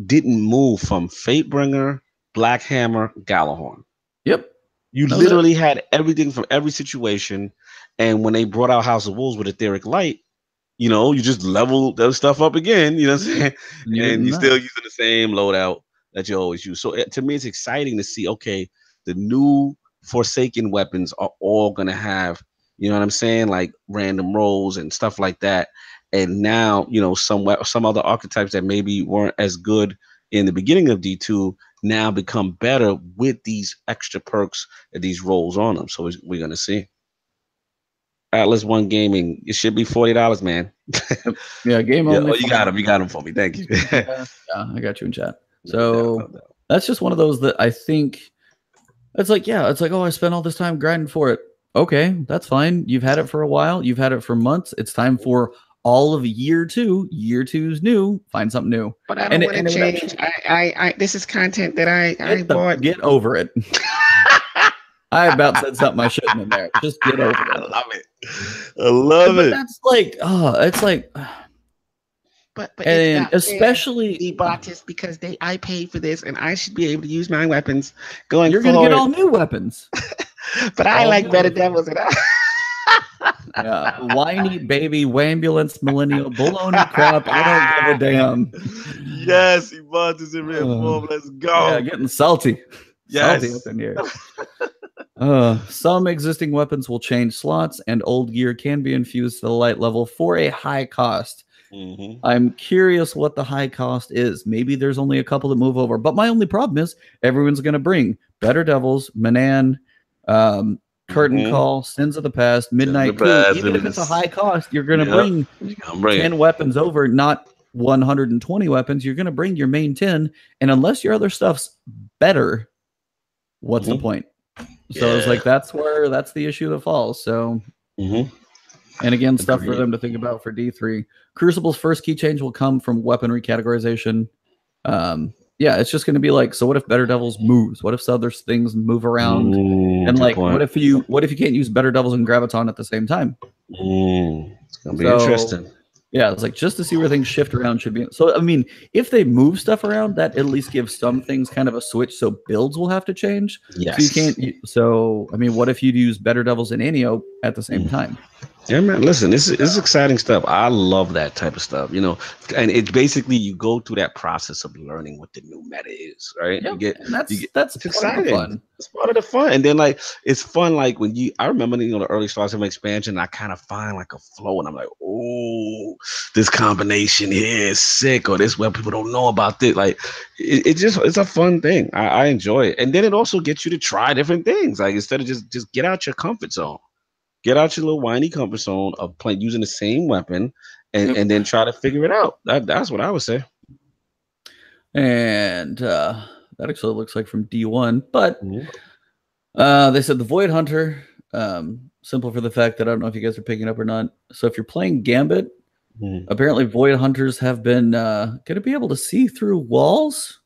A: didn't move from Fatebringer, Black Hammer, Galahorn.
B: Yep.
A: You literally had everything from every situation. And when they brought out House of Wolves with Etheric Light, you know, you just level those stuff up again, you know what I'm saying? And you're still using the same loadout that you always use. So to me, it's exciting to see, okay, the new Forsaken weapons are all going to have, you know what I'm saying? Like random rolls and stuff like that. And now, you know, some other archetypes that maybe weren't as good in the beginning of D2 now become better with these extra perks and these rolls on them. So we're going to see. Atlas One Gaming, it should be $40, man.
B: Yeah, game only.
A: Oh, you got him. You got him for me. Thank you.
B: Yeah, I got you in chat. So that's just one of those that I think it's like, yeah, it's like, oh, I spent all this time grinding for it. Okay, that's fine. You've had it for a while. You've had it for months. It's time for all of year 2. Year 2's new. Find something new.
A: But I don't want to change. I this is content that I bought.
B: Get over it. I about said something I shouldn't in there. Just get over it.
A: I love it. I love it.
B: That's like, it's like,
A: but
B: and it's especially
A: the bought this because I paid for this and I should be able to use my weapons going
B: You're
A: forward.
B: Gonna get all new weapons.
A: But I like better devils than
B: yeah, whiny baby wambulance millennial baloney crap. I don't give a damn.
A: Yes, he bought this in rare form. Let's go.
B: Yeah, getting salty.
A: Yes.
B: Salty up in here. Some existing weapons will change slots, and old gear can be infused to the light level for a high cost. I'm curious what the high cost is. Maybe there's only a couple that move over, but my only problem is everyone's going to bring Better Devils, Manan, Curtain Call, Sins of the Past, Midnight Coup. Even if it's a high cost, you're going to bring 10 weapons over, not 120 weapons. You're going to bring your main 10, and unless your other stuff's better, what's the point? So it's like that's the issue that falls. So, and again, stuff for them to think about for D3. Crucible's first key change will come from weaponry categorization. Yeah, it's just going to be like, so what if Better Devils moves? What if other things move around? And like, what if you can't use Better Devils and Graviton at the same time?
A: It's gonna be interesting.
B: Yeah, it's like just to see where things shift around should be. So I mean, if they move stuff around, that at least gives some things kind of a switch. So builds will have to change.
A: Yes.
B: So you can't. So I mean, what if you'd use Better Devils and Anio at the same time?
A: Yeah, man. Listen, this is exciting stuff. I love that type of stuff, you know. And it's basically you go through that process of learning what the new meta is, right?
B: Yep. That's
A: exciting.
B: Fun.
A: It's part of the fun. And then like it's fun, like when I remember the early starts of an expansion, I kind of find like a flow, and I'm like, oh, this combination here is sick, or this where people don't know about this. Like it's a fun thing. I enjoy it, and then it also gets you to try different things. Like instead of just get out your comfort zone. Get out your little whiny comfort zone of playing using the same weapon and then try to figure it out. That's what I would say.
B: And that actually looks like from D1, but they said the Void Hunter, simple for the fact that I don't know if you guys are picking up or not. So if you're playing Gambit, apparently Void Hunters have been going to be able to see through walls.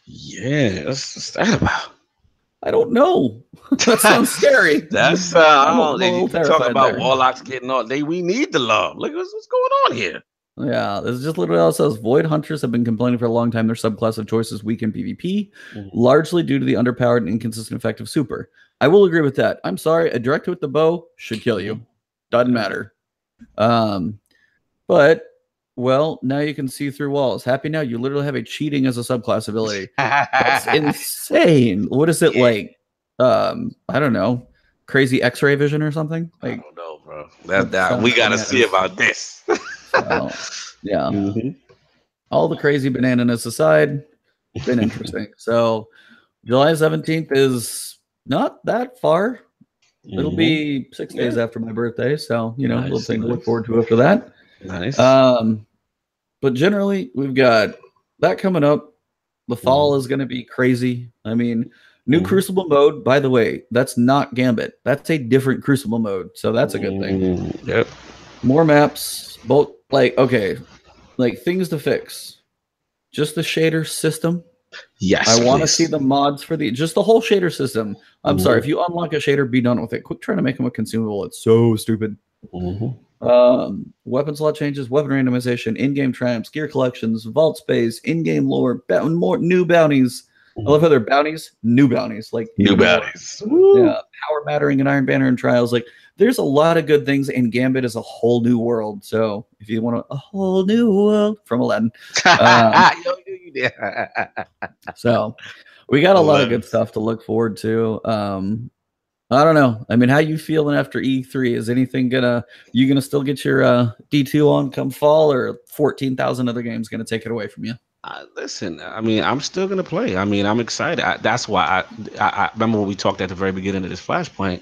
A: Yeah, what's that about?
B: I don't know. That sounds scary.
A: That's they talk about there. Warlocks getting all. We need the love. Look what's going on here.
B: Yeah, this is just literally all it says. Void Hunters have been complaining for a long time their subclass of choice is weak in PvP, largely due to the underpowered and inconsistent effect of super. I will agree with that. I'm sorry, a direct with the bow should kill you. Doesn't matter. But well, now you can see through walls. Happy now, you literally have a cheating as a subclass ability. That's insane. What is it like? I don't know. Crazy X-ray vision or something? Like,
A: I don't know, bro. That we gotta see about this.
B: So, yeah. All the crazy banana-ness aside, it's been interesting. So July 17th is not that far. It'll be 6 days after my birthday. So, a little thing to look forward to after that.
A: Nice.
B: But generally, we've got that coming up. The fall is going to be crazy. I mean, new Crucible mode, by the way, that's not Gambit. That's a different Crucible mode. So that's a good thing.
A: Yep.
B: More maps, both like okay, like things to fix. Just the shader system. I
A: Yes,
B: want to see
A: please.
B: the mods for just the whole shader system. I'm sorry, if
A: Hmm.
B: you unlock a shader, be done with it. Quit trying to make them a consumable. It's so stupid.
A: Hmm.
B: Weapon slot changes, weapon randomization, in-game triumphs, gear collections, vault space, in-game lore, more new bounties. I love how they're bounties, new bounties, like
A: New
B: even more.
A: baddies. Woo.
B: Yeah, power mattering and Iron Banner and Trials. Like, there's a lot of good things, and Gambit is a whole new world. So, if you want a whole new world from Aladdin, um,
A: Yo, you did.
B: so we got a lot of good
A: Hilarious.
B: stuff to look forward to. I don't know. I mean, how you feeling after E3? Is anything you gonna still get your D2 on come fall, or 14,000 other games gonna take it away from you?
A: Listen, I mean, I'm still gonna play. I mean, I'm excited. That's why I remember when we talked at the very beginning of this flashpoint.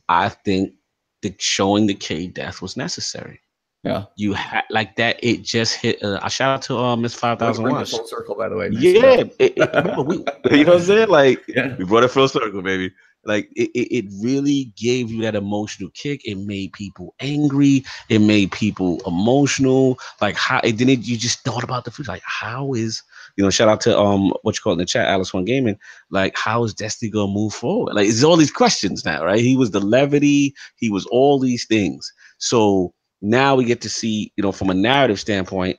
A: I think the showing the K death was necessary.
B: Yeah.
A: You had like that. It just hit. I shout out to Miss
B: Way to
A: 5000
B: bring it
A: Watch.
B: full circle, by the way. Nicely done.
A: Yeah, remember we, you know what I'm saying? Like
B: Yeah.
A: we brought it full circle, baby. Like it really gave you that emotional kick. It made people angry. It made people emotional. Like how it didn't. You just thought about the future. Like how is shout out to what you call it in the chat, Alice One Gaming. Like how is Destiny gonna move forward? Like it's all these questions now, right? He was the levity. He was all these things. So now we get to see, from a narrative standpoint,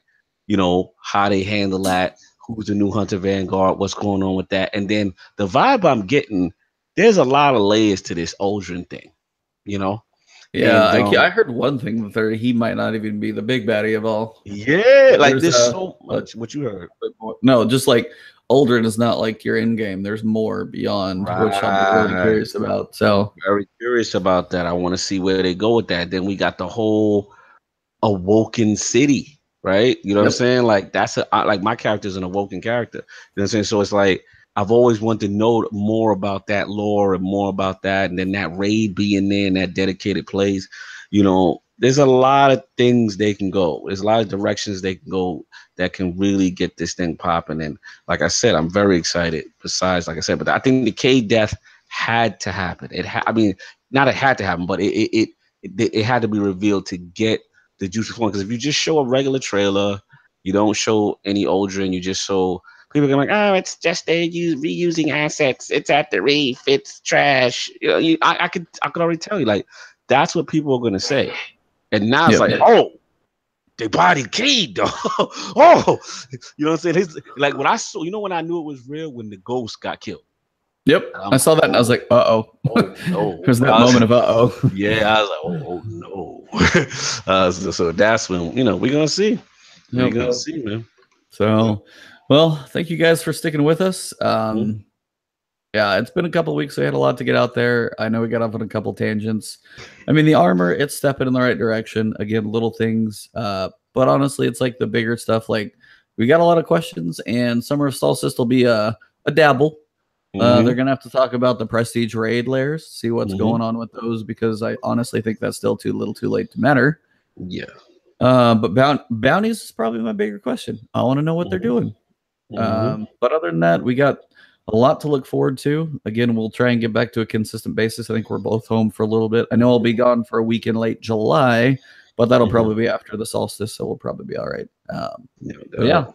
A: how they handle that, who's the new Hunter Vanguard, what's going on with that. And then the vibe I'm getting, there's a lot of layers to this Aldrin thing, you know?
B: Yeah,
A: And
B: I heard one thing that he might not even be the big baddie of all.
A: yeah,
B: But
A: like
B: there's
A: there's so much what you heard.
B: no, just like Aldrin is not like your end game. There's more beyond, which I'll be really
A: Right.
B: curious about. So
A: Very curious about that. I want to see where they go with that. Then we got the whole awoken city, right? You know what I'm
B: yep.
A: saying? Like like my character's an awoken character. You know what I'm saying? So it's like I've always wanted to know more about that lore and more about that, and then that raid being there and that dedicated place. There's a lot of things they can go. There's a lot of directions they can go that can really get this thing popping. And like I said, I'm very excited. Besides, like I said, but I think the K death had to happen. I mean, not it had to happen, but it had to be revealed to get the juice flowing. Because if you just show a regular trailer, you don't show any Aldrin, you just show people are like, oh, it's just they reusing assets. It's at the reef. It's trash. I could already tell you like that's what people are gonna say. And now it's like, oh, they body Cade though. Oh, you know what I'm saying? Like when I saw, when I knew it was real when the ghost got killed.
B: Yep. I saw that and I was like, uh-oh.
A: Oh no.
B: There's that moment of uh-oh.
A: Yeah, I was like, oh no. So that's when, we're gonna see. We're gonna see, man.
B: So, well, thank you guys for sticking with us.
A: Mhm.
B: Yeah, it's been a couple of weeks. We had a lot to get out there. I know we got off on a couple tangents. I mean, the armor, it's stepping in the right direction. Again, little things. But honestly, it's like the bigger stuff. Like we got a lot of questions, and Summer of Solstice will be a dabble. They're gonna have to talk about the prestige raid layers, see what's going on with those, because I honestly think that's still too late to matter.
A: Yeah.
B: But bounties is probably my bigger question. I want to know what they're doing. But other than that, we got a lot to look forward to. Again, we'll try and get back to a consistent basis. I think we're both home for a little bit. I know I'll be gone for a week in late July, but that'll probably be after the solstice, so we'll probably be all right. But yeah,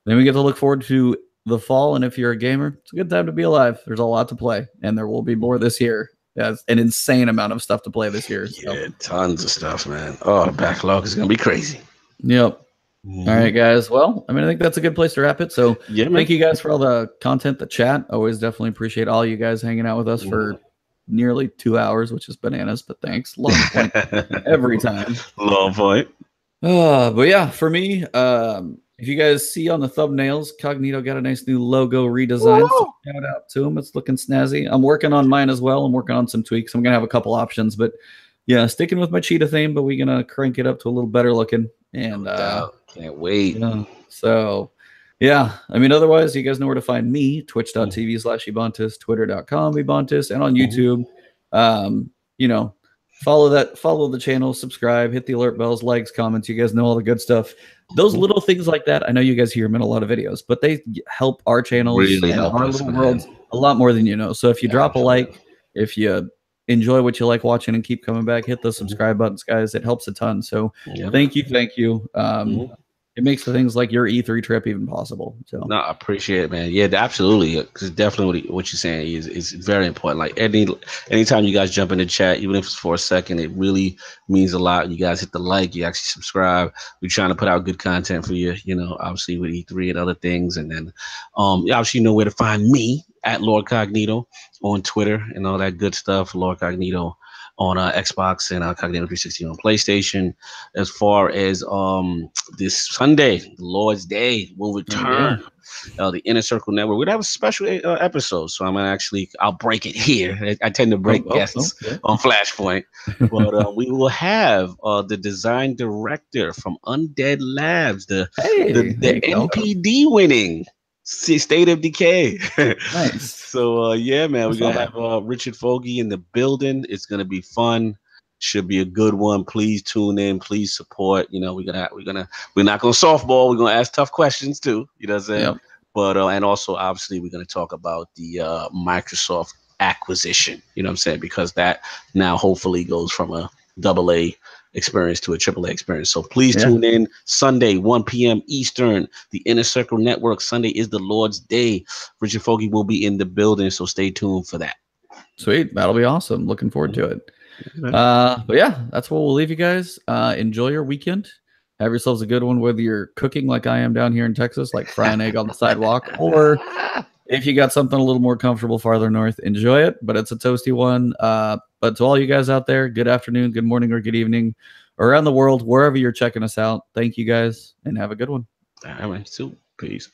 B: then we get to look forward to the fall, and if you're a gamer, it's a good time to be alive. There's a lot to play, and there will be more this year. There's an insane amount of stuff to play this year. So.
A: Yeah, tons of stuff, man. Oh, the backlog is gonna be crazy.
B: Yep. All right, guys. Well, I mean, I think that's a good place to wrap it. So
A: yeah,
B: thank you guys for all the content, the chat. Always definitely appreciate all you guys hanging out with us for nearly 2 hours, which is bananas, but thanks. Long point every time.
A: Long point.
B: But yeah, for me, if you guys see on the thumbnails, Cognito got a nice new logo redesign. So shout out to him. It's looking snazzy. I'm working on mine as well. I'm working on some tweaks. I'm going to have a couple options, but yeah, sticking with my cheetah theme, but we're going to crank it up to a little better looking. And
A: can't wait.
B: So yeah, I mean, otherwise, you guys know where to find me, twitch.tv/Ebontis, twitter.com, Ebontis, and on YouTube. Follow the channel, subscribe, hit the alert bells, likes, comments. You guys know all the good stuff. Those little things like that, I know you guys hear them in a lot of videos, but they help our channels
A: really
B: and
A: help
B: our
A: us,
B: little
A: man.
B: worlds a lot more than you know. So if you drop a like, if you enjoy what you like watching and keep coming back. Hit those subscribe buttons, guys. It helps a ton. So thank you. It makes the things like your E3 trip even possible. So
A: no, I appreciate it, man. Yeah, absolutely. Because definitely what you're saying is very important. Like anytime you guys jump in the chat, even if it's for a second, it really means a lot. You guys hit the like, you actually subscribe. We're trying to put out good content for you, obviously with E3 and other things. And then you obviously know where to find me at Lord Cognito on Twitter and all that good stuff. Lord Cognito on Xbox and Cognito 360 on PlayStation. As far as this Sunday, the Lord's Day, will return. The Inner Circle Network. We're gonna have a special episode, so I'll break it here. I tend to break guests on Flashpoint, but we will have the design director from Undead Labs, the NPD winning State of Decay.
B: Nice.
A: So yeah, man, we're gonna have Richard Fogey in the building. It's gonna be fun. Should be a good one. Please tune in. Please support. We're not gonna softball. We're gonna ask tough questions too. You know what I'm saying?
B: Yep.
A: But and also obviously we're gonna talk about the Microsoft acquisition. You know what I'm saying? Because that now hopefully goes from a AA experience to a AAA experience. So please tune in Sunday, 1 p.m. Eastern, the Inner Circle Network. Sunday is the Lord's Day. Richard Fogey will be in the building, so stay tuned for that.
B: Sweet. That'll be awesome. Looking forward to it. But yeah, that's what we'll leave you guys. Enjoy your weekend. Have yourselves a good one, whether you're cooking like I am down here in Texas, like fry an egg on the sidewalk, or if you got something a little more comfortable farther north, enjoy it. But it's a toasty one. But to all you guys out there, good afternoon, good morning, or good evening around the world, wherever you're checking us out. Thank you guys and have a good one.
A: All right, so peace.